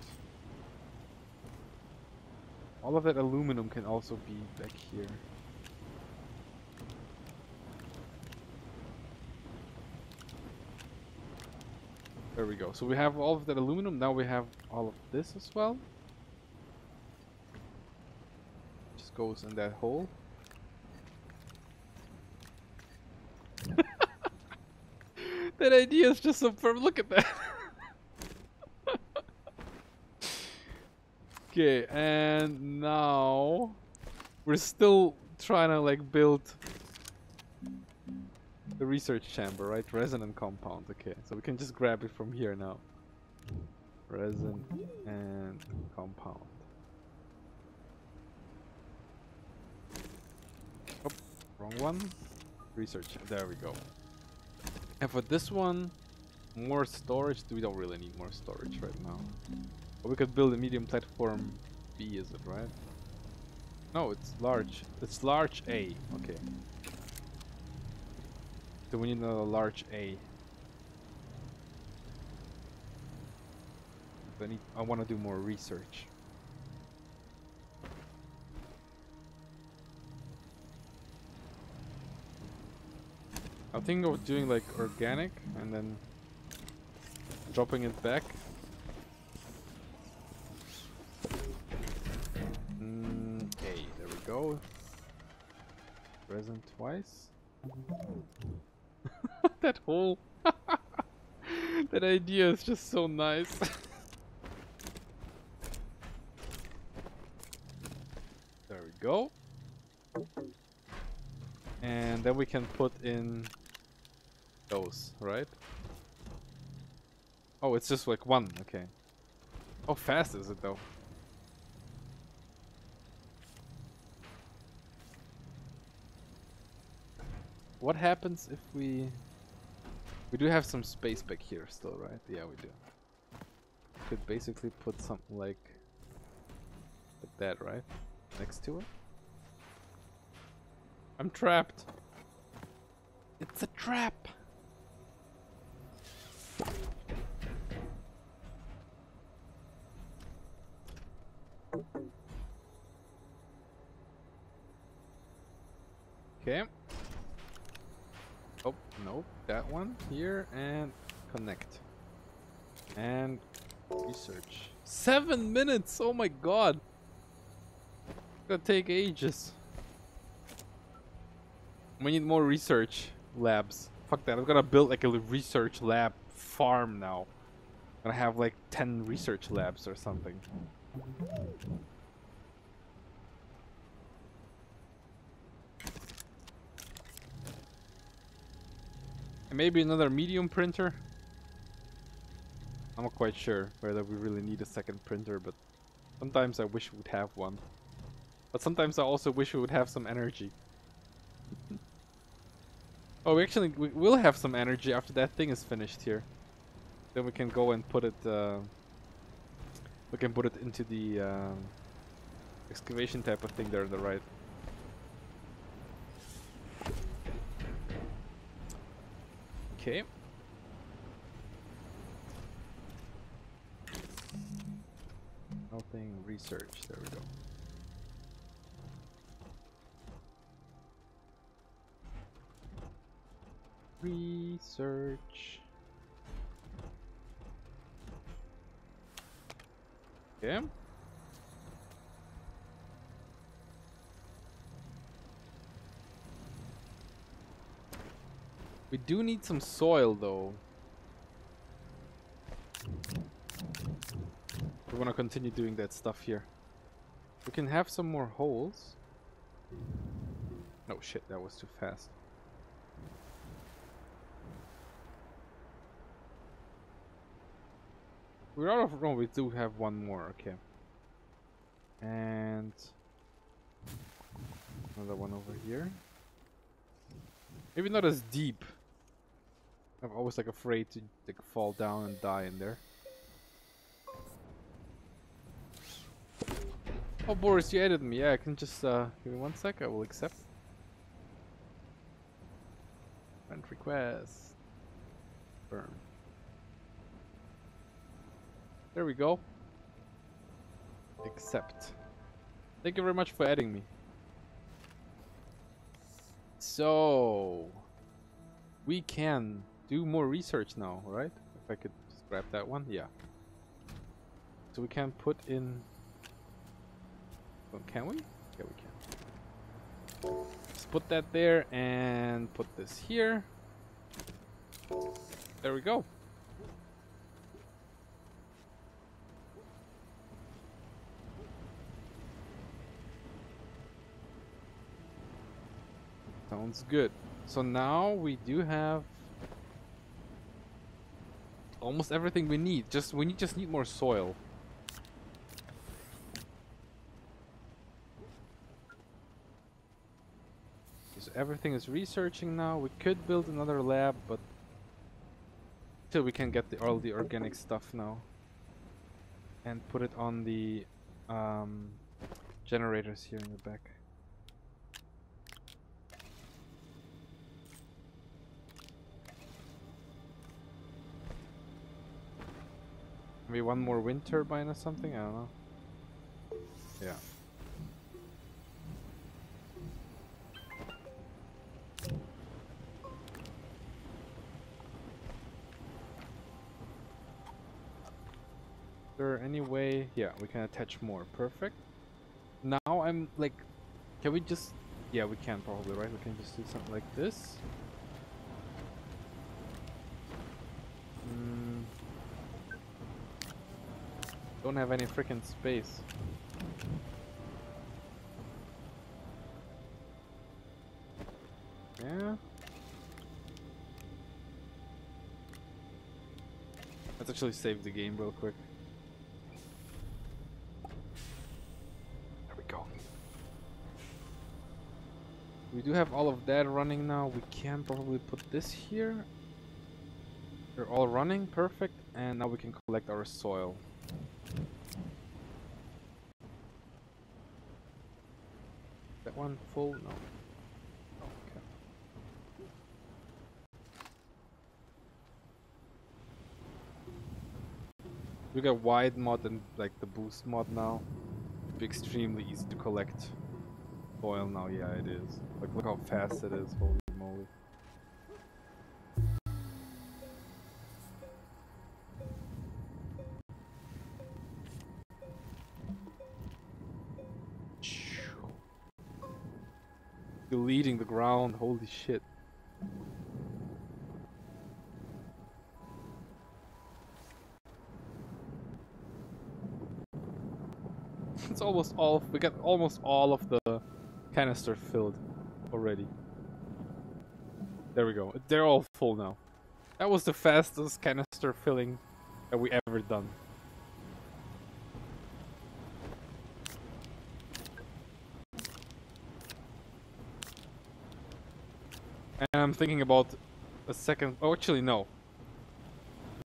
all of that aluminum can also be back here. There we go. So we have all of that aluminum. Now we have all of this as well. Just goes in that hole. That idea is just so perfect. Look at that. Okay, and now we're still trying to like build the research chamber, right? Resonant compound. Okay, so we can just grab it from here now. Resin and compound. Oh, wrong one. Research. There we go. And for this one, more storage. We don't really need more storage right now. But we could build a medium platform B, is it right? No, it's large. It's large A. Okay. So we need another large A. I want to do more research. I'm thinking of doing like organic and then dropping it back. Okay, there we go. Resin twice. That hole. That idea is just so nice. There we go. And then we can put in those, right? Oh, it's just like one. Okay. How fast is it though? What happens if we do have some space back here still, right? Yeah, we do. Could basically put something like that, right? Next to it. I'm trapped. It's a trap. Okay. Oh, nope. That one here and connect. And research. 7 minutes! Oh my god! It's gonna take ages. We need more research labs. Fuck that, I'm gonna build like a research lab farm now. I'm gonna have like 10 research labs or something. And maybe another medium printer. I'm not quite sure whether we really need a second printer, but sometimes I wish we would have one. But sometimes I also wish we would have some energy. Oh, we will have some energy after that thing is finished here. Then we can go and put it. We can put it into the excavation type of thing there on the right. Okay. Nothing research. There we go. Research. Okay. We do need some soil though. We want to continue doing that stuff here. We can have some more holes. No shit, that was too fast. We're out of room. We do have one more. Okay. And another one over here. Maybe not as deep. I'm always like afraid to like fall down and die in there. Oh, Boris, you added me. Yeah, I can just give me 1 sec. I will accept. Friend request. Burn. There we go. Accept. Thank you very much for adding me. So we can do more research now, right? If I could just Grab that one, yeah. So we can put in... Oh, can we? Yeah, we can. Let's put that there and put this here. There we go. Sounds good. So now we do have almost everything we need. We just need more soil. So everything is researching now. We could build another lab, but till we can get all the organic stuff now and put it on the generators here in the back. Maybe one more wind turbine or something? I don't know. Yeah. Is there any way? Yeah, we can attach more. Perfect. Now I'm like, can we just... Yeah, we can probably, right? We can just do something like this. Don't have any freaking space. Yeah. Let's actually save the game real quick. There we go. We do have all of that running now. We can probably put this here. They're all running, perfect. And now we can collect our soil. That one full? No. Okay. We got wide mod and like the boost mod now. It'd be extremely easy to collect soil now. Yeah, it is. Like, look how fast it is. Holy moly. Deleting the ground, holy shit. It's almost all, we got almost all of the canister filled already. There we go, they're all full now. That was the fastest canister filling that we ever done. And I'm thinking about a second. Oh, actually, no.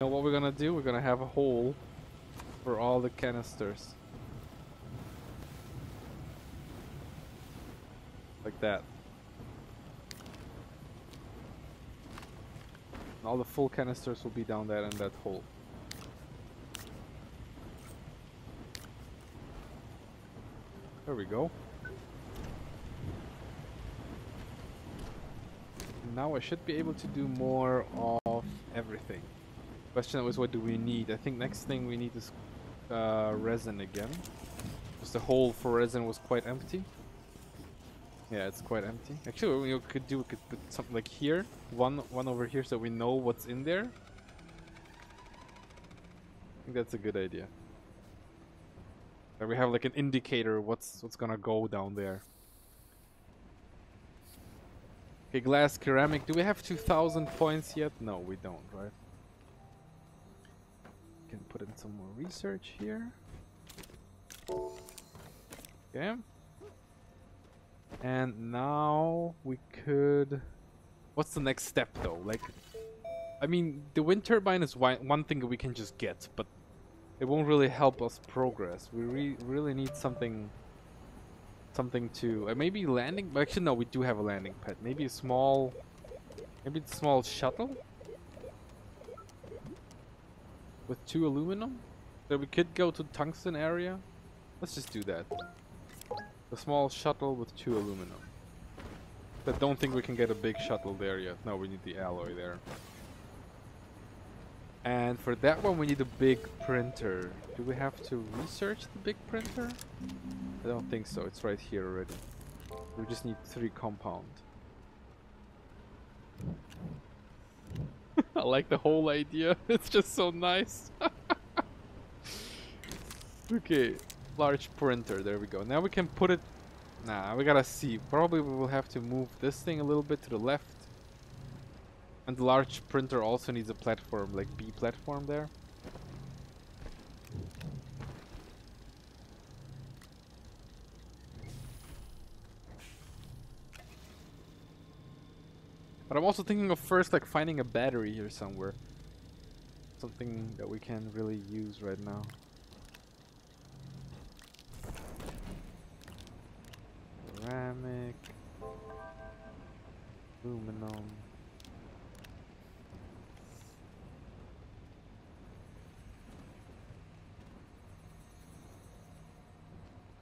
You know what we're gonna do? We're gonna have a hole for all the canisters. Like that. And all the full canisters will be down there in that hole. There we go. Now I should be able to do more of everything. Question was, what do we need? I think next thing we need is resin again. Because the hole for resin was quite empty. Yeah, it's quite empty. Actually, what we could do, we could put something like here, one over here, so we know what's in there. I think that's a good idea. And we have like an indicator what's gonna go down there. Okay, glass ceramic. Do we have 2,000 points yet? No, we don't, right? Can put in some more research here. Okay. And now we could... What's the next step though? Like, I mean, the wind turbine is one thing that we can just get, but it won't really help us progress. We really need something to... maybe landing... Actually, no, we do have a landing pad. Maybe a small... Maybe a small shuttle? With 2 aluminum? So we could go to tungsten area. Let's just do that. A small shuttle with 2 aluminum. I don't think we can get a big shuttle there yet. No, we need the alloy there. And for that one, we need a big printer. Do we have to research the big printer? I don't think so. It's right here already. We just need 3 compound. I like the whole idea. It's just so nice. Okay, large printer. There we go. Now we can put it. Nah, we gotta see. Probably we will have to move this thing a little bit to the left. And the large printer also needs a platform, like B platform there. But I'm also thinking of first like finding a battery here somewhere. Something that we can really use right now. Ceramic. Aluminum.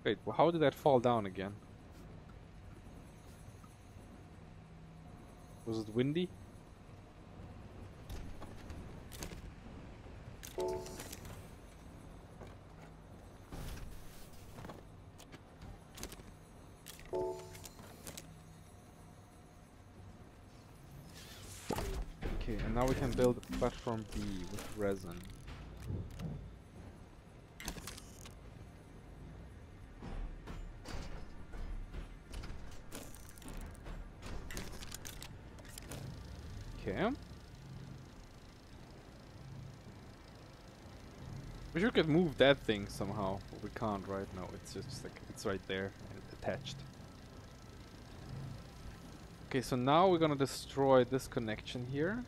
Wait, well, how did that fall down again? Was it windy? Okay, and now we can build a platform B with resin. Okay. Wish we could move that thing somehow, but we can't right now. It's just like, it's right there and attached. Okay, so now we're gonna destroy this connection here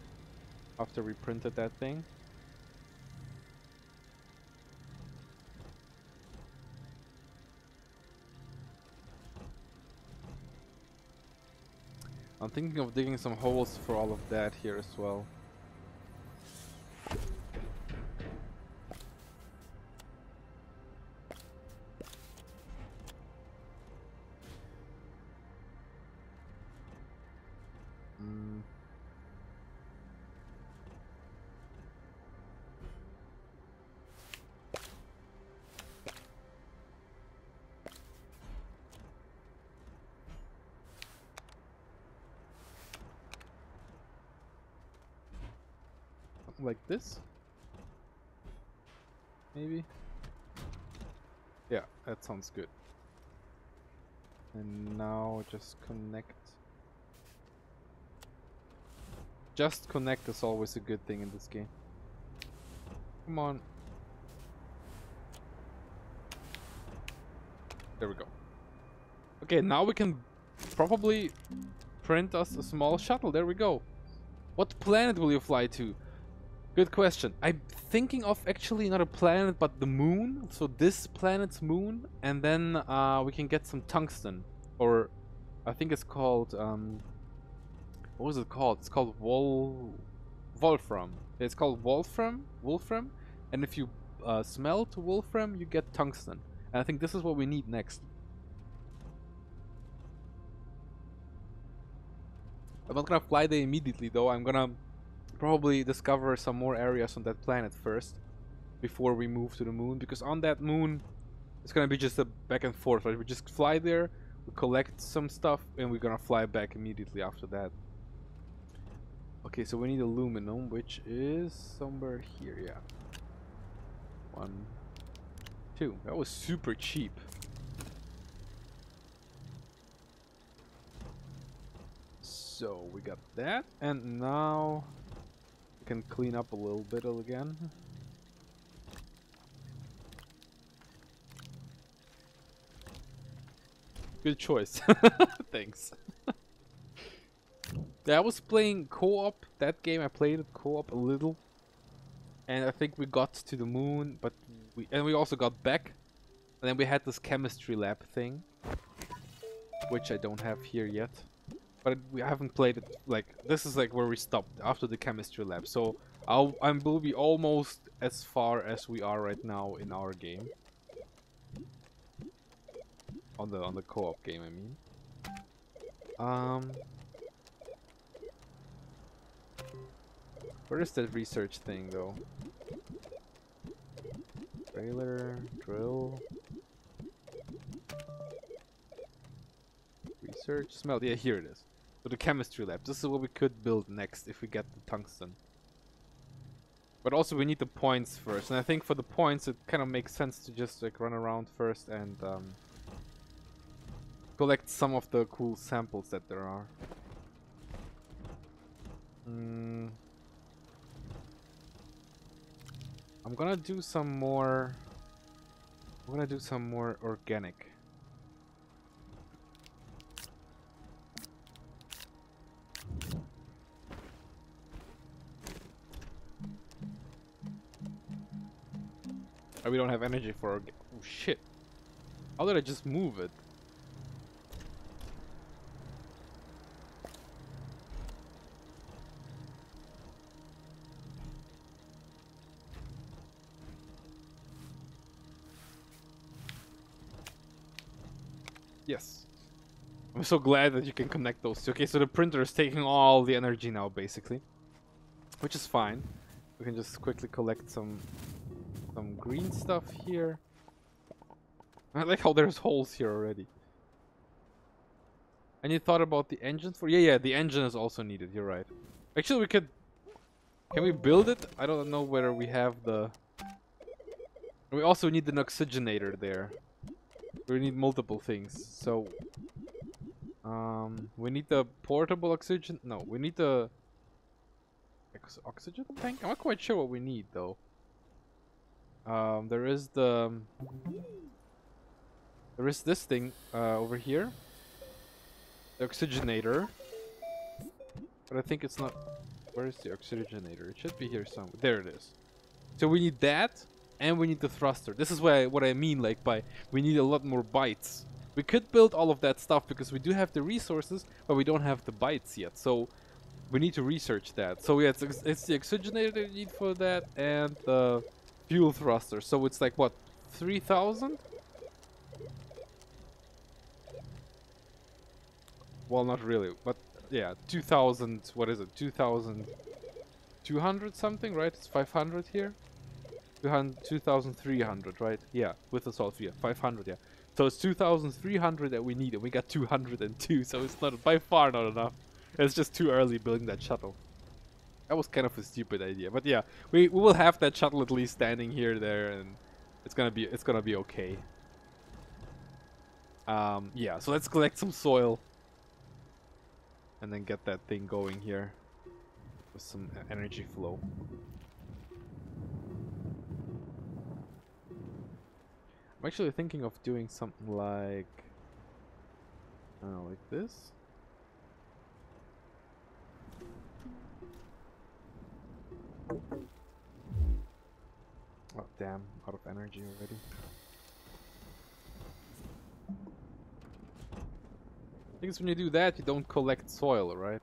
after we printed that thing. I'm thinking of digging some holes for all of that here as well. Something like this? Maybe? Yeah, that sounds good. And now just connect. Just connect is always a good thing in this game. Come on. There we go. Okay, now we can probably print us a small shuttle. There we go. What planet will you fly to? Good question. I'm thinking of actually not a planet but the moon. So this planet's moon, and then we can get some tungsten, or I think it's called what was it called? It's called wolfram. It's called wolfram, and if you smelt wolfram, you get tungsten. And I think this is what we need next. I'm not gonna fly there immediately though. I'm gonna probably discover some more areas on that planet first before we move to the moon, because on that moon it's gonna be just a back and forth, right? We just fly there, we collect some stuff, and we're gonna fly back immediately after that. Okay, so we need aluminum, which is somewhere here. Yeah, 1, 2. That was super cheap. So we got that, and now we can clean up a little bit again. Good choice. Thanks. Yeah, I was playing co-op. That game I played it co-op a little, and I think we got to the moon, but we also got back, and then we had this chemistry lab thing, which I don't have here yet. But we haven't played it, like, this is like where we stopped after the chemistry lab. So I will be almost as far as we are right now in our game. On the co-op game, I mean. Where is that research thing though? Trailer, drill, research, smelt. Yeah, here it is. So the chemistry lab. This is what we could build next if we get the tungsten. But also we need the points first, and I think for the points it kind of makes sense to just like run around first and collect some of the cool samples that there are. I'm gonna do some more. I'm gonna do some more organic. Oh, we don't have energy for. Oh shit! How did I just move it? Yes. I'm so glad that you can connect those two. Okay, so the printer is taking all the energy now, basically. Which is fine. We can just quickly collect some green stuff here. I like how there's holes here already. And you thought about the engines for... Yeah, the engine is also needed, you're right. Actually, we could... Can we build it? I don't know whether we have the... We also need an oxygenator there. We need multiple things, so... we need the portable oxygen... No, we need the... Oxygen tank? I'm not quite sure what we need, though. There is the... There is this thing over here. The oxygenator. But I think it's not... Where is the oxygenator? It should be here somewhere. There it is. So we need that, and we need the thruster. This is what I mean, like, by we need a lot more bytes. We could build all of that stuff because we do have the resources, but we don't have the bytes yet. So we need to research that. So yeah, it's the oxygenator that you need for that, and the fuel thruster. So it's like, what, 3,000? Well, not really, but yeah, 2,000, what is it, 2,200 something, right? It's 500 here? 2,300, right? Yeah, with the salt, yeah, 500, yeah. So it's 2,300 that we need, and we got 202, so it's not, by far not enough. It's just too early building that shuttle. That was kind of a stupid idea, but yeah, we will have that shuttle at least standing here, there, and it's gonna be okay. Yeah, so let's collect some soil. And then get that thing going here with some energy flow. I'm actually thinking of doing something like this. Oh damn, out of energy already. Because when you do that, you don't collect soil, right?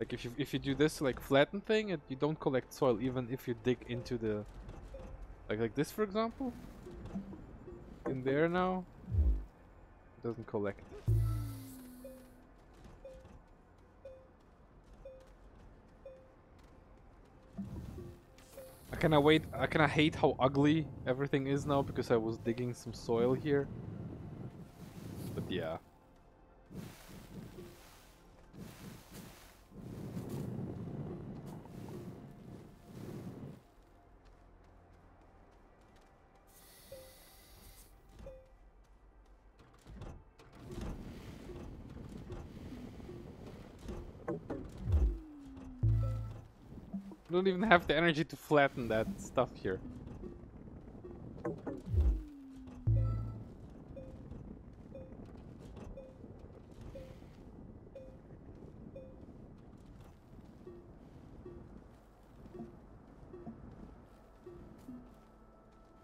Like if you do this like flatten thing, you don't collect soil even if you dig into the like this, for example. In there now, it doesn't collect. I kinda hate how ugly everything is now because I was digging some soil here. But yeah. We don't even have the energy to flatten that stuff here.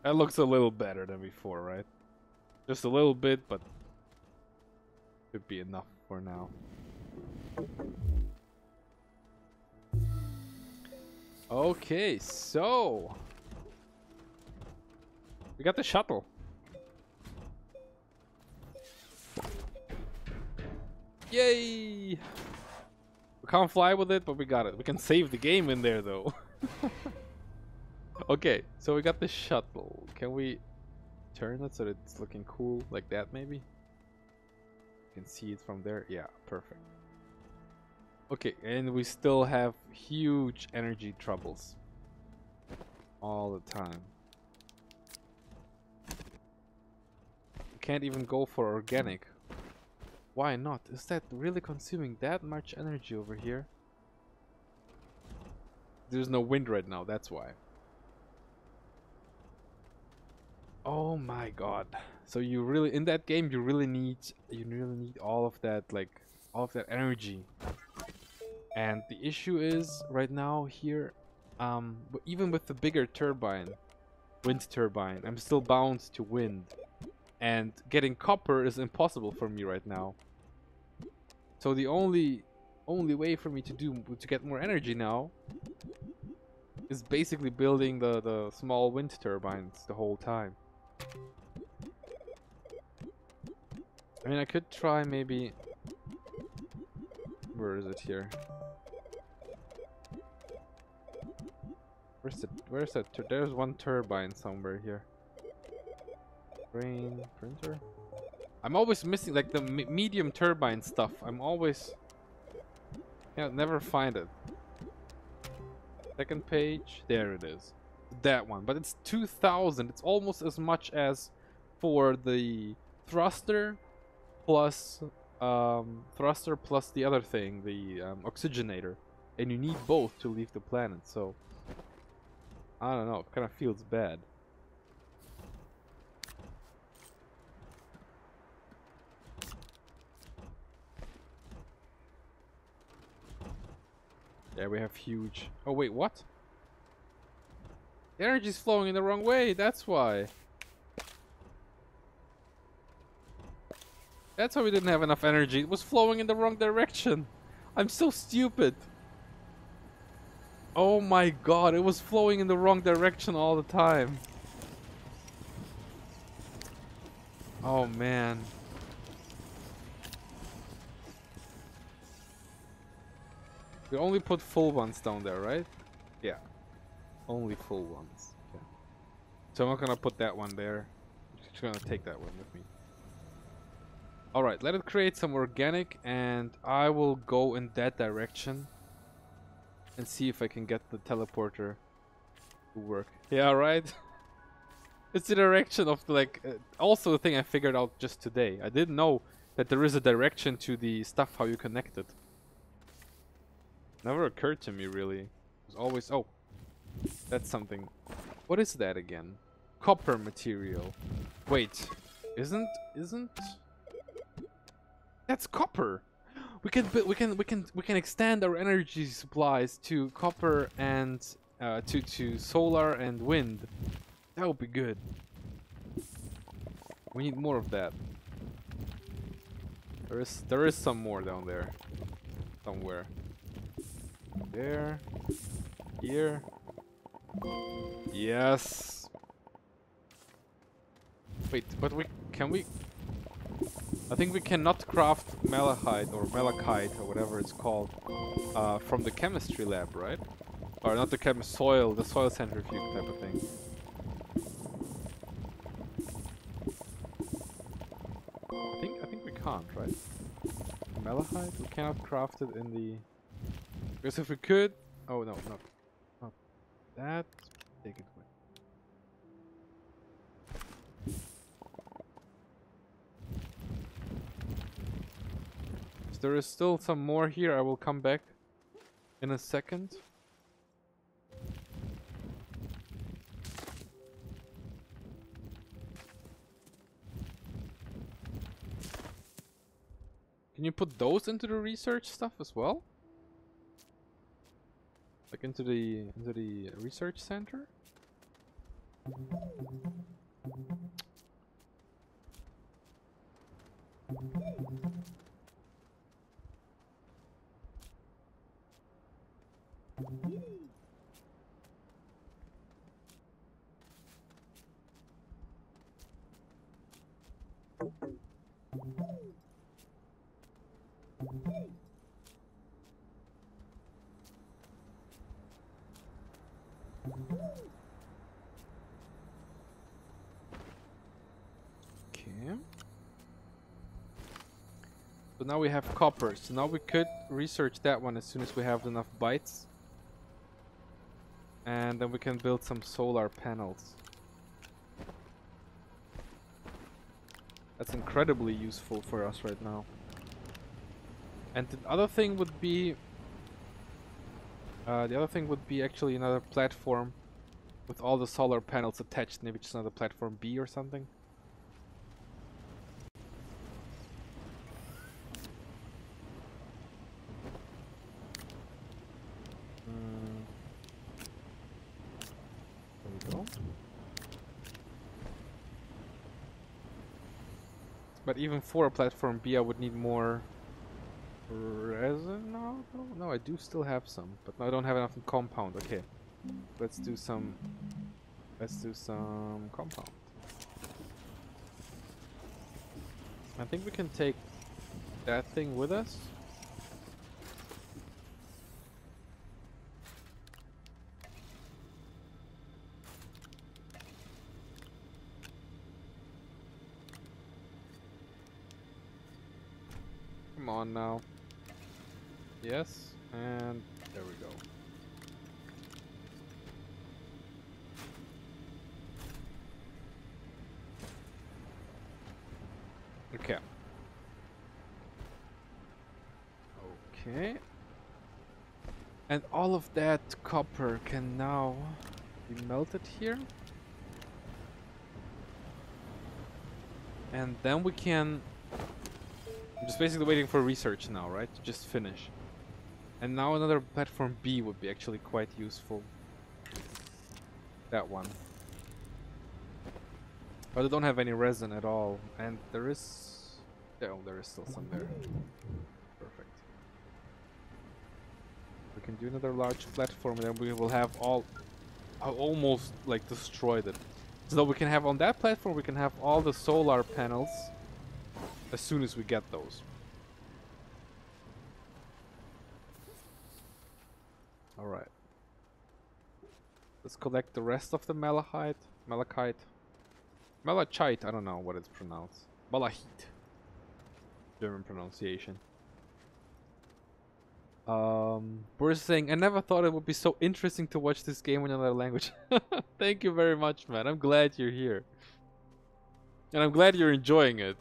That looks a little better than before, right? Just a little bit, but should be enough for now. Okay, so we got the shuttle. Yay! We can't fly with it, but we got it. We can save the game in there though. Okay, so we got the shuttle. Can we turn it so that it's looking cool like that maybe? You can see it from there. Yeah, perfect. Okay, and we still have huge energy troubles all the time. We can't even go for organic. Why not? Is that really consuming that much energy over here? There's no wind right now, that's why. Oh my god. So you really, in that game, you really need all of that, like all of that energy. And the issue is right now here, even with the bigger turbine, wind turbine, I'm still bound to wind. And getting copper is impossible for me right now. So the only way for me to get more energy now is basically building the small wind turbines the whole time. I mean, I could try maybe... Where is it here? Where's that? There's one turbine somewhere here. Brain printer? I'm always missing like the medium turbine stuff. I'm always... Yeah, never find it. Second page. There it is. That one. But it's 2,000. It's almost as much as for the thruster plus the other thing, the oxygenator. And you need both to leave the planet, so... I don't know, it kind of feels bad. Yeah, we have huge... Oh wait, what? The energy's flowing in the wrong way, that's why. That's why we didn't have enough energy. It was flowing in the wrong direction. I'm so stupid. Oh my god, it was flowing in the wrong direction all the time. Oh man. We only put full ones down there, right? Yeah. Only full ones. Okay. So I'm not gonna put that one there. I'm just gonna take that one with me. Alright, let it create some organic and I will go in that direction and see if I can get the teleporter to work. Yeah, right? It's the direction of the, like, also the thing I figured out just today. I didn't know that there is a direction to the stuff how you connect it. Never occurred to me really. It was always, oh, that's something. What is that again? Copper material. Wait, isn't that's copper? We can extend our energy supplies to copper and to solar and wind. That would be good. We need more of that. There is some more down there somewhere. There. Here. Yes. Wait, but can we? I think we cannot craft malachite or whatever it's called from the chemistry lab, right? Or not the the soil centrifuge type of thing. I think we can't, right? Malachite, we cannot craft it in the. Because if we could, oh no, not that. Take it away. There is still some more here. I will come back in a second. Can you put those into the research stuff as well? Like into the research center? Okay. So now we have copper. So now we could research that one as soon as we have enough bytes. And then we can build some solar panels. That's incredibly useful for us right now. And the other thing would be... actually another platform with all the solar panels attached. Maybe just another platform B or something. There we go. But even for a platform B, I would need more resin. No, I do still have some, but I don't have enough in compound. Okay, let's do some compound. I think we can take that thing with us. Come on now. Yes, and there we go. Okay. Okay. And all of that copper can now be melted here. And then we can... I'm just basically waiting for research now, right? To just finish. And now another platform B would be actually quite useful. That one. But I don't have any resin at all. And there is... Oh, there is still some there. Perfect. We can do another large platform and then we will have all... I almost like destroyed it. So we can have on that platform, we can have all the solar panels as soon as we get those. Alright. Let's collect the rest of the malachite. Malachite, I don't know what it's pronounced. Malachite. German pronunciation. Boris saying, I never thought it would be so interesting to watch this game in another language. Thank you very much, man. I'm glad you're here. And I'm glad you're enjoying it.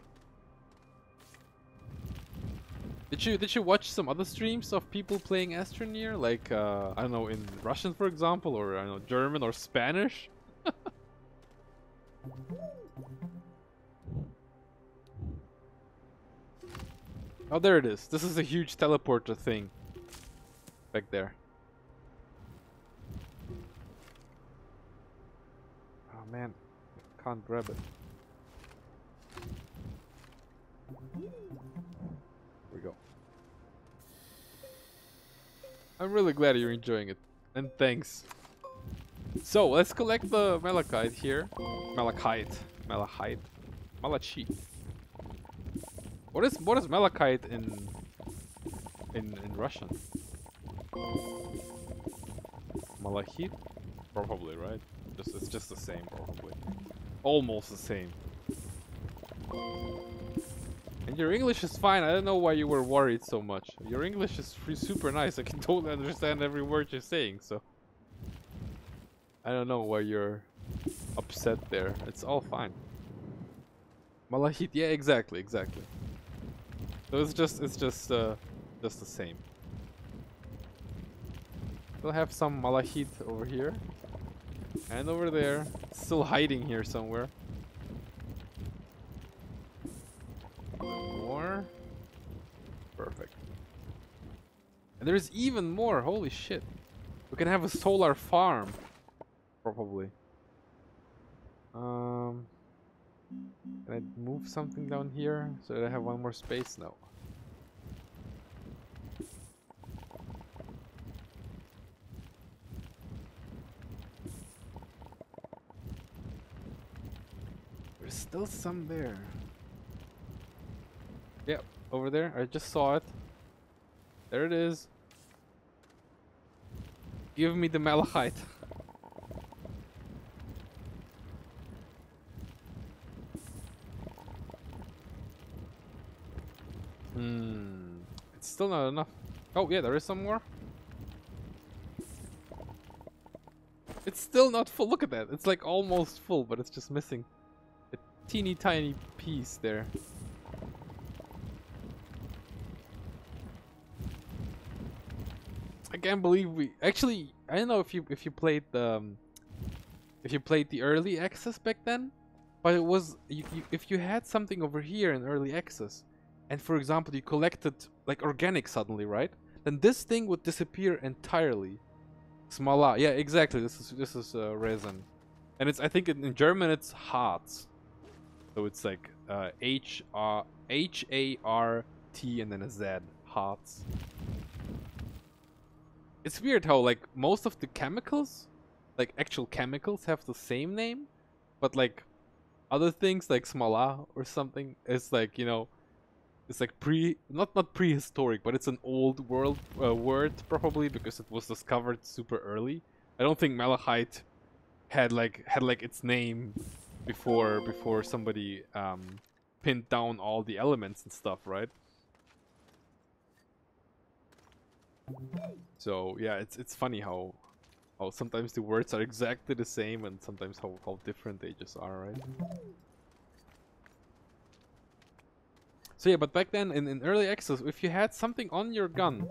Did you watch some other streams of people playing Astroneer? Like, I don't know, in Russian, for example, or I don't know, German or Spanish? Oh, there it is. This is a huge teleporter thing. Back there. Oh man, I can't grab it. Here we go. I'm really glad you're enjoying it. And thanks. So, let's collect the malachite here. Malachite. What is malachite in Russian? Malachite? Probably, right? It's just the same, probably. Almost the same. And your English is fine. I don't know why you were worried so much. Your English is super nice. I can totally understand every word you're saying, so... I don't know why you're upset there. It's all fine. Malachite, yeah, exactly. So it's just the same. We'll have some malachite over here. And over there. It's still hiding here somewhere. More. Perfect. And there's even more. Holy shit. We can have a solar farm. Probably. Can I move something down here so that I have one more space? No. There's still some there. Yep, over there. I just saw it. There it is. Give me the malachite. It's still not enough. Oh yeah, there is some more. It's still not full. Look at that. It's like almost full, but it's just missing a teeny tiny piece there. I can't believe we actually. I don't know if you played the early access back then, but it was if you had something over here in early access, and for example you collected like organic suddenly, right? Then this thing would disappear entirely. Smala, yeah, exactly. This is resin, and it's I think in German it's Harz, so it's like H-A-R-T and then a Z, Harz. It's weird how like most of the chemicals, like actual chemicals, have the same name, but like other things like Smala or something is like, you know, it's like not prehistoric, but it's an old world word probably because it was discovered super early. I don't think malachite had like its name before somebody pinned down all the elements and stuff, right? So yeah, it's funny how sometimes the words are exactly the same and sometimes how different they just are, right? So yeah, but back then in early access, if you had something on your gun,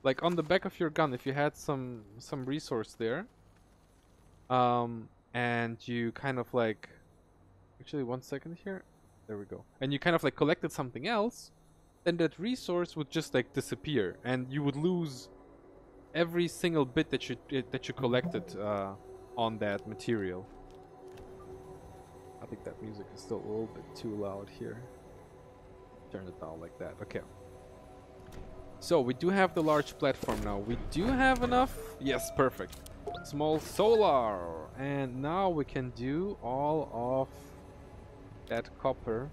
like on the back of your gun, if you had some resource there, and you kind of like, actually 1 second here, there we go, and you kind of like collected something else, then that resource would just like disappear, and you would lose every single bit that you collected on that material. I think that music is still a little bit too loud here. Turn it down like that. Okay. So we do have the large platform now. We do have enough. Yes, perfect. Small solar, and now we can do all of that copper.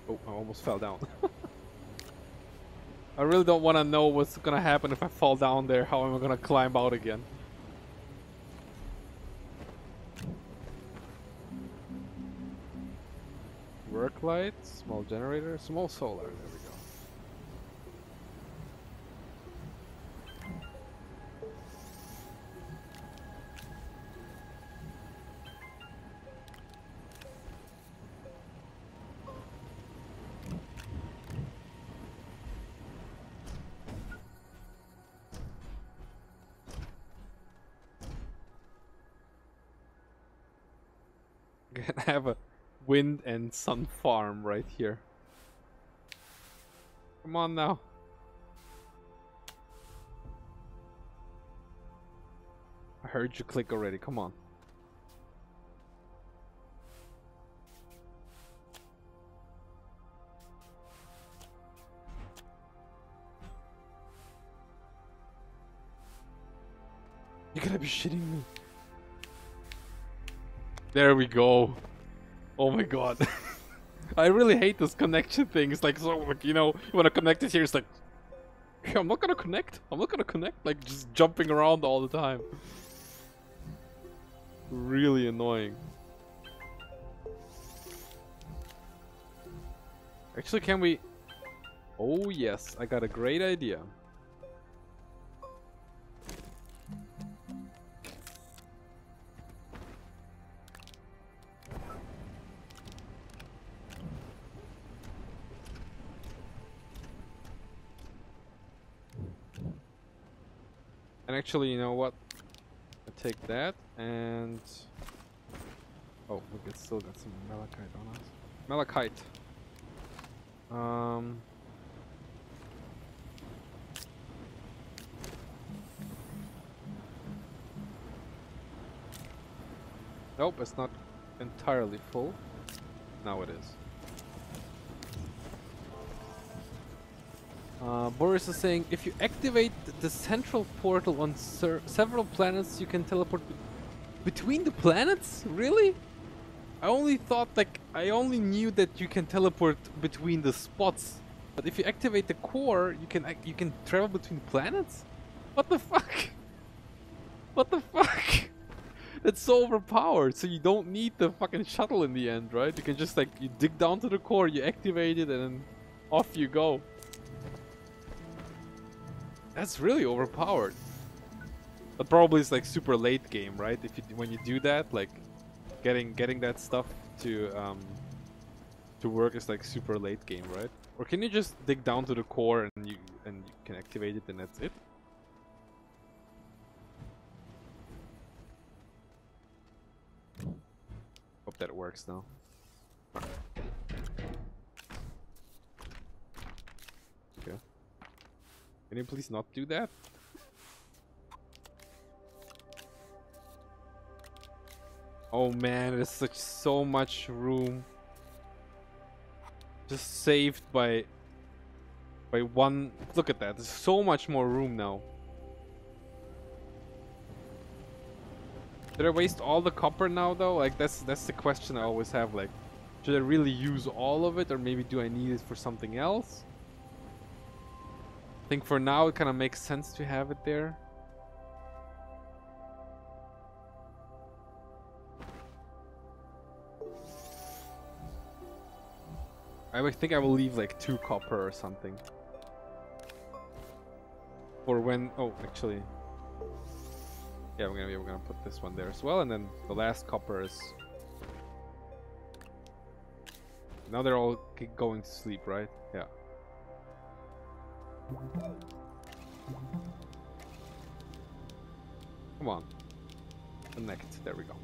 Oh, I almost fell down. I really don't want to know what's gonna happen if I fall down there. How am I gonna climb out again? Work light, small generator, small solar. There we go. I have a wind and sun farm right here. Come on now. I heard you click already. Come on. You gotta be shitting me. There we go. Oh my god. I really hate this connection thing. It's like, so, like, you know, you want to connect it here, it's like, I'm not gonna connect. I'm not gonna connect. Like, just jumping around all the time. Really annoying. Actually, can we... Oh yes, I got a great idea. And actually, you know what? I take that and... Oh, we still got some malachite on us. Malachite. Nope, it's not entirely full. Now it is. Boris is saying, if you activate the central portal on several planets, you can teleport between the planets? Really? I only thought, like, I only knew that you can teleport between the spots. But if you activate the core, you can travel between planets? What the fuck? What the fuck? It's so overpowered, so you don't need the fucking shuttle in the end, right? You can just like, you dig down to the core, you activate it, and then off you go. That's really overpowered. But probably it's like super late game, right? If you, when you do that, like getting that stuff to work is like super late game, right? Or can you just dig down to the core and you can activate it and that's it? Hope that works now. Okay. Can you please not do that? Oh man, there's so much room. Just saved by one. Look at that. There's so much more room now. Did I waste all the copper now though? Like that's the question I always have. Like, should I really use all of it, or maybe do I need it for something else? I think for now it kind of makes sense to have it there. I think I will leave like 2 copper or something. For when, oh actually, yeah, we're gonna put this one there as well, and then the last copper is. Now they're all going to sleep, right? Yeah. Come on, connect. There we go.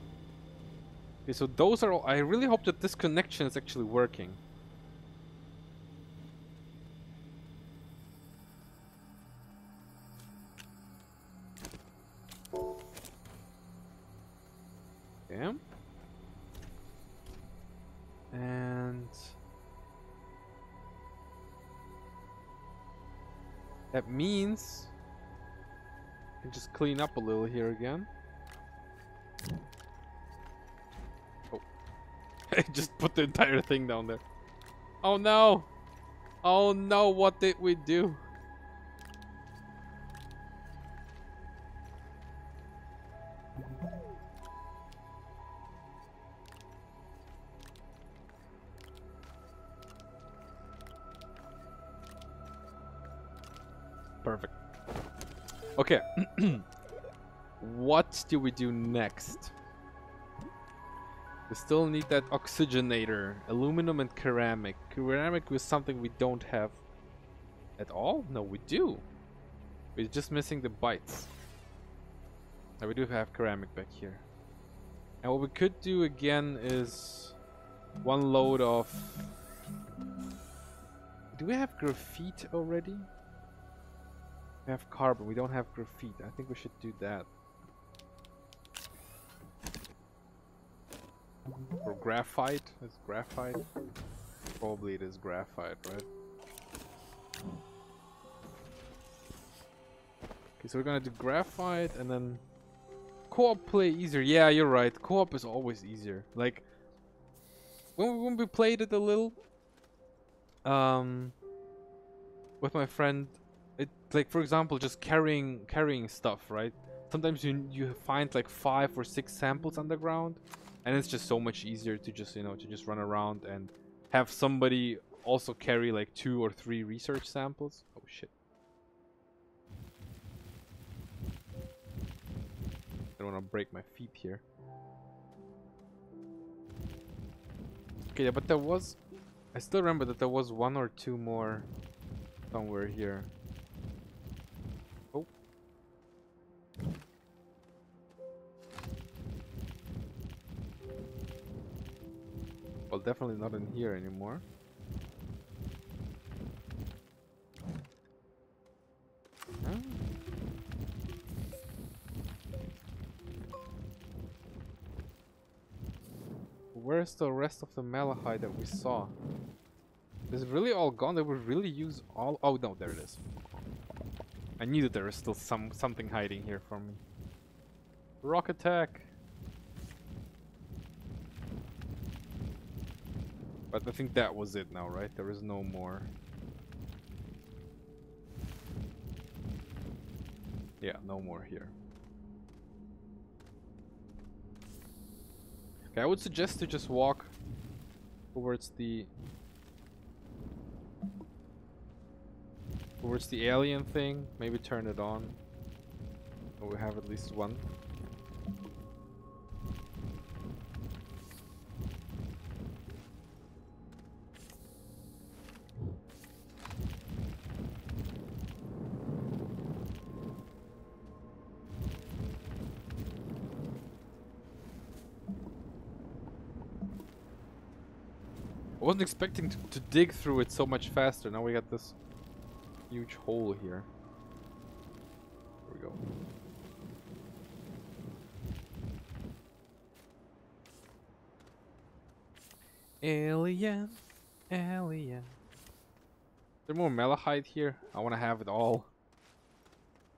Okay, so those are all. I really hope that this connection is actually working. And that means I can just clean up a little here again. Oh, I just put the entire thing down there. Oh no! Oh no, what did we do? Perfect. Okay. What do we do next? We still need that oxygenator. Aluminum and ceramic. Ceramic was something we don't have at all? No, we do. We're just missing the bytes. Now we do have ceramic back here. And what we could do again is 1 load of... Do we have graphite already? We have carbon, we don't have graphite. I think we should do that. Or graphite? Is graphite? Probably it is graphite, right? Okay, so we're gonna do graphite and then co-op play easier. Yeah, you're right. Co-op is always easier. Like when we played it a little with my friend, it, like for example, just carrying stuff, right? Sometimes you find like 5 or 6 samples underground, and it's just so much easier to just, you know, to just run around and have somebody also carry like 2 or 3 research samples. Oh shit. I don't want to break my feet here. Okay, yeah, but there was... I still remember that there was 1 or 2 more somewhere here. Oh. Well, definitely not in here anymore. Huh? Where's the rest of the malahite that we saw? Is it really all gone? They would really use all... Oh no, there it is. I knew that there was still something hiding here for me. Rock attack! But I think that was it now, right? There is no more. Yeah, no more here. Okay, I would suggest to just walk towards the alien thing. Maybe turn it on. So we have at least one. I wasn't expecting to dig through it so much faster. Now we got this huge hole here. There we go. Alien, alien. Is there more malachite here? I want to have it all.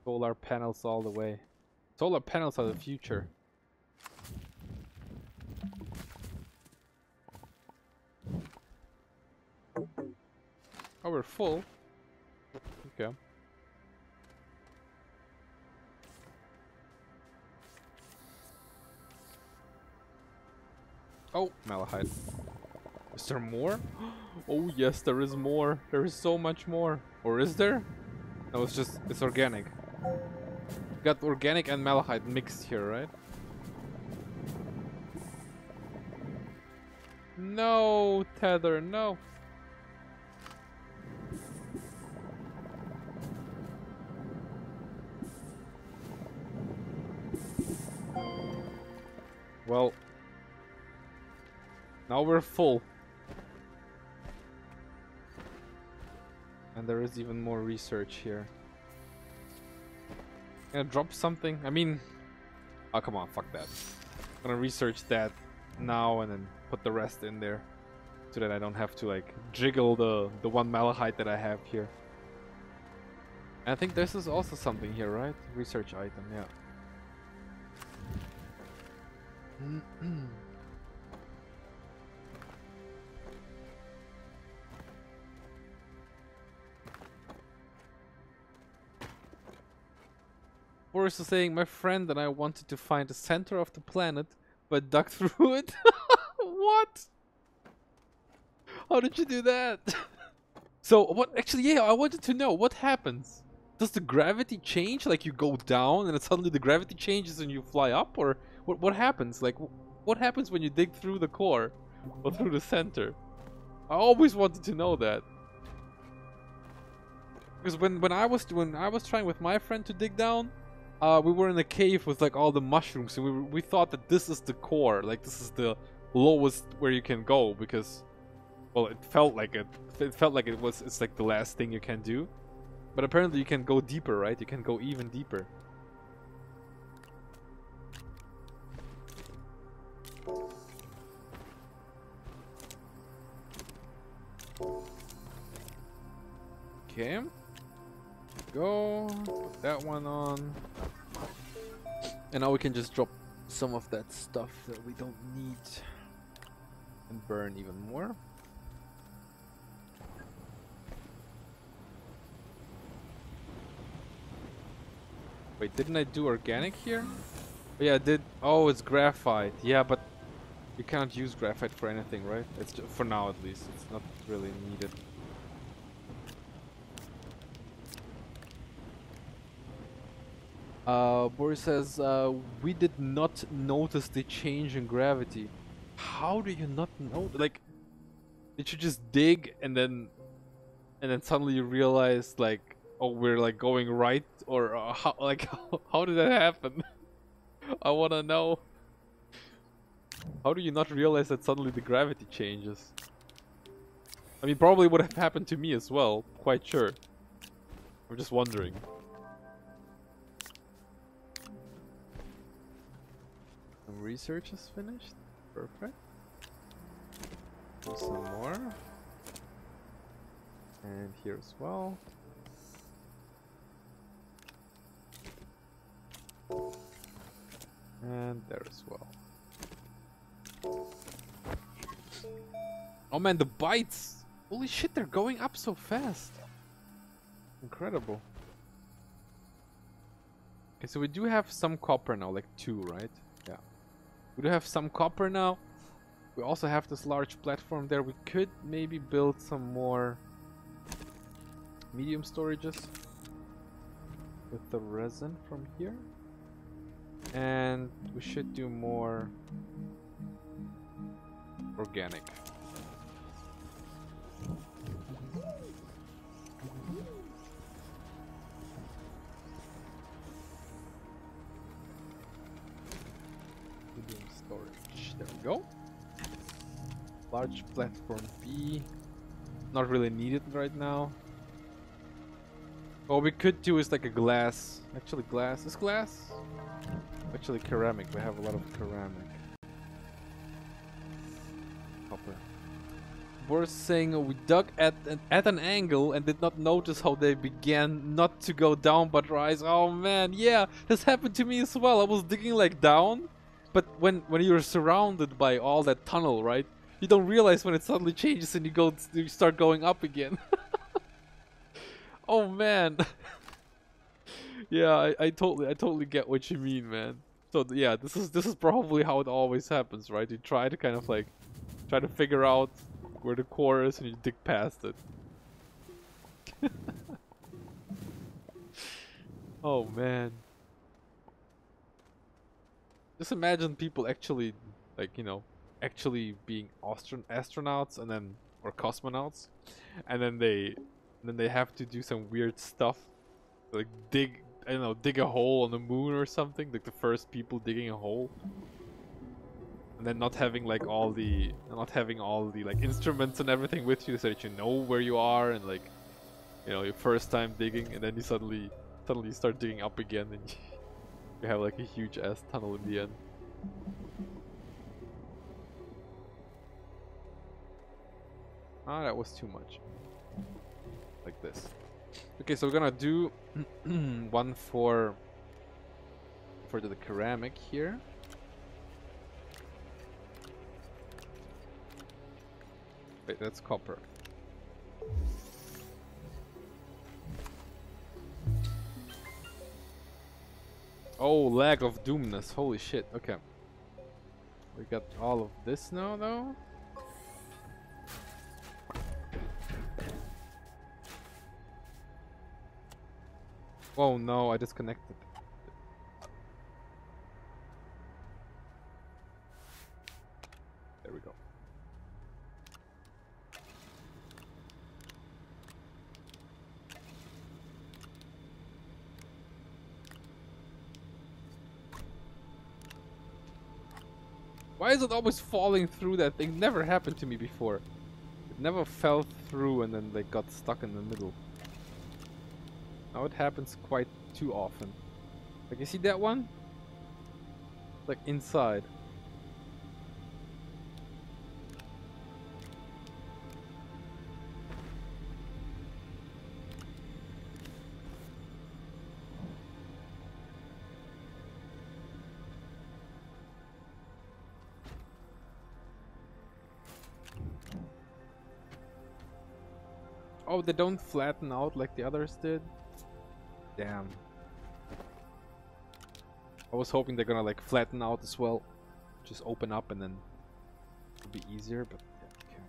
Solar panels all the way. Solar panels are the future. Oh, we're full. Okay. Oh, malachite. Is there more? Oh yes, there is more. There is so much more. Or is there? No, it's organic. Got organic and malachite mixed here, right? No, Tether, no. Well, now we're full. And there is even more research here. Gonna drop something? I mean... Oh, come on, fuck that. Gonna research that now and then put the rest in there. So that I don't have to, like, jiggle the one malachite that I have here. And I think this is also something here, right? Research item, yeah. Boris is saying, my friend and I wanted to find the center of the planet, but dug through it. What? How did you do that? So, what? Actually, yeah, I wanted to know, what happens? Does the gravity change? Like, you go down and then suddenly the gravity changes and you fly up? Or what happens? Like, what happens when you dig through the core? Or through the center? I always wanted to know that. Because when I was trying with my friend to dig down, we were in a cave with like all the mushrooms, and we thought that this is the core, like this is the lowest where you can go, because, well, it felt like it's like the last thing you can do, but apparently you can go deeper, right? You can go even deeper. Okay. Go. Put that one on. And now we can just drop some of that stuff that we don't need. And burn even more. Wait, didn't I do organic here? Oh, yeah, I did. Oh, it's graphite. Yeah, but you can't use graphite for anything, right? It's just, for now at least. It's not really needed. Boris says, we did not notice the change in gravity. How do you not know? Like, did you just dig and then suddenly you realize, like, oh, we're like going right? Or how, like, how did that happen? I wanna know. How do you not realize that suddenly the gravity changes? I mean, probably would have happened to me as well, quite sure. I'm just wondering. Research is finished. Perfect. Do some more. And here as well. And there as well. Oh man, the bytes! Holy shit, they're going up so fast. Incredible. Okay, so we do have some copper now, like 2, right? Yeah. We do have some copper now. We also have this large platform there. We could maybe build some more medium storages with the resin from here. And we should do more organic. Medium storage. There we go. Large platform B. Not really needed right now. What we could do is like a glass. Actually, glass. Is glass? Actually, ceramic. We have a lot of ceramic. Copper. Boris saying we dug at an angle and did not notice how they began not to go down but rise. Oh man, yeah, this happened to me as well. I was digging like down, but when you're surrounded by all that tunnel, right? You don't realize when it suddenly changes and you start going up again. Oh man. Yeah, I totally get what you mean, man. So yeah, this is probably how it always happens, right? You try to kind of like try to figure out where the core is and you dig past it. Oh man. Just imagine people actually, like, you know, actually being astronauts and then or cosmonauts, and then they have to do some weird stuff, like dig, I don't know, dig a hole on the moon or something, like the first people digging a hole, and then not having all the like instruments and everything with you so that you know where you are, and like, you know, your first time digging, and then you suddenly start digging up again and you have like a huge ass tunnel in the end. Ah, that was too much. Like this. Okay, so we're gonna do one for the ceramic here. Wait, that's copper. Oh, lag of doomness. Holy shit. Okay. We got all of this now, though. Oh no, I disconnected. There we go. Why is it always falling through that thing? Never happened to me before. It never fell through and then they got stuck in the middle. Now it happens quite too often. Like, you see that one? Like inside. Oh, they don't flatten out like the others did? Damn. I was hoping they're gonna like flatten out as well. Just open up and then it'll be easier, but yeah, okay.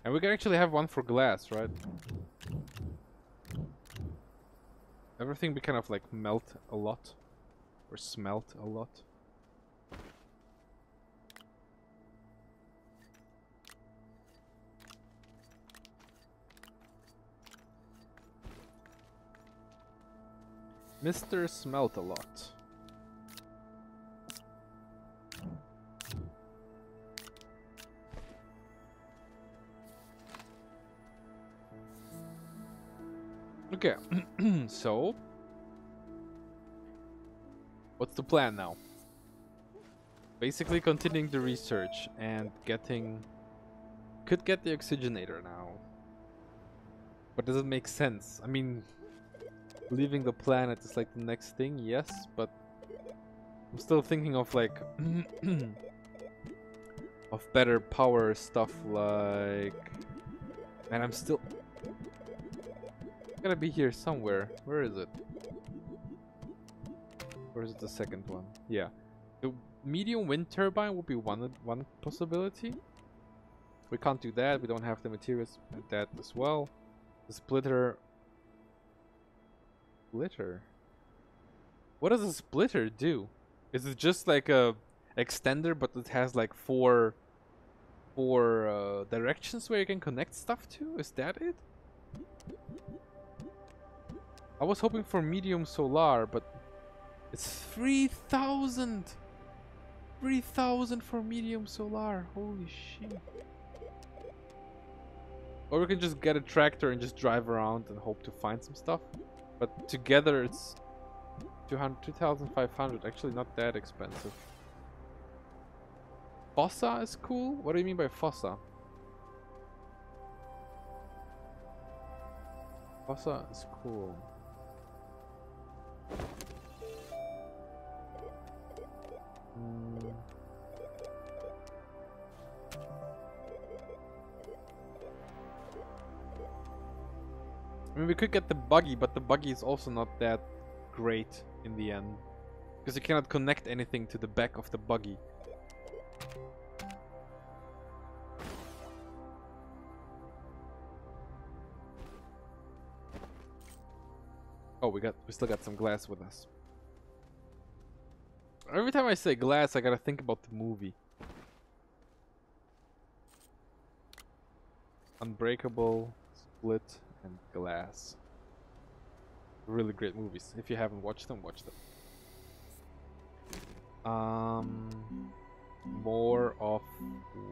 And we can actually have one for glass, right? Everything be kind of like melt a lot. Or smelt a lot. Mr. Smelt a lot. Okay, so what's the plan now? Basically continuing the research and could get the oxygenator now. But does it make sense? I mean, leaving the planet is like the next thing, yes, but I'm still thinking of like of better power stuff like... Man, I'm still... Gotta be here somewhere. Where is it? Or is it the second one? Yeah. The medium wind turbine would be one possibility. We can't do that. We don't have the materials for that as well. The splitter... Splitter? What does a splitter do? Is it just like a extender, but it has like four directions where you can connect stuff to? Is that it? I was hoping for medium solar, but it's 3,000! 3,000 for medium solar. Holy shit. Or we can just get a tractor and just drive around and hope to find some stuff. But together it's 2,500. Actually not that expensive. Fossa is cool? What do you mean by fossa? Fossa is cool. I mean, we could get the buggy, but the buggy is also not that great in the end. Because you cannot connect anything to the back of the buggy. Oh, we still got some glass with us. Every time I say glass, I gotta think about the movie. Unbreakable, Split, and Glass. Really great movies. If you haven't watched them, watch them. More of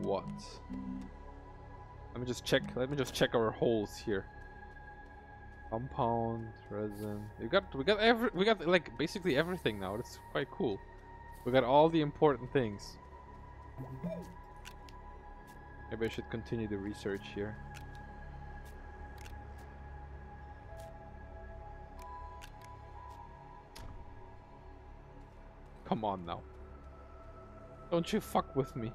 what? Let me just check our holes here. Compound, resin. We got like basically everything now. It's quite cool. We got all the important things. Maybe I should continue the research here. Come on now. Don't you fuck with me.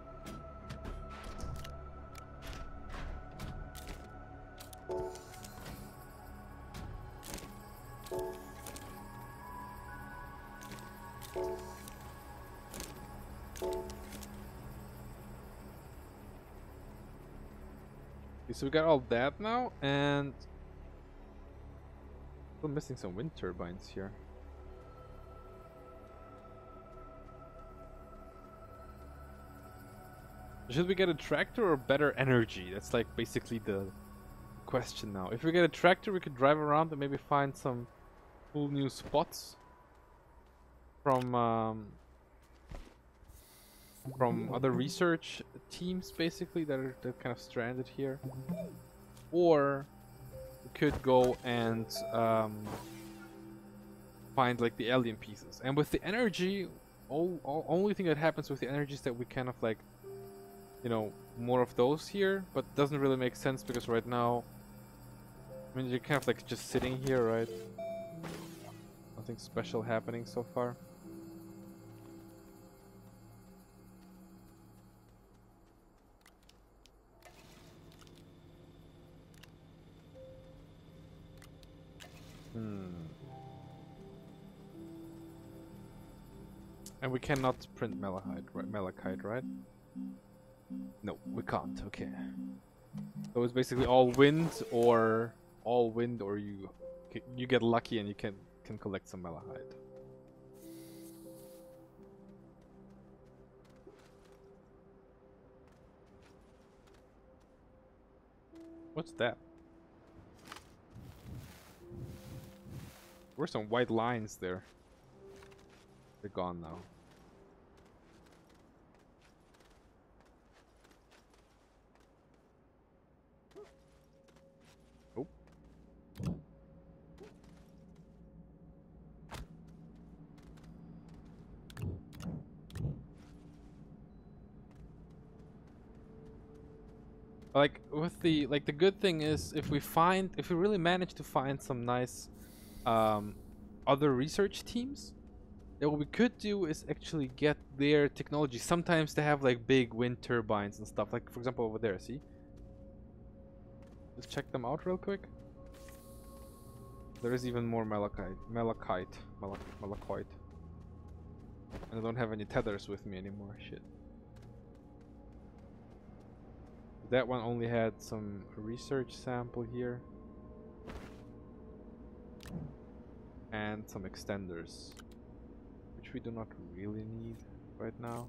So we got all that now, and still missing some wind turbines here. Should we get a tractor or better energy? That's like basically the question now. If we get a tractor, we could drive around and maybe find some cool new spots from other research teams, basically, that are kind of stranded here. Or we could go and find like the alien pieces. And with the energy, only thing that happens with the energy is that we kind of like, you know, more of those here, but doesn't really make sense because right now, I mean, you're kind of like just sitting here, right? Nothing special happening so far. And we cannot print malachite, right? No, we can't. Okay. So it's basically all wind, or you get lucky and you can collect some malachite. What's that? There were some white lines there. They're gone now. Oh. Like with the good thing is if we really manage to find some nice other research teams, Yeah, what we could do is actually get their technology. Sometimes they have like big wind turbines and stuff. Like, for example, over there, see? Let's check them out real quick. There is even more malachite. And I don't have any tethers with me anymore. Shit. That one only had some research sample here. And some extenders. Which we do not really need right now.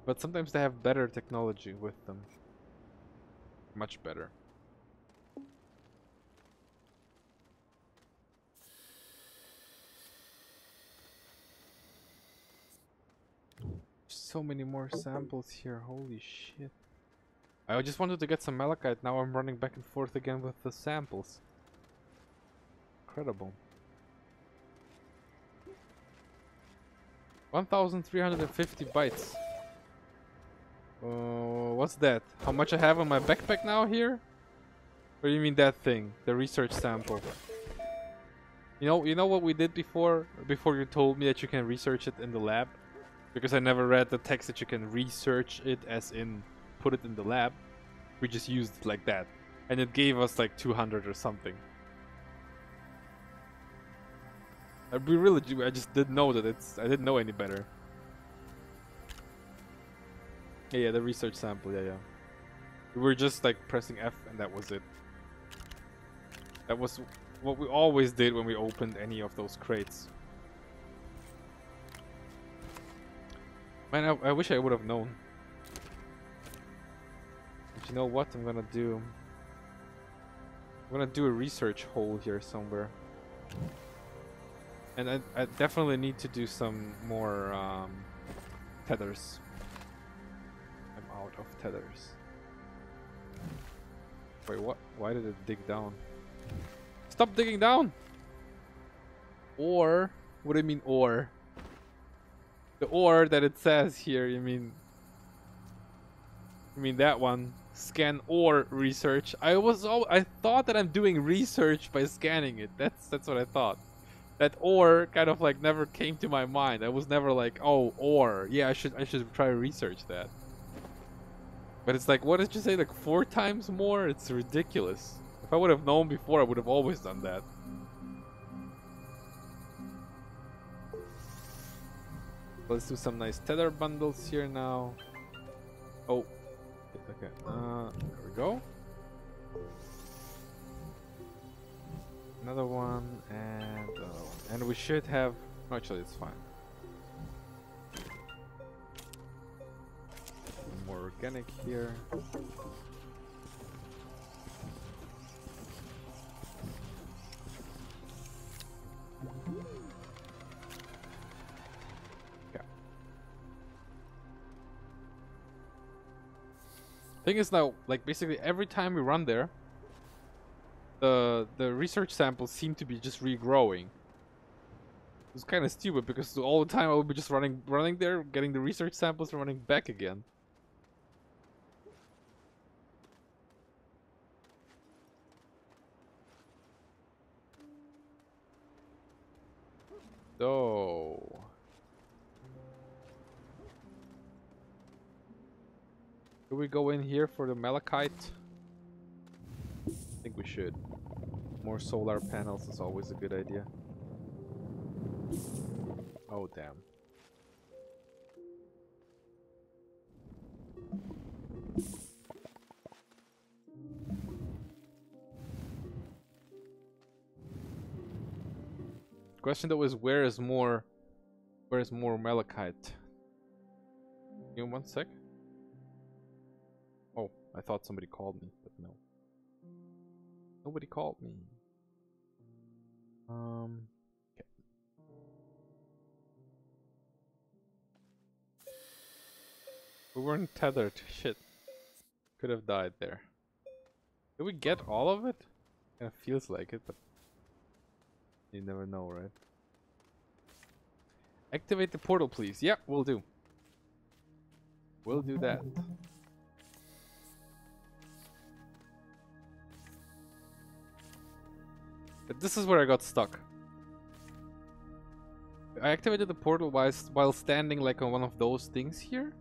But sometimes they have better technology with them. Much better. So many more samples here, holy shit. I just wanted to get some malachite, now I'm running back and forth again with the samples. Incredible. 1,350 bytes. What's that? How much I have on my backpack now here? Or you mean that thing? The research sample. You know what we did before? Before you told me that you can research it in the lab? Because I never read the text that you can research it as in put it in the lab. We just used it like that. And it gave us like 200 or something. I just didn't know that I didn't know any better. Yeah, the research sample, yeah. We were just like pressing F and that was it. That was what we always did when we opened any of those crates. Man, I wish I would have known. But you know what I'm gonna do? I'm gonna do a research hole here somewhere. And I definitely need to do some more tethers. I'm out of tethers. Wait, what? Why did it dig down? Stop digging down! Or, what do you mean or? The or that it says here, you mean that one. Scan or research. I thought that I'm doing research by scanning it. That's what I thought. That or kind of like never came to my mind. I was never like, oh, or yeah, I should try to research that. But it's like, what did you say? Like 4 times more? It's ridiculous. If I would have known before, I would have always done that. Let's do some nice tether bundles here now. Oh, okay. There we go. Another one and another one. And we should have. Actually, it's fine. More organic here. Thing is now, like basically every time we run there, the research samples seem to be just regrowing. It's kind of stupid because all the time I would be just running there, getting the research samples, and running back again. So. Do we go in here for the malachite? I think we should. More solar panels is always a good idea. Oh, damn. Question though is where is more malachite? Give me 1 sec. Oh, I thought somebody called me, but no. Nobody called me. Okay. We weren't tethered. Shit. Could have died there. Did we get all of it? Kinda feels like it, but you never know, right? Activate the portal, please. Yeah, we'll do. We'll do that. This is where I got stuck. I activated the portal while standing like on one of those things here.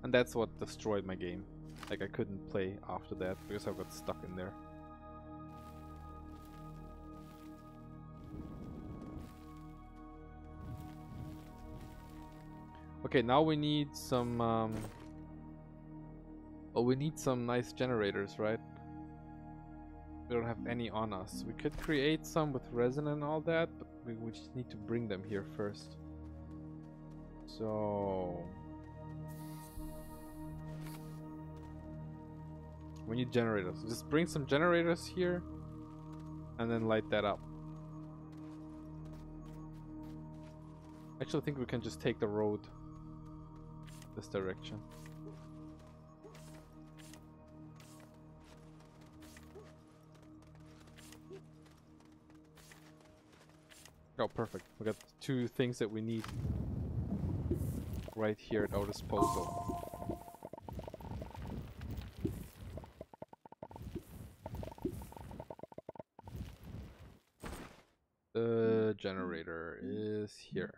And that's what destroyed my game. Like I couldn't play after that because I got stuck in there. Okay, now we need some oh, we need some nice generators, right? We don't have any on us. We could create some with resin and all that, but we just need to bring them here first. So we need generators. Just bring some generators here and then light that up. Actually, I think we can just take the road this direction. Oh, perfect. We got 2 things that we need right here at our disposal. The generator is here.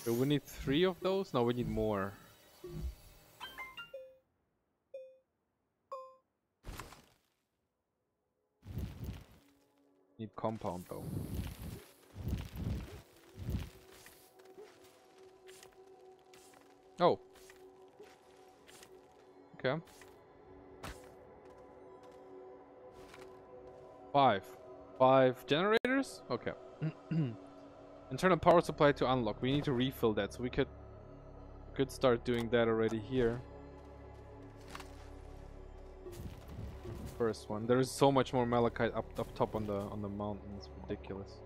So we need 3 of those? No, we need more. Need compound though. Oh. Okay. 5 generators? Okay. Internal power supply to unlock. We need to refill that, so we could start doing that already here. First one. There is so much more malachite up top on the mountain. It's ridiculous.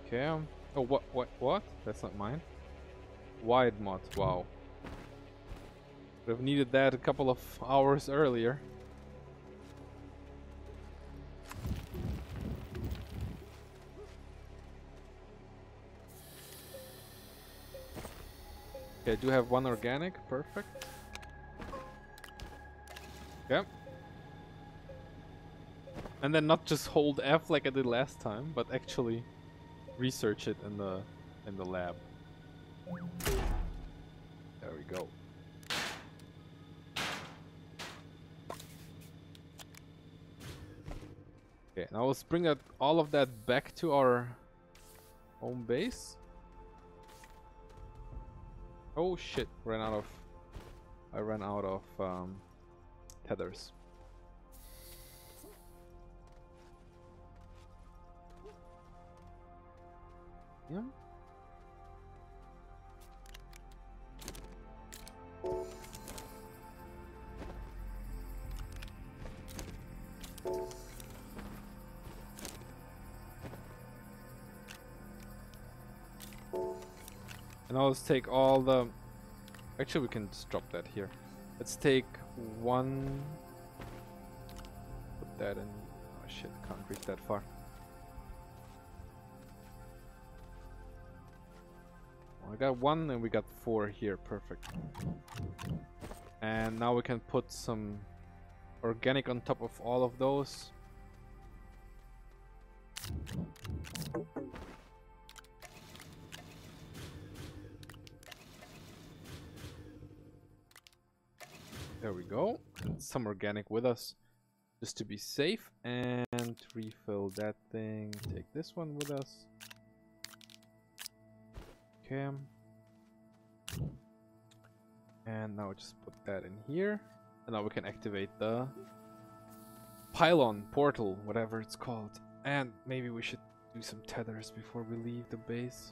Okay. Oh, what? That's not mine. Wide mod. Wow. Would have needed that a couple of hours earlier. Okay, I do have 1 organic. Perfect. Okay. And then not just hold F like I did last time, but actually research it in the lab. There we go. Okay, now let's bring all of that back to our home base. Oh shit, I ran out of tethers. Yeah. And now let's take all the... Actually, we can just drop that here. Let's take 1... Put that in... Oh shit, can't reach that far. I got 1 and we got 4 here. Perfect. And now we can put some organic on top of all of those. There we go. And some organic with us, just to be safe. And refill that thing. Take this one with us. Okay. And now just put that in here. And now we can activate the pylon, portal, whatever it's called. And maybe we should do some tethers before we leave the base.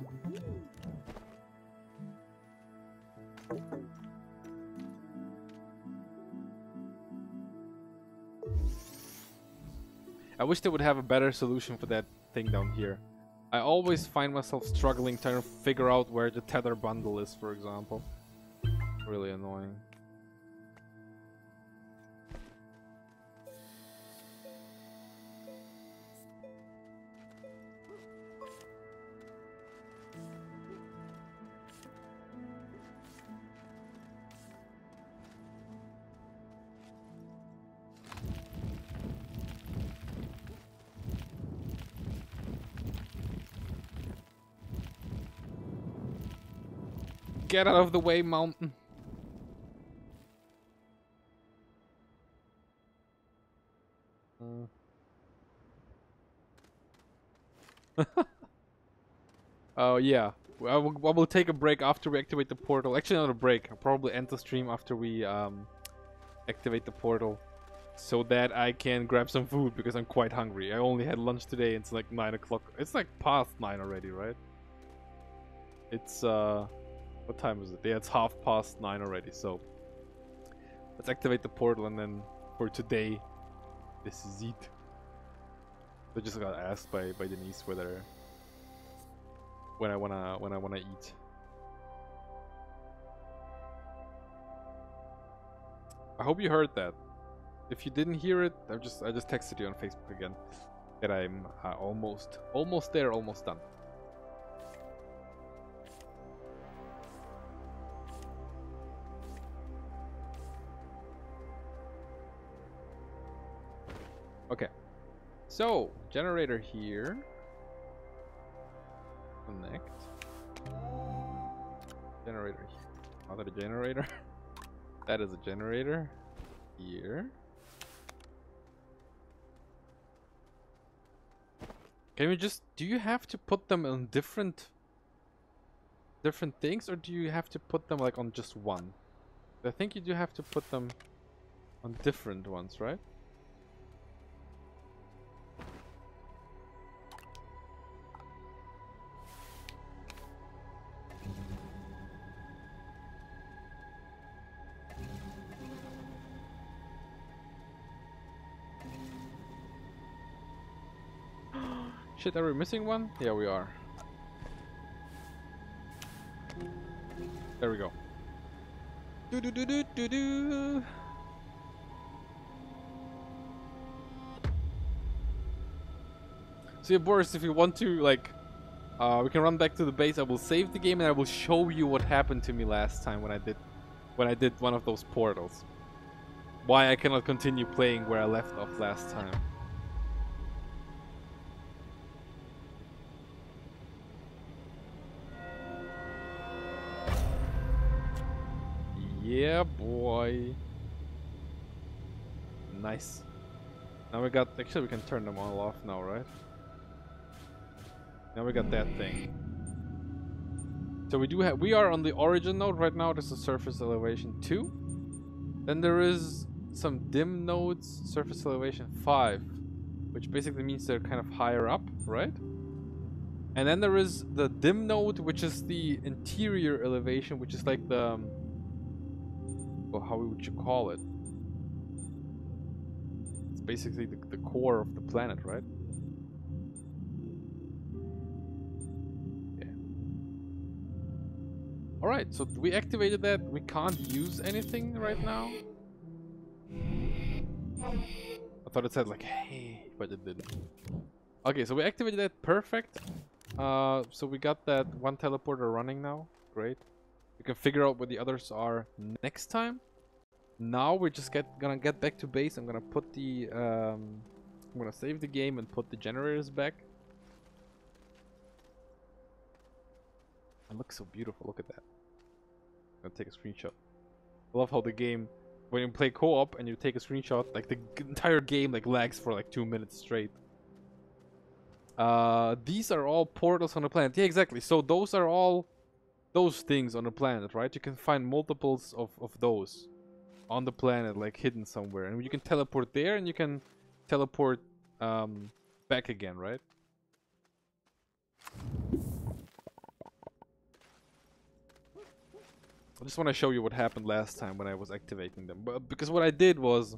I wish they would have a better solution for that thing down here. I always find myself struggling trying to figure out where the tether bundle is, for example. Really annoying. Get out of the way, mountain. Oh yeah, I will take a break after we activate the portal. Actually, not a break. I'll probably end the stream after we activate the portal, so that I can grab some food because I'm quite hungry. I only had lunch today. It's like 9 o'clock. It's like past 9 already, right? It's what time is it? Yeah, it's 9:30 already. So let's activate the portal, and then for today, this is it. I just got asked by Denise whether when I wanna eat. I hope you heard that. If you didn't hear it, I just texted you on Facebook again that I'm almost there, almost done. Okay, so generator here. Connect. Generator here. Another generator. That is a generator here. Can we just, do you have to put them on different things, or do you have to put them like on just one? I think you do have to put them on different ones, right? Shit, are we missing one? Yeah, we are. There we go. Do do do do do do. So yeah, Boris, if you want to, like, we can run back to the base. I will save the game and I will show you what happened to me last time when I did one of those portals. Why I cannot continue playing where I left off last time. Yeah, boy. Nice. Now we got, actually we can turn them all off now, right? Now we got that thing. So we are on the origin node right now. This is surface elevation 2. Then there is some dim nodes, surface elevation 5, which basically means they're kind of higher up, right? And then there is the dim node, which is the interior elevation, which is like the, well, how would you call it? It's basically the core of the planet, right? Yeah. Alright, so we activated that. We can't use anything right now. I thought it said like, hey, but it didn't. Okay, so we activated that. Perfect. So we got that one teleporter running now. Great. We can figure out what the others are next time. Now we're just gonna get back to base. I'm gonna put the I'm gonna save the game and put the generators back. It looks so beautiful. Look at that. I'm gonna take a screenshot. I love how the game, when you play co-op and you take a screenshot, like the entire game like lags for like 2 minutes straight. These are all portals on the planet. Yeah, exactly. So those are all those things on the planet, right? You can find multiples of those on the planet, like hidden somewhere, and you can teleport there and you can teleport back again, right? I just want to show you what happened last time when I was activating them. But because what I did was,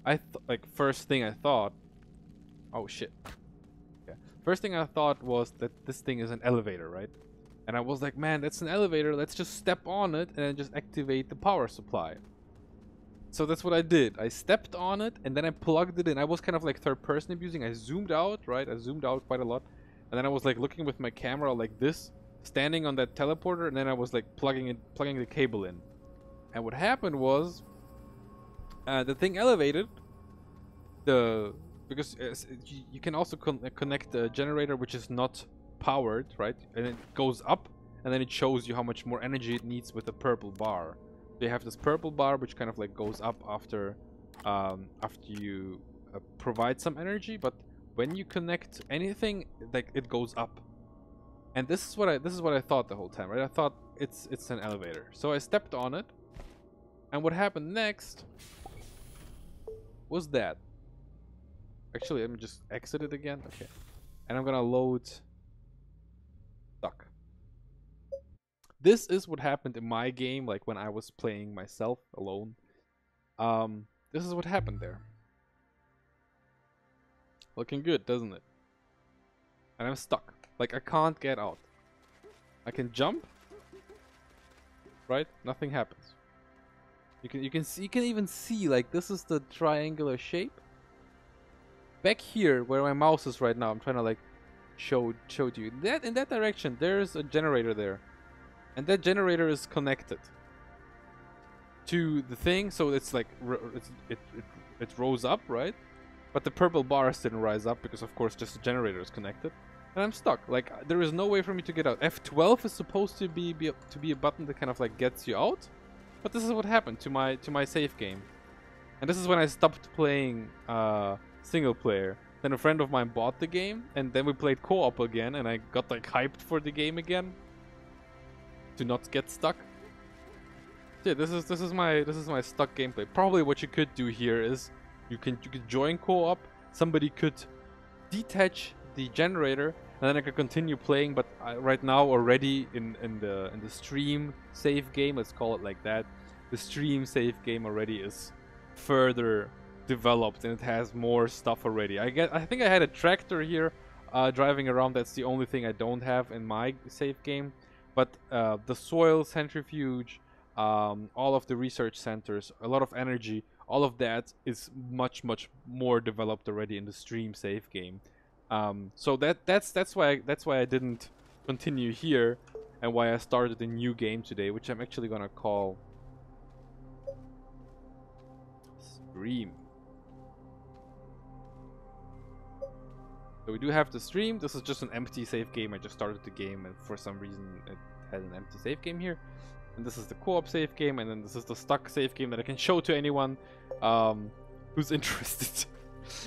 like first thing I thought, oh shit. Yeah. First thing I thought was that this thing is an elevator, right? And I was like, man, that's an elevator. Let's just step on it and then just activate the power supply. So that's what I did. I stepped on it and then I plugged it in. I was kind of like third person abusing. I zoomed out, right? I zoomed out quite a lot. And then I was like looking with my camera like this, standing on that teleporter, and then I was like plugging the cable in. And what happened was, the thing elevated. Because you can also connect a generator which is not powered, right? And it goes up, and then it shows you how much more energy it needs with the purple bar. They have this purple bar which kind of like goes up after you provide some energy, but when you connect anything, like it goes up. And this is what I thought the whole time, right? I thought it's an elevator. So I stepped on it, and what happened next was that. Actually, let me just exit it again. Okay. And I'm gonna load stuck. This is what happened in my game, like when I was playing myself alone. This is what happened there. Looking good, doesn't it? And I'm stuck. Like I can't get out. I can jump, right? Nothing happens. You can even see, like, this is the triangular shape. Back here where my mouse is right now, I'm trying to like show to you. In that direction there's a generator there. And that generator is connected to the thing, so it's like it rose up, right? But the purple bars didn't rise up because of course just the generator is connected. And I'm stuck. Like there is no way for me to get out. F12 is supposed to be a button that kind of like gets you out. But this is what happened to my save game. And this is when I stopped playing single player. Then a friend of mine bought the game, and then we played co-op again, and I got like hyped for the game again to not get stuck. Yeah, this is my stuck gameplay. Probably what you could do here is you could join co-op. Somebody could detach the generator, and then I could continue playing. But right now, already in the stream save game, let's call it like that, the stream save game already is further developed, and it has more stuff already. I think I had a tractor here driving around. That's the only thing I don't have in my save game. But the soil centrifuge, all of the research centers, a lot of energy, all of that is much more developed already in the stream save game. So that's why I didn't continue here, and why I started a new game today, which I'm actually gonna call Stream. So we do have the stream. This is just an empty save game. I just started the game, and for some reason it had an empty save game here. And this is the co-op save game, and then this is the stuck save game that I can show to anyone who's interested.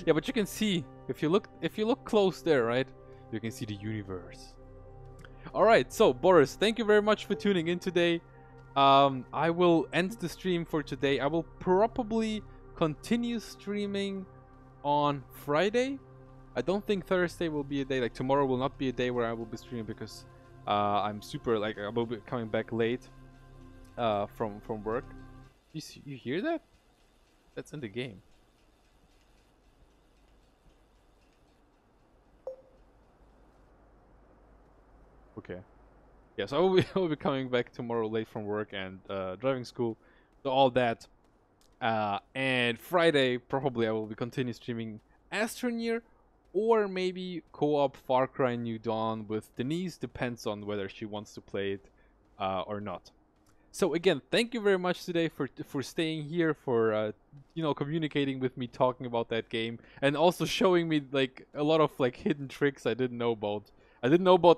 Yeah, but you can see if you look close there, right? You can see the universe. All right, so Boris, thank you very much for tuning in today. I will end the stream for today. I will probably continue streaming on Friday. I don't think Thursday will be a day, like tomorrow will not be a day where I will be streaming, because I'm super, like, I will be coming back late from work. You hear that? That's in the game. Okay. Yeah, so I will be coming back tomorrow late from work and driving school, so all that. And Friday probably I will be continue streaming Astroneer, or maybe co-op Far Cry New Dawn with Denise. Depends on whether she wants to play it or not. So again, thank you very much today for staying here, for communicating with me, talking about that game, and also showing me like a lot of like hidden tricks I didn't know about.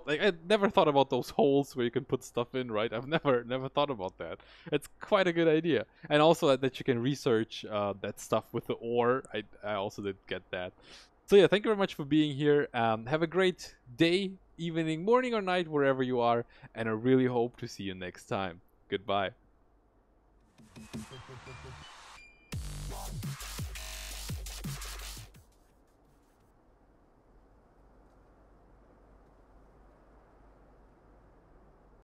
Like, I never thought about those holes where you can put stuff in, right? I've never thought about that. It's quite a good idea. And also that you can research that stuff with the ore. I also did get that. So yeah, thank you very much for being here. Have a great day, evening, morning, or night, wherever you are. And I really hope to see you next time. Goodbye.